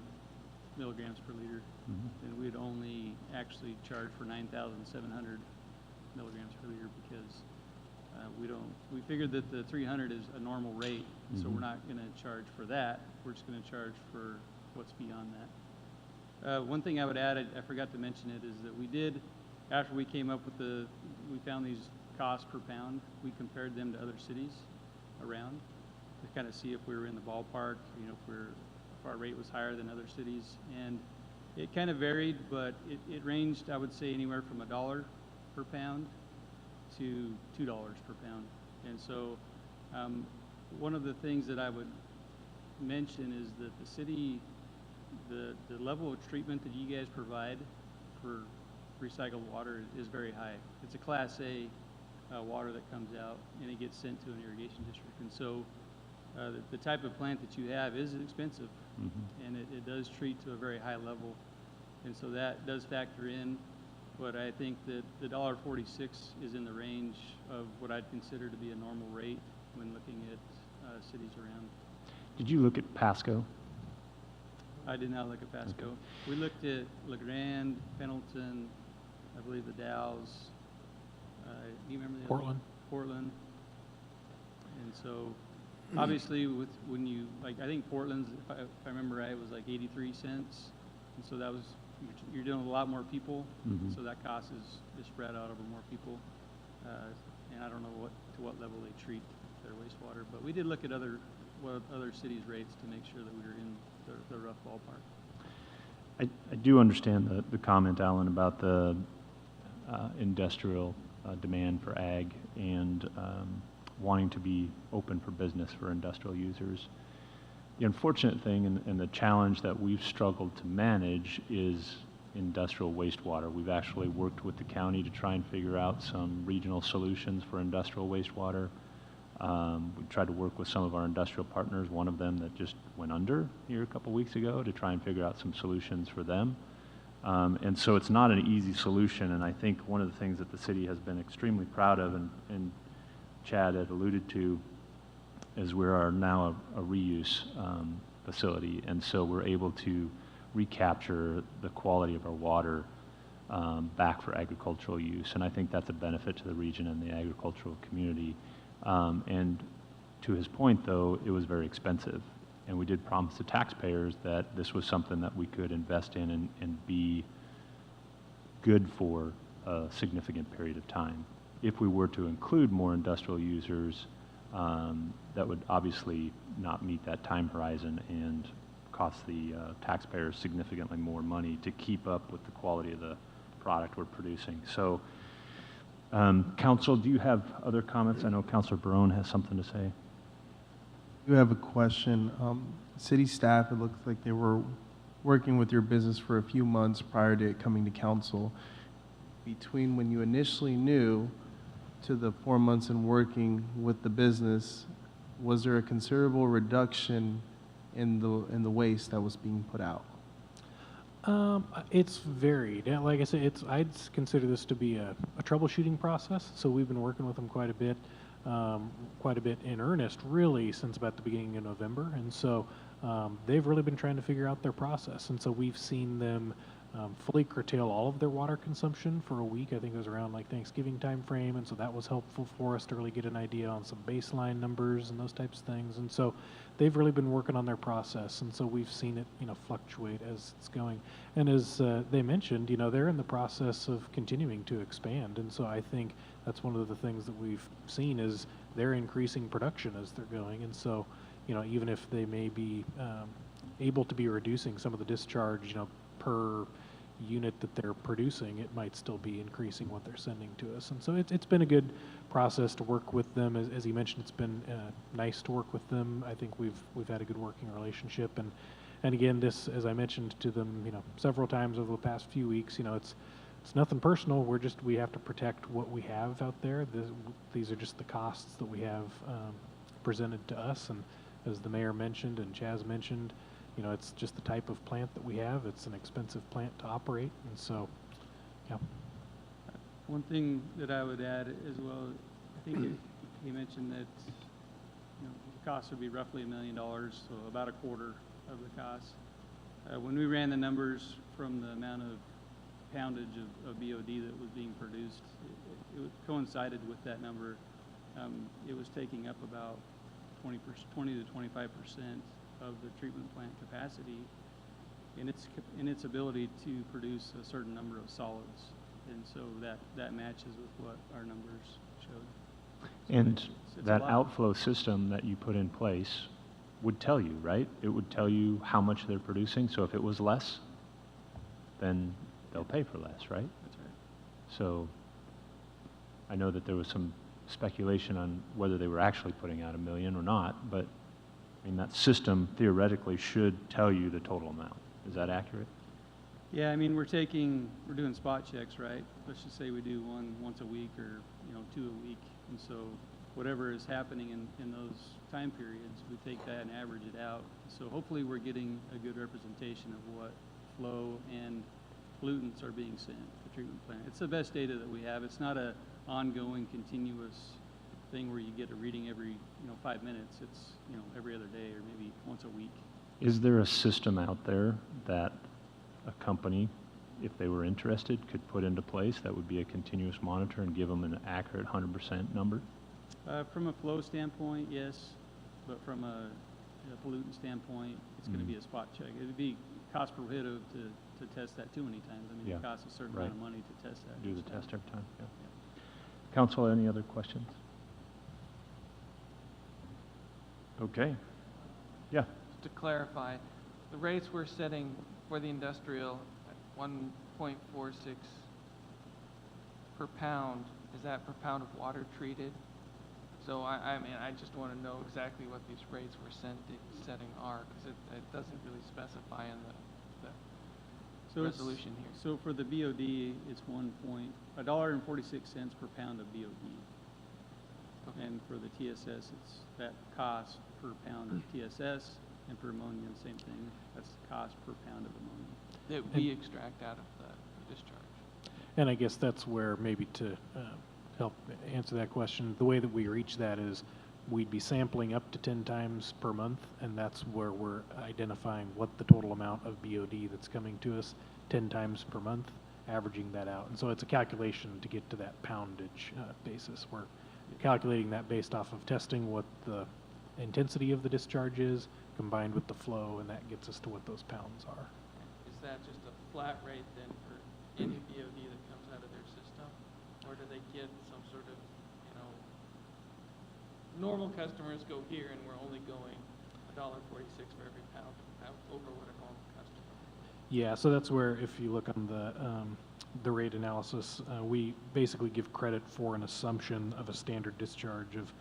milligrams per liter, then we'd only actually charge for 9,700 milligrams per liter because we figured that the 300 is a normal rate, so we're not going to charge for that. We're just going to charge for what's beyond that. One thing I would add, I forgot to mention it, is that we did, after we came up with we found these costs per pound, we compared them to other cities around to kind of see if we were in the ballpark, if our rate was higher than other cities. And it kind of varied, but it ranged, I would say, anywhere from $1 per pound to $2 per pound. And so one of the things that I would mention is that the city, the level of treatment that you guys provide for recycled water is very high. It's a Class A water that comes out, and it gets sent to an irrigation district. And so the type of plant that you have is expensive, and it does treat to a very high level. And so that does factor in, but I think that the $1.46 is in the range of what I'd consider to be a normal rate when looking at cities around. Did you look at Pasco? I did not look at Pasco. Okay. We looked at LeGrand, Pendleton, I believe the Dalles. Do you remember the Portland? Portland. And so, obviously, when you, I think Portland's, if I remember right, it was like 83 cents. And so that was, you're dealing with a lot more people. So that cost is spread out over more people. And I don't know to what level they treat their wastewater. But we did look at what other cities' rates to make sure that we were in the rough ballpark. I do understand the comment, Alan, about the industrial demand for ag and wanting to be open for business for industrial users. The unfortunate thing and the challenge that we've struggled to manage is industrial wastewater. We've actually worked with the county to try and figure out some regional solutions for industrial wastewater. We tried to work with some of our industrial partners, one of them that just went under here a couple weeks ago, to try and figure out some solutions for them. And so it's not an easy solution, and I think one of the things that the city has been extremely proud of, and Chad had alluded to, is we are now a reuse facility, and so we're able to recapture the quality of our water back for agricultural use. And I think that's a benefit to the region and the agricultural community. And to his point, though, it was very expensive. And we did promise the taxpayers that this was something that we could invest in and be good for a significant period of time. If we were to include more industrial users, that would obviously not meet that time horizon and cost the taxpayers significantly more money to keep up with the quality of the product we're producing. So, Council, do you have other comments? I know Councilor Barone has something to say. You have a question. City staff, it looks like they were working with your business for a few months prior to it coming to council. Between when you initially knew to the 4 months in working with the business, was there a considerable reduction in the waste that was being put out? It's varied. Like I said, I'd consider this to be a troubleshooting process. So we've been working with them quite a bit in earnest, really, since about the beginning of November. And so they've really been trying to figure out their process. And so we've seen them fully curtail all of their water consumption for a week. I think it was around like Thanksgiving time frame. And so that was helpful for us to really get an idea on some baseline numbers and those types of things. And so they've really been working on their process. And so we've seen it, fluctuate as it's going. And as they mentioned, they're in the process of continuing to expand. And so I think that's one of the things that we've seen is they're increasing production as they're going. And so, even if they may be able to be reducing some of the discharge, per unit that they're producing, it might still be increasing what they're sending to us. And so it's been a good process to work with them. As he mentioned, it's been nice to work with them. I think we've had a good working relationship. And again, this, as I mentioned to them, several times over the past few weeks, it's nothing personal. We have to protect what we have out there. These are just the costs that we have presented to us. And as the mayor mentioned and Chaz mentioned, it's just the type of plant that we have. It's an expensive plant to operate. And so, yeah. One thing that I would add as well, I think he mentioned that the cost would be roughly $1 million, so about a quarter of the cost. When we ran the numbers from the amount of poundage of BOD that was being produced, it coincided with that number. It was taking up about 20 to 25% of the treatment plant capacity in its ability to produce a certain number of solids. And so that matches with what our numbers showed. So And it's that a lot. outflow system that you put in place would tell you, right? It would tell you how much they're producing. So if it was less, then they'll pay for less, right? That's right. So I know that there was some speculation on whether they were actually putting out $1 million or not, but I mean, that system theoretically should tell you the total amount. Is that accurate? Yeah, I mean, we're doing spot checks, right? Let's just say we do one once a week or, 2 a week. And so whatever is happening in those time periods, we take that and average it out. So hopefully we're getting a good representation of what flow and pollutants are being sent to the treatment plant. It's the best data that we have. It's not a ongoing, continuous thing where you get a reading every 5 minutes. It's every other day or maybe once a week. Is there a system out there that a company, if they were interested, could put into place that would be a continuous monitor and give them an accurate 100% number? From a flow standpoint, yes, but from a pollutant standpoint, it's going to be a spot check. It would be cost prohibitive to test that too many times. I mean, it costs a certain amount of money to test that. Do the test every time, yeah. Council, any other questions? Okay. Yeah. Just to clarify, the rates we're setting for the industrial at 1.46 per pound, is that per pound of water treated? So I mean, I just want to know exactly what these rates we're setting are, because it doesn't really specify in the resolution here. So for the BOD, it's $1.46 per pound of BOD. Okay. And for the TSS, it's that cost per pound of TSS, and for ammonia, the same thing. That's the cost per pound of ammonia that we extract out of the discharge. And I guess that's where maybe to help answer that question, the way that we reach that is we'd be sampling up to 10 times per month, and that's where we're identifying what the total amount of BOD that's coming to us 10 times per month, averaging that out. And so it's a calculation to get to that poundage basis. We're calculating that based off of testing what the intensity of the discharge is combined with the flow, and that gets us to what those pounds are. Is that just a flat rate then for any BOD that comes out of their system? Or do they get some sort of, normal customers go here and we're only going $1.46 for every pound over what a normal customer? Yeah, so that's where if you look on the rate analysis, we basically give credit for an assumption of a standard discharge of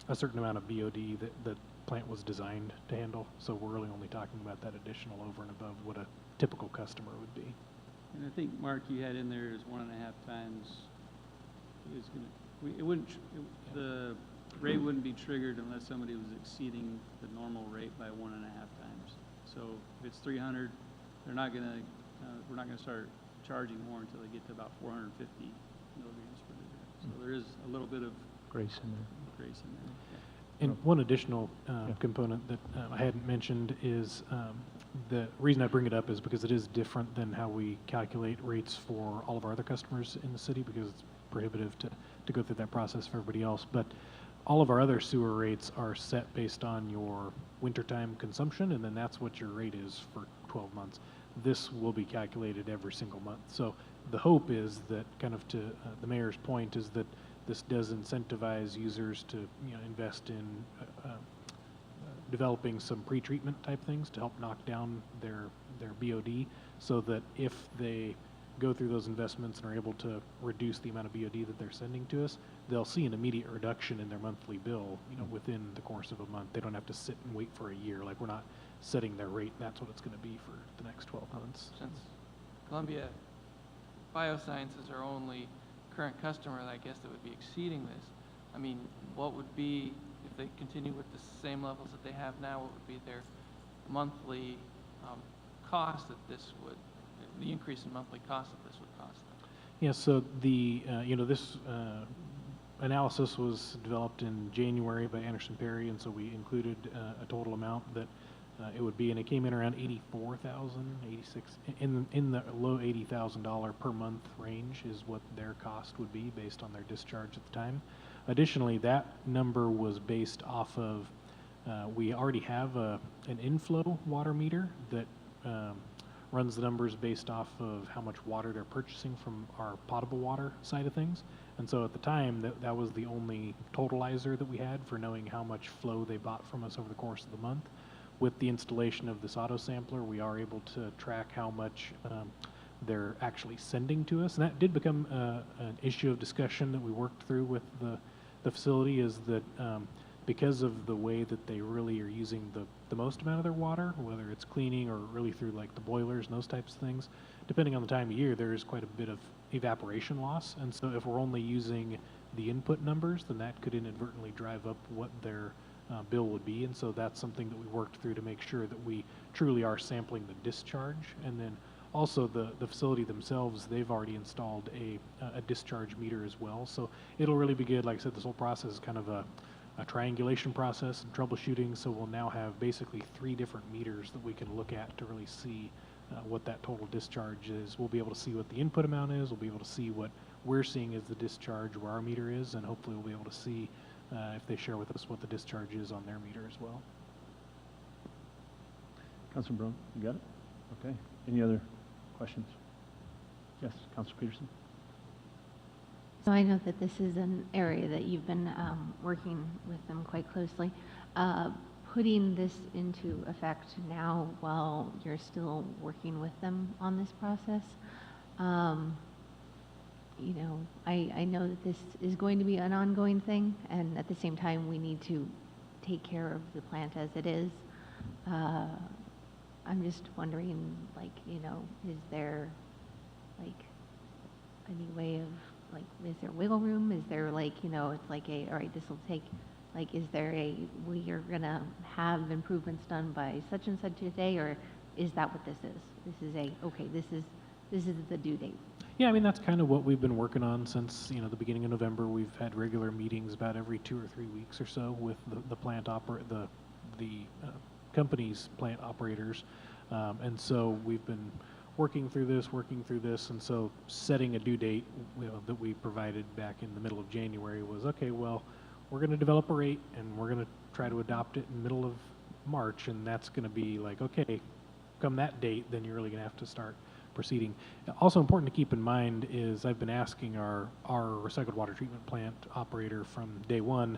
a certain amount of BOD that the plant was designed to handle. So we're really only talking about that additional over and above what a typical customer would be. And I think, Mark, you had in there is 1.5 times, is gonna, it wouldn't, the rate wouldn't be triggered unless somebody was exceeding the normal rate by 1.5 times. So if it's 300, they're not gonna, we're not gonna start charging more until they get to about 450 milligrams per liter. So there is a little bit of Grace in there. grace in there. And one additional component that I hadn't mentioned is the reason I bring it up is because it is different than how we calculate rates for all of our other customers in the city, because it's prohibitive to go through that process for everybody else. But all of our other sewer rates are set based on your wintertime consumption, and then that's what your rate is for 12 months. This will be calculated every single month. So the hope is that, kind of to the mayor's point, is that this does incentivize users to invest in developing some pre-treatment type things to help knock down their BOD, so that if they go through those investments and are able to reduce the amount of BOD that they're sending to us, they'll see an immediate reduction in their monthly bill, within the course of a month. They don't have to sit and wait for a year. Like, we're not setting their rate, and that's what it's going to be for the next 12 months. Since Columbia Bioscience is our only current customer, I guess, that would be exceeding this, I mean, what would be, if they continue with the same levels that they have now, what would be their monthly cost that this would, the increase in monthly cost that this would cost them? Yeah, so the, this analysis was developed in January by Anderson Perry, and so we included a total amount that it would be, and it came in around $84,000, $86, in the low $80,000 per month range is what their cost would be based on their discharge at the time. Additionally, that number was based off of, we already have an inflow water meter that runs the numbers based off of how much water they're purchasing from our potable water side of things. And so at the time, that was the only totalizer that we had for knowing how much flow they bought from us over the course of the month. With the installation of this auto sampler, we are able to track how much they're actually sending to us. And that did become an issue of discussion that we worked through with the facility, is that because of the way that they really are using the most amount of their water, whether it's cleaning or really through like the boilers and those types of things, depending on the time of year, there is quite a bit of evaporation loss. And so if we're only using the input numbers, then that could inadvertently drive up what their bill would be. And so that's something that we worked through to make sure that we truly are sampling the discharge. And then also the facility themselves, they've already installed a discharge meter as well. So it'll really be good. Like I said, this whole process is kind of a triangulation process and troubleshooting. So we'll now have basically 3 different meters that we can look at to really see what that total discharge is. We'll be able to see what the input amount is. We'll be able to see what we're seeing as the discharge where our meter is, and hopefully we'll be able to see if they share with us what the discharge is on their meter as well. Councilor Brown, you got it? Okay. Any other questions? Yes, Councilor Peterson. So I know that this is an area that you've been working with them quite closely. Putting this into effect now while you're still working with them on this process, I know that this is going to be an ongoing thing, and at the same time, we need to take care of the plant as it is. I'm just wondering, is there, any way of, is there wiggle room? Is there, it's like all right, this will take, is there we are going to have improvements done by such and such a day, or is that what this is? This is okay, this is the due date. Yeah, I mean, that's kind of what we've been working on since, the beginning of November. We've had regular meetings about every 2 or 3 weeks or so with the plant the company's plant operators. And so we've been working through this, and so setting a due date, that we provided back in the middle of January was, okay, well, we're going to develop a rate, and we're going to try to adopt it in the middle of March, and that's going to be like, okay, come that date, then you're really going to have to start proceeding. Also important to keep in mind is I've been asking our recycled water treatment plant operator from day one,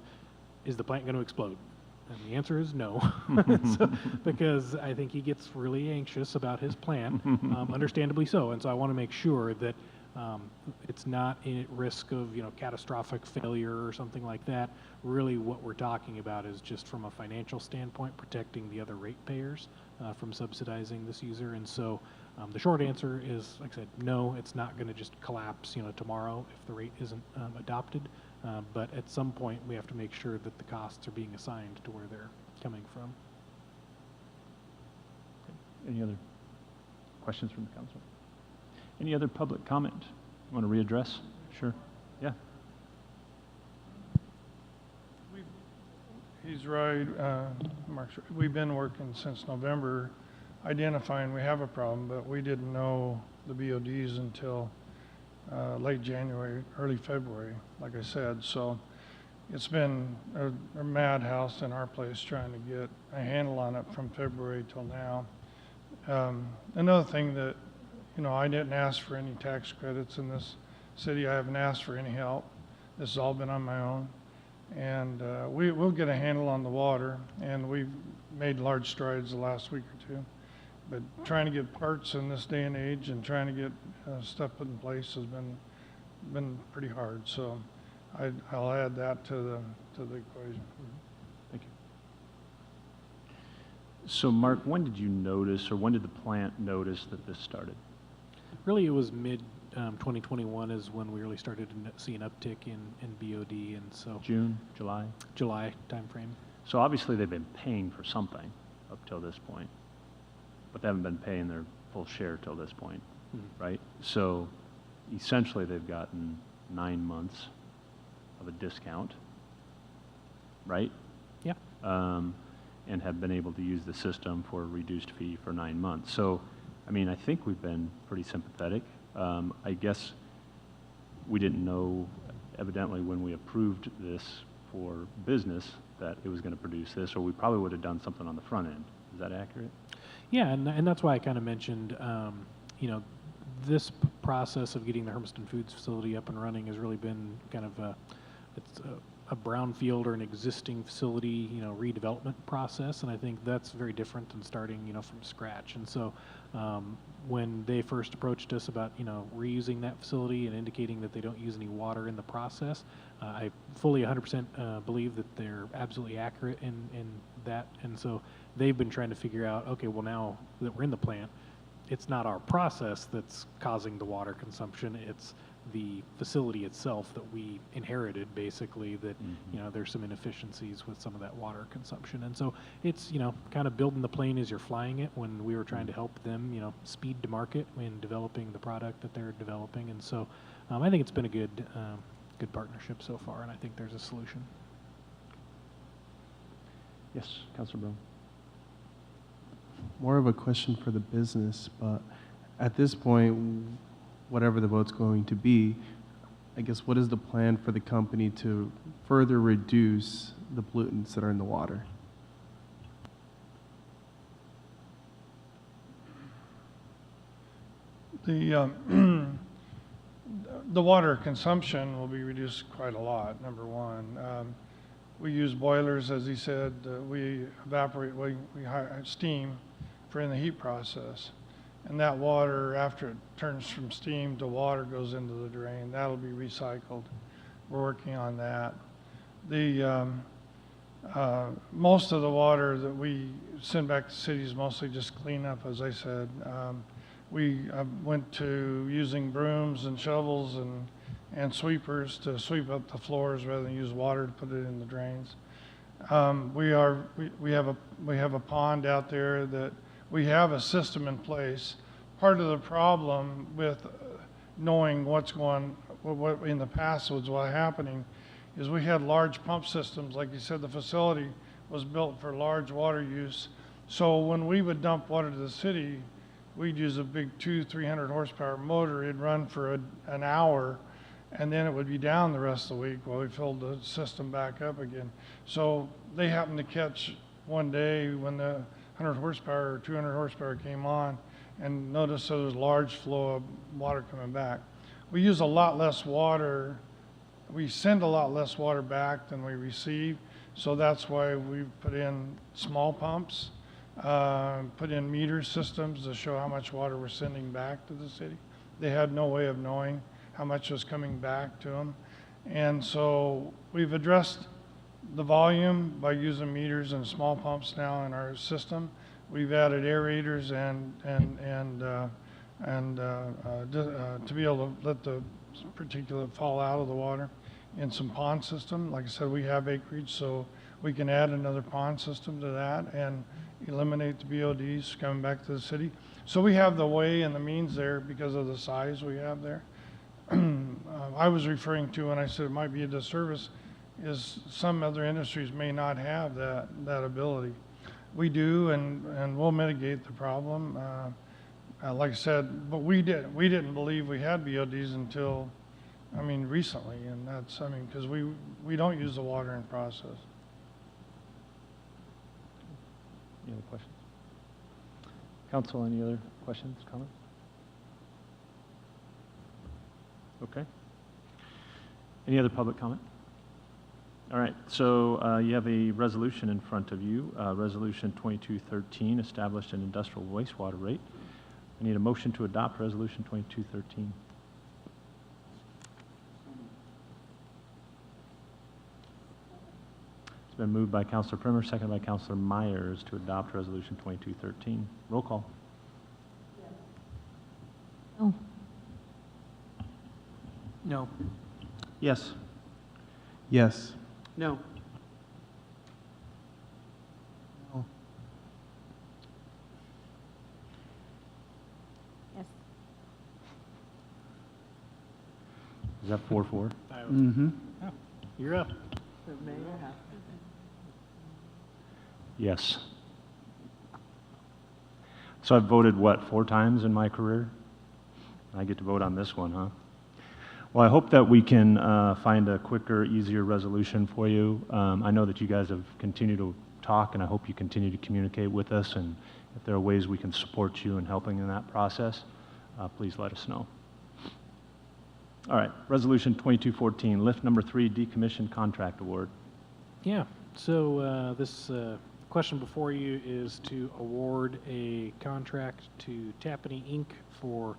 is the plant going to explode? And the answer is no, so, because I think he gets really anxious about his plant, understandably so. And so I want to make sure that it's not at risk of, catastrophic failure or something like that. Really what we're talking about is just from a financial standpoint, protecting the other ratepayers from subsidizing this user. And so the short answer is, like I said, no, it's not going to just collapse, tomorrow if the rate isn't adopted. But at some point, we have to make sure that the costs are being assigned to where they're coming from. Any other questions from the council? Any other public comment? You want to readdress? Sure. Yeah. He's right, Mark's right. We've been working since November identifying we have a problem, but we didn't know the BODs until late January, early February, like I said. So it's been a madhouse in our place trying to get a handle on it from February till now. Another thing that, I didn't ask for any tax credits in this city. I haven't asked for any help. This has all been on my own. And we'll get a handle on the water, and we've made large strides the last week or two. But trying to get parts in this day and age and trying to get stuff put in place has been pretty hard. So I'll add that to the equation. Thank you. So Mark, when did you notice, or when did the plant notice that this started? Really, it was mid 2021 is when we really started to see an uptick in BOD, and so June, July? July timeframe. So obviously they've been paying for something up till this point, but they haven't been paying their full share till this point, right? So essentially they've gotten 9 months of a discount, right? Yeah. And have been able to use the system for a reduced fee for 9 months. So, I mean, I think we've been pretty sympathetic. I guess we didn't know, evidently, when we approved this for business that it was going to produce this, or we probably would have done something on the front end. Is that accurate? Yeah, and that's why I kind of mentioned, this process of getting the Hermiston Foods facility up and running has really been kind of a brownfield or an existing facility, redevelopment process, and I think that's very different than starting, from scratch. And so when they first approached us about, reusing that facility and indicating that they don't use any water in the process, I fully 100% believe that they're absolutely accurate in that. And so they've been trying to figure out, okay, well, now that we're in the plant, it's not our process that's causing the water consumption, it's the facility itself that we inherited, basically, that, there's some inefficiencies with some of that water consumption. And so it's, kind of building the plane as you're flying it when we were trying to help them, speed to market in developing the product that they're developing. And so I think it's been a good partnership so far, and I think there's a solution. Yes, Councilor Brown. More of a question for the business, but at this point, whatever the vote's going to be, I guess, what is the plan for the company to further reduce the pollutants that are in the water? The water consumption will be reduced quite a lot, number one. We use boilers, as he said. We evaporate, we hire steam for in the heat process. And that water, after it turns from steam to water, goes into the drain. That'll be recycled. We're working on that. The most of the water that we send back to cities is mostly just cleanup, as I said. We went to using brooms and shovels and sweepers to sweep up the floors rather than use water to put it in the drains. We have a pond out there that we have a system in place. Part of the problem with knowing what in the past was happening is we had large pump systems. Like you said, the facility was built for large water use. So when we would dump water to the city, we'd use a big 200-300 horsepower motor. It'd run for an hour, and then it would be down the rest of the week while we filled the system back up again. So they happened to catch one day when the 100 horsepower or 200 horsepower came on and noticed there was a large flow of water coming back. We use a lot less water. We send a lot less water back than we receive. So that's why we put in small pumps, put in meter systems to show how much water we're sending back to the city. They had no way of knowing how much was coming back to them. And so we've addressed the volume by using meters and small pumps now in our system. We've added aerators to be able to let the particulate fall out of the water in some pond system. Like I said, we have acreage, so we can add another pond system to that and eliminate the BODs coming back to the city. So we have the way and the means there because of the size we have there. I was referring to when I said it might be a disservice is some other industries may not have that ability. We do, and we'll mitigate the problem. Like I said, but we didn't believe we had BODs until, I mean, recently, and that's, I mean, because we don't use the water in process. Any other questions? Council, any other questions, comments? Okay. Any other public comment? All right, so you have a resolution in front of you, Resolution 2213, established an industrial wastewater rate. I need a motion to adopt Resolution 2213. It's been moved by Councilor Primer, seconded by Councilor Myers to adopt Resolution 2213. Roll call. Oh. No. Yes. Yes. No. Yes. Is that 4-4? Mm-hmm. Oh, you're up. The mayor has to. Yes. So I've voted, what, 4 times in my career? I get to vote on this one, huh? Well, I hope that we can find a quicker, easier resolution for you. I know that you guys have continued to talk, and I hope you continue to communicate with us, and if there are ways we can support you in helping in that process, please let us know. All right, Resolution 2214, Lift Number 3, Decommission Contract Award. Yeah, so this question before you is to award a contract to Tapany Inc. for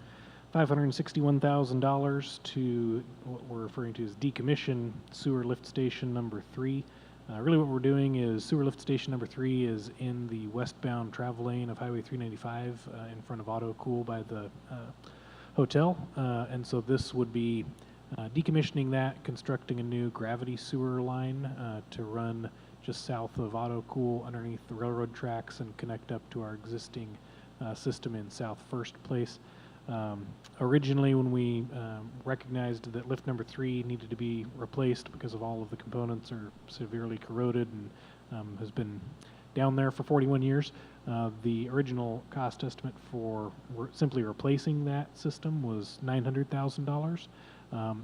$561,000 to what we're referring to as decommission sewer lift station number 3. Really what we're doing is sewer lift station number 3 is in the westbound travel lane of Highway 395 in front of Auto Cool by the hotel. And so this would be decommissioning that, constructing a new gravity sewer line to run just south of Auto Cool underneath the railroad tracks and connect up to our existing system in South First Place. Originally, when we recognized that lift number 3 needed to be replaced because of all of the components are severely corroded and has been down there for 41 years, the original cost estimate for simply replacing that system was $900,000.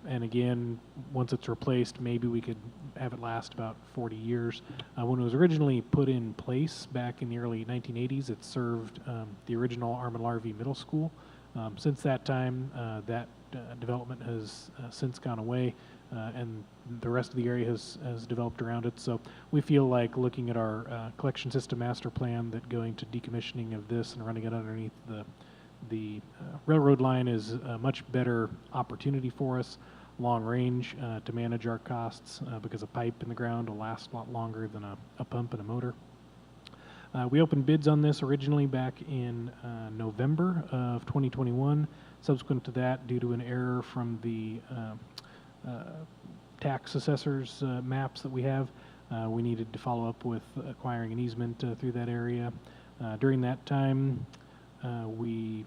And again, once it's replaced, maybe we could have it last about 40 years. When it was originally put in place back in the early 1980s, it served the original Armin Larvey Middle School. Since that time, that development has since gone away, and the rest of the area has developed around it. So we feel like looking at our collection system master plan that going to decommissioning of this and running it underneath the railroad line is a much better opportunity for us, long range, to manage our costs because a pipe in the ground will last a lot longer than a pump and a motor. We opened bids on this originally back in November of 2021. Subsequent to that, due to an error from the tax assessor's maps that we have, we needed to follow up with acquiring an easement through that area. During that time, we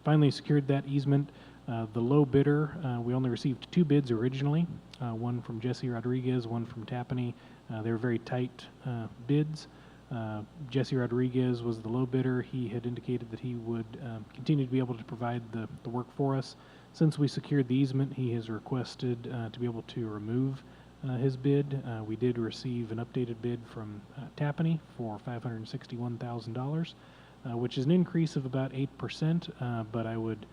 finally secured that easement. The low bidder, we only received 2 bids originally, one from Jesse Rodriguez, one from Tapany. They were very tight bids. Jesse Rodriguez was the low bidder. He had indicated that he would continue to be able to provide the work for us. Since we secured the easement, he has requested to be able to remove his bid. We did receive an updated bid from Tapany for $561,000, which is an increase of about 8%, but I would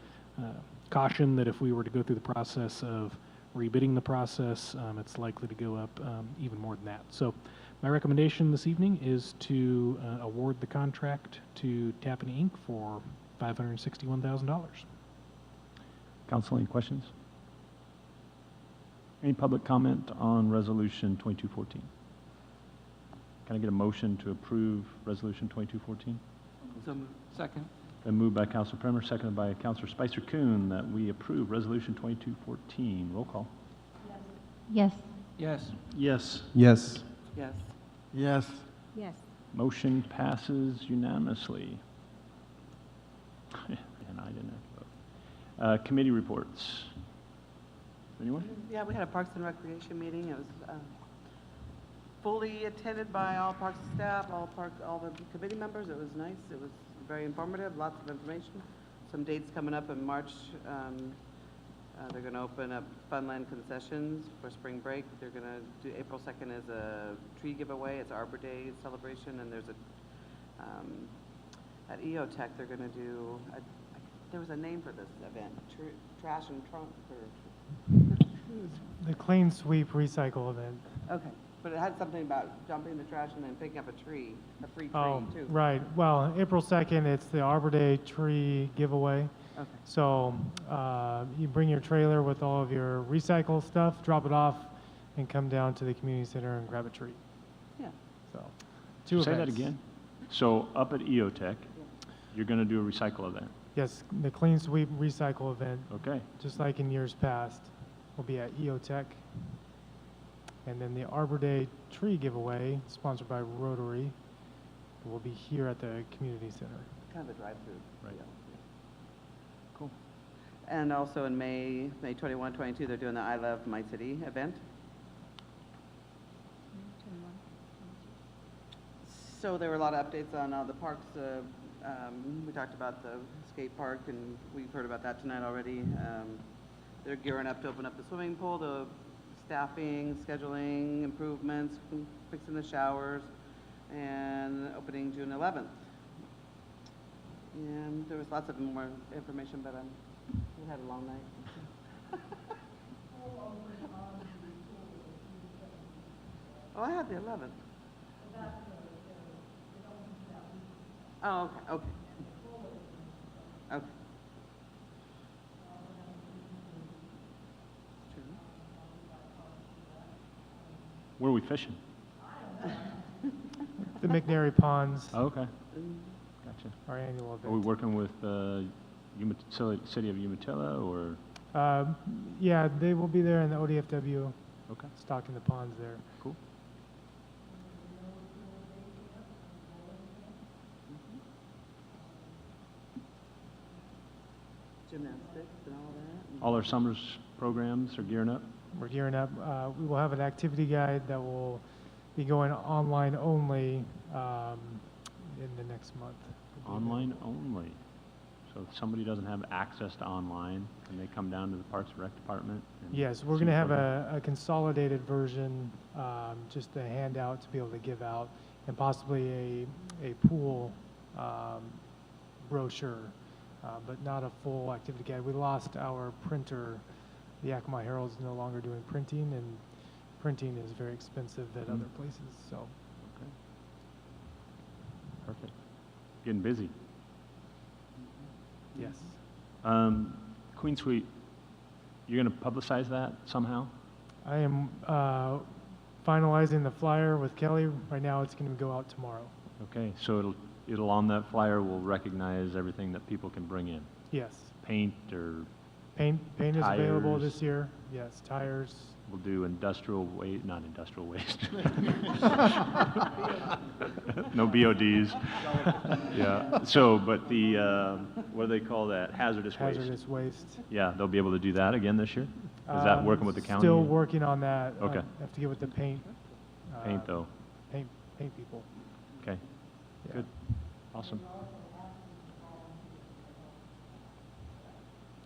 caution that if we were to go through the process of rebidding the process, it's likely to go up even more than that. So my recommendation this evening is to award the contract to Tapany Inc. for $561,000. Council, any questions? Any public comment on Resolution 2214? Can I get a motion to approve Resolution 2214? So moved. Second. Been moved by Councilor Bremer, seconded by Councilor Spicer Kuhn, that we approve Resolution 2214. Roll call. Yes. Yes. Yes. Yes. Yes. Yes. Yes. Motion passes unanimously. And I didn't have to vote. Committee reports. Anyone? Yeah, we had a Parks and Recreation meeting. It was fully attended by all Parks staff, all the committee members. It was nice. It was very informative, lots of information. Some dates coming up in March. They're going to open up Funland concessions for spring break. They're going to do April 2nd is a tree giveaway. It's Arbor Day celebration, and there's a at EOTech they're going to do. There was a name for this event, trash and trunk. The Clean Sweep Recycle event. Okay, but it had something about dumping the trash and then picking up a tree, a free tree Oh, too. right. Well, April 2nd, it's the Arbor Day tree giveaway. Okay. So you bring your trailer with all of your recycle stuff, drop it off, and come down to the community center and grab a tree. Yeah. So, two Say that events. again. So up at EOTech, you're going to do a recycle event. Yes, the Clean Sweep Recycle event, Okay. just like in years past, will be at EOTech. And then the Arbor Day tree giveaway, sponsored by Rotary, will be here at the community center. Kind of a drive-through. Right. deal. Cool. And also in May 21, 22, they're doing the I Love My City event. So there were a lot of updates on all the parks. We talked about the skate park, and we've heard about that tonight already. They're gearing up to open up the swimming pool, the staffing, scheduling, improvements, fixing the showers, and opening June 11th. And there was lots of more information, but we had a long night. Oh, I had the 11th. Oh, okay, okay. Okay. Where are we fishing? The McNary Ponds, Oh, okay. Gotcha. our annual Are we event. working with City of Umatilla or? Yeah, they will be there in the ODFW, Okay, stocking the ponds there. cool. Gymnastics and all that. All our summer's programs are gearing up? We're gearing up. We will have an activity guide that will be going online only in the next month. Online only. So if somebody doesn't have access to online, can they come down to the Parks and Rec Department? And Yes, we're see going to the have program? a consolidated version, just a handout to be able to give out, and possibly a pool brochure, but not a full activity guide. We lost our printer. The Yakima Herald is no longer doing printing, and printing is very expensive at other places. So, Okay. Perfect. Getting busy. yes. Queen Suite, you're going to publicize that somehow? I am finalizing the flyer with Kelly. Right now, it's going to go out tomorrow. Okay, so it'll on that flyer will recognize everything that people can bring in. Yes. Paint or Paint is available Tires. this year. Yes, tires. we'll do industrial waste, not industrial waste. No BODs. Yeah, so, but the, what do they call that? Hazardous waste. Hazardous waste. Yeah, they'll be able to do that again this year? Is that working with the county? Still working on that. Okay. Have to get with the paint. Paint though. Paint people. Okay, Yeah. Good. Awesome.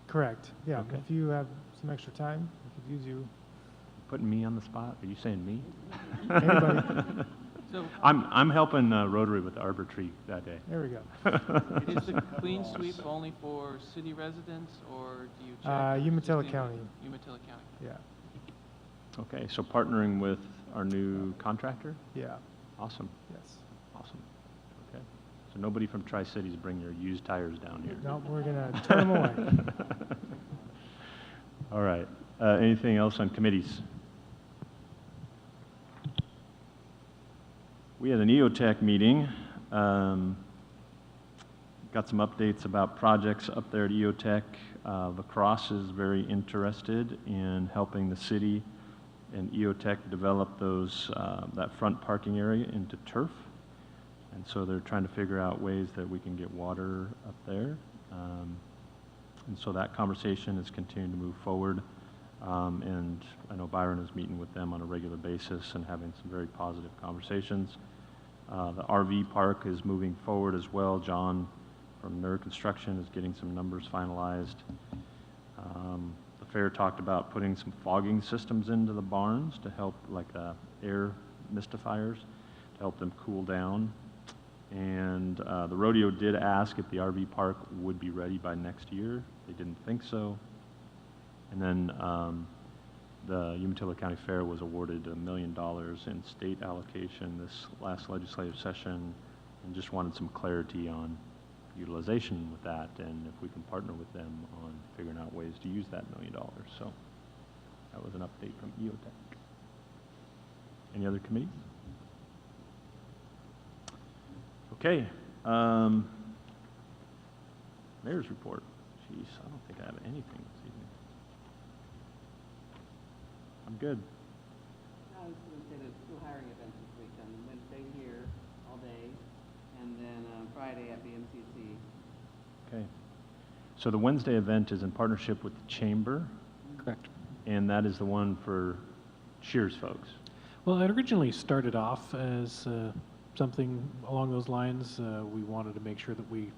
Correct, yeah. Okay. If you have some extra time, we could use you. Putting me on the spot? Are you saying me? Anybody. So I'm helping Rotary with the arbor tree that day. There we go. is the clean sweep only for city residents, or do you check? Umatilla just in County. Umatilla County. Yeah, Okay, so partnering with our new contractor? yeah, Awesome, yes. awesome. Okay. So nobody from Tri-Cities bring your used tires down here? No, we're gonna turn them away. All right. Anything else on committees? We had an EOTech meeting. Got some updates about projects up there at EOTech. La Crosse is very interested in helping the city and EOTech develop those that front parking area into turf. And so they're trying to figure out ways that we can get water up there. And so that conversation is continuing to move forward. And I know Byron is meeting with them on a regular basis and having some very positive conversations. The RV park is moving forward as well. John from Nerd Construction is getting some numbers finalized. The fair talked about putting some fogging systems into the barns to help, like air mistifiers, to help them cool down. And the rodeo did ask if the RV park would be ready by next year. They didn't think so. And then the Umatilla County Fair was awarded $1 million in state allocation this last legislative session, and just wanted some clarity on utilization with that, and if we can partner with them on figuring out ways to use that $1 million. So that was an update from EOTech. Any other committees? Okay. Mayor's report. Jeez, I don't think I have anything this evening. I'm good. I was going to say there's 2 hiring events this week, on Wednesday here all day, and then Friday at BMCC. Okay. So the Wednesday event is in partnership with the Chamber, Correct. and that is the one for Cheers folks. Well, it originally started off as something along those lines. We wanted to make sure that we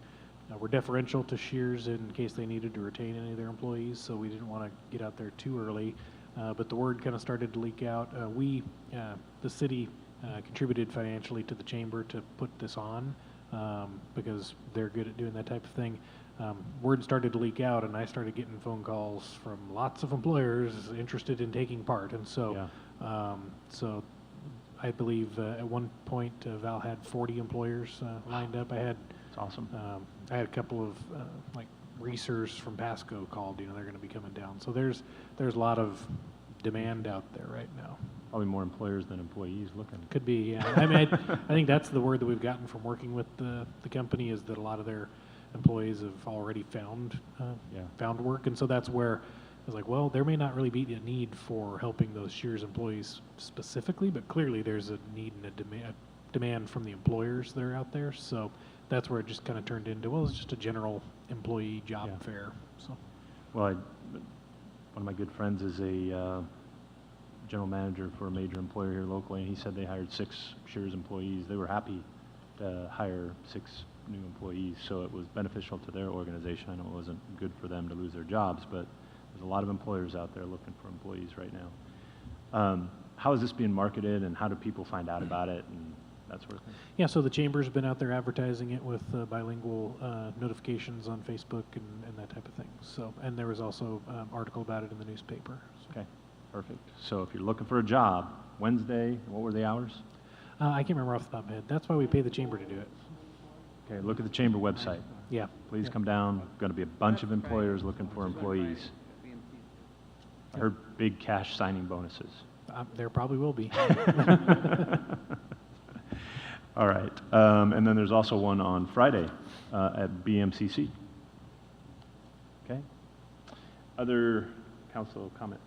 were deferential to Shears in case they needed to retain any of their employees, so we didn't want to get out there too early. But the word kind of started to leak out. The city, contributed financially to the chamber to put this on because they're good at doing that type of thing. Word started to leak out, and I started getting phone calls from lots of employers interested in taking part. And so, so I believe at one point Val had 40 employers lined up. That's awesome. I had a couple of like Reesers from Pasco called. They're going to be coming down. So there's a lot of demand out there right now. Probably more employers than employees looking. Could be, yeah. I mean, I think that's the word that we've gotten from working with the company, is that a lot of their employees have already found work, and so that's where I was like, well, there may not really be a need for helping those Shears employees specifically, but clearly there's a need and a demand from the employers that are out there. So that's where it just kind of turned into, well, it's just a general employee job fair. So, well, one of my good friends is a general manager for a major employer here locally, and he said they hired 6 Shears employees. They were happy to hire 6 new employees, so it was beneficial to their organization. I know it wasn't good for them to lose their jobs, but there's a lot of employers out there looking for employees right now. How is this being marketed, and how do people find out about it and that sort of thing? yeah, so the Chamber's been out there advertising it with bilingual notifications on Facebook and that type of thing. So, and there was also an article about it in the newspaper. So. Okay, perfect. So if you're looking for a job, Wednesday, what were the hours? I can't remember off the top of my head. That's why we pay the Chamber to do it. Okay, look at the Chamber website. Yeah. Please come down. Going to be a bunch of employers looking for employees. I heard big cash signing bonuses. There probably will be. All right. And then there's also one on Friday at BMCC. Okay. Other council comments?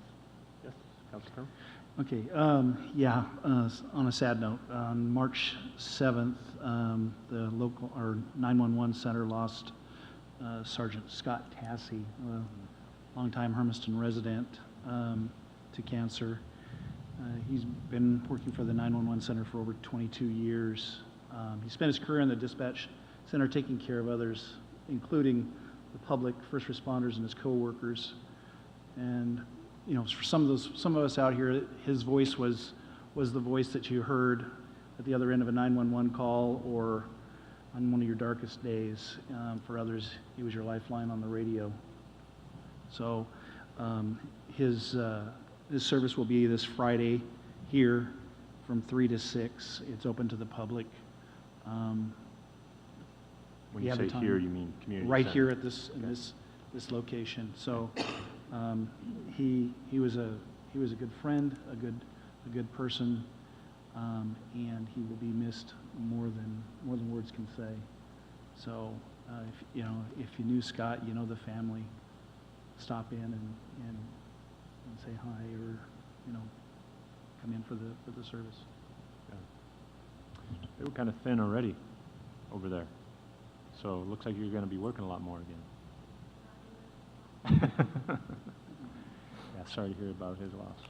Yes, Councilor Herman? Okay, on a sad note, on March 7th, the local, or 911 center lost Sergeant Scott Cassie, a longtime Hermiston resident, to cancer. He's been working for the 911 center for over 22 years. He spent his career in the dispatch center taking care of others, including the public, first responders, and his coworkers. And you know, for some of us out here, his voice was the voice that you heard at the other end of a 911 call or on one of your darkest days. For others, he was your lifeline on the radio. So his service will be this Friday here from 3 to 6. It's open to the public. When you say here, you mean community right center? here at this in this location. So he was a good friend, a good person, and he will be missed more than words can say. So if you knew Scott, you know the family. Stop in and say hi, or come in for the service. Yeah. They were kind of thin already over there. So it looks like you're going to be working a lot more again. Yeah, sorry to hear about his loss.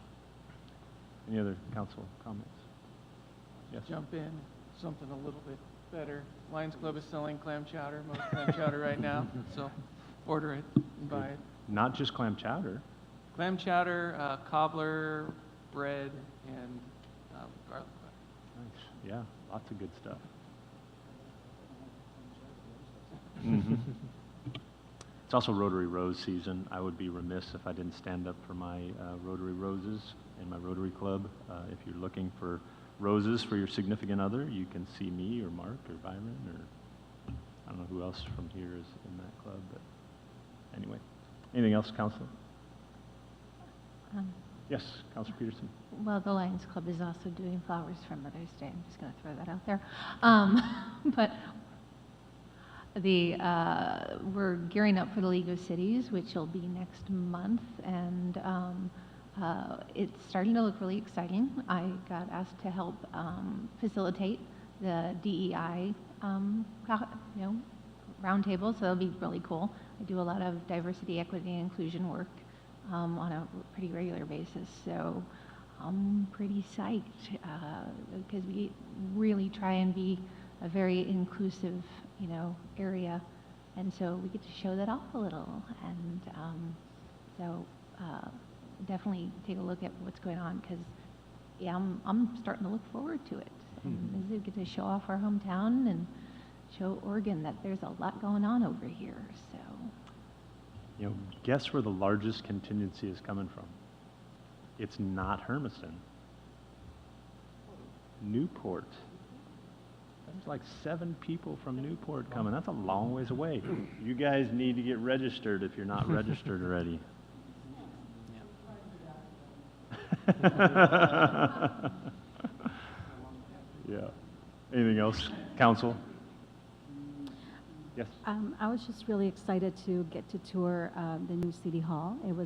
Any other council comments? Yes. Jump in, something a little bit better. Lions Club is selling clam chowder, most clam chowder right now, so order it and buy it. Not just clam chowder. Clam chowder, cobbler, bread, and garlic butter. Nice. Yeah, lots of good stuff. Mm-hmm. It's also Rotary Rose season. I would be remiss if I didn't stand up for my Rotary Roses in my Rotary Club. If you're looking for roses for your significant other, you can see me or Mark or Byron or I don't know who else from here is in that club. But anyway, anything else, Councilor? Yes, Councilor Peterson. Well, the Lions Club is also doing flowers for Mother's Day. I'm just going to throw that out there. But we're gearing up for the League of Cities, which will be next month, and it's starting to look really exciting. I got asked to help facilitate the DEI, roundtable, so that'll be really cool. I do a lot of diversity, equity, and inclusion work on a pretty regular basis, so I'm pretty psyched because we really try and be a very inclusive, area, and so we get to show that off a little, and so definitely take a look at what's going on, because yeah, I'm starting to look forward to it, and we get to show off our hometown and show Oregon that there's a lot going on over here. So guess where the largest contingency is coming from? It's not Hermiston. Newport. There's like 7 people from Newport coming. That's a long ways away. You guys need to get registered if you're not registered already. Yeah. Anything else, Council? Yes. I was just really excited to get to tour the new City Hall. It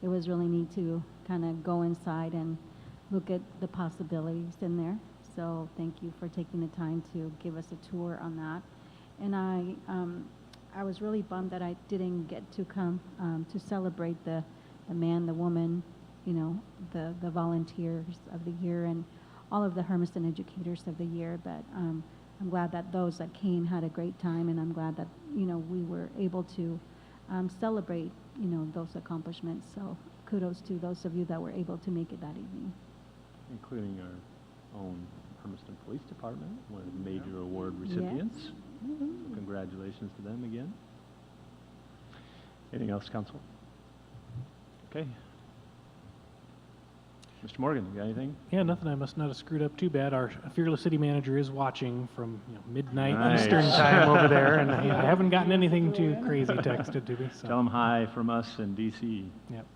was really neat to kind of go inside and look at the possibilities in there. So thank you for taking the time to give us a tour on that. And I was really bummed that I didn't get to come to celebrate the man, the woman, the volunteers of the year and all of the Hermiston educators of the year. But I'm glad that those that came had a great time, and I'm glad that we were able to celebrate those accomplishments. So kudos to those of you that were able to make it that evening, including our own Hermiston Police Department, one of the major award recipients. Yes. So congratulations to them again. Anything else, Council? Okay. Mr. Morgan, you got anything? Yeah, nothing. I must not have screwed up too bad. Our fearless city manager is watching from midnight Nice. Eastern time over there, and I haven't gotten anything too crazy texted to me. So. Tell them hi from us in D.C. Yep.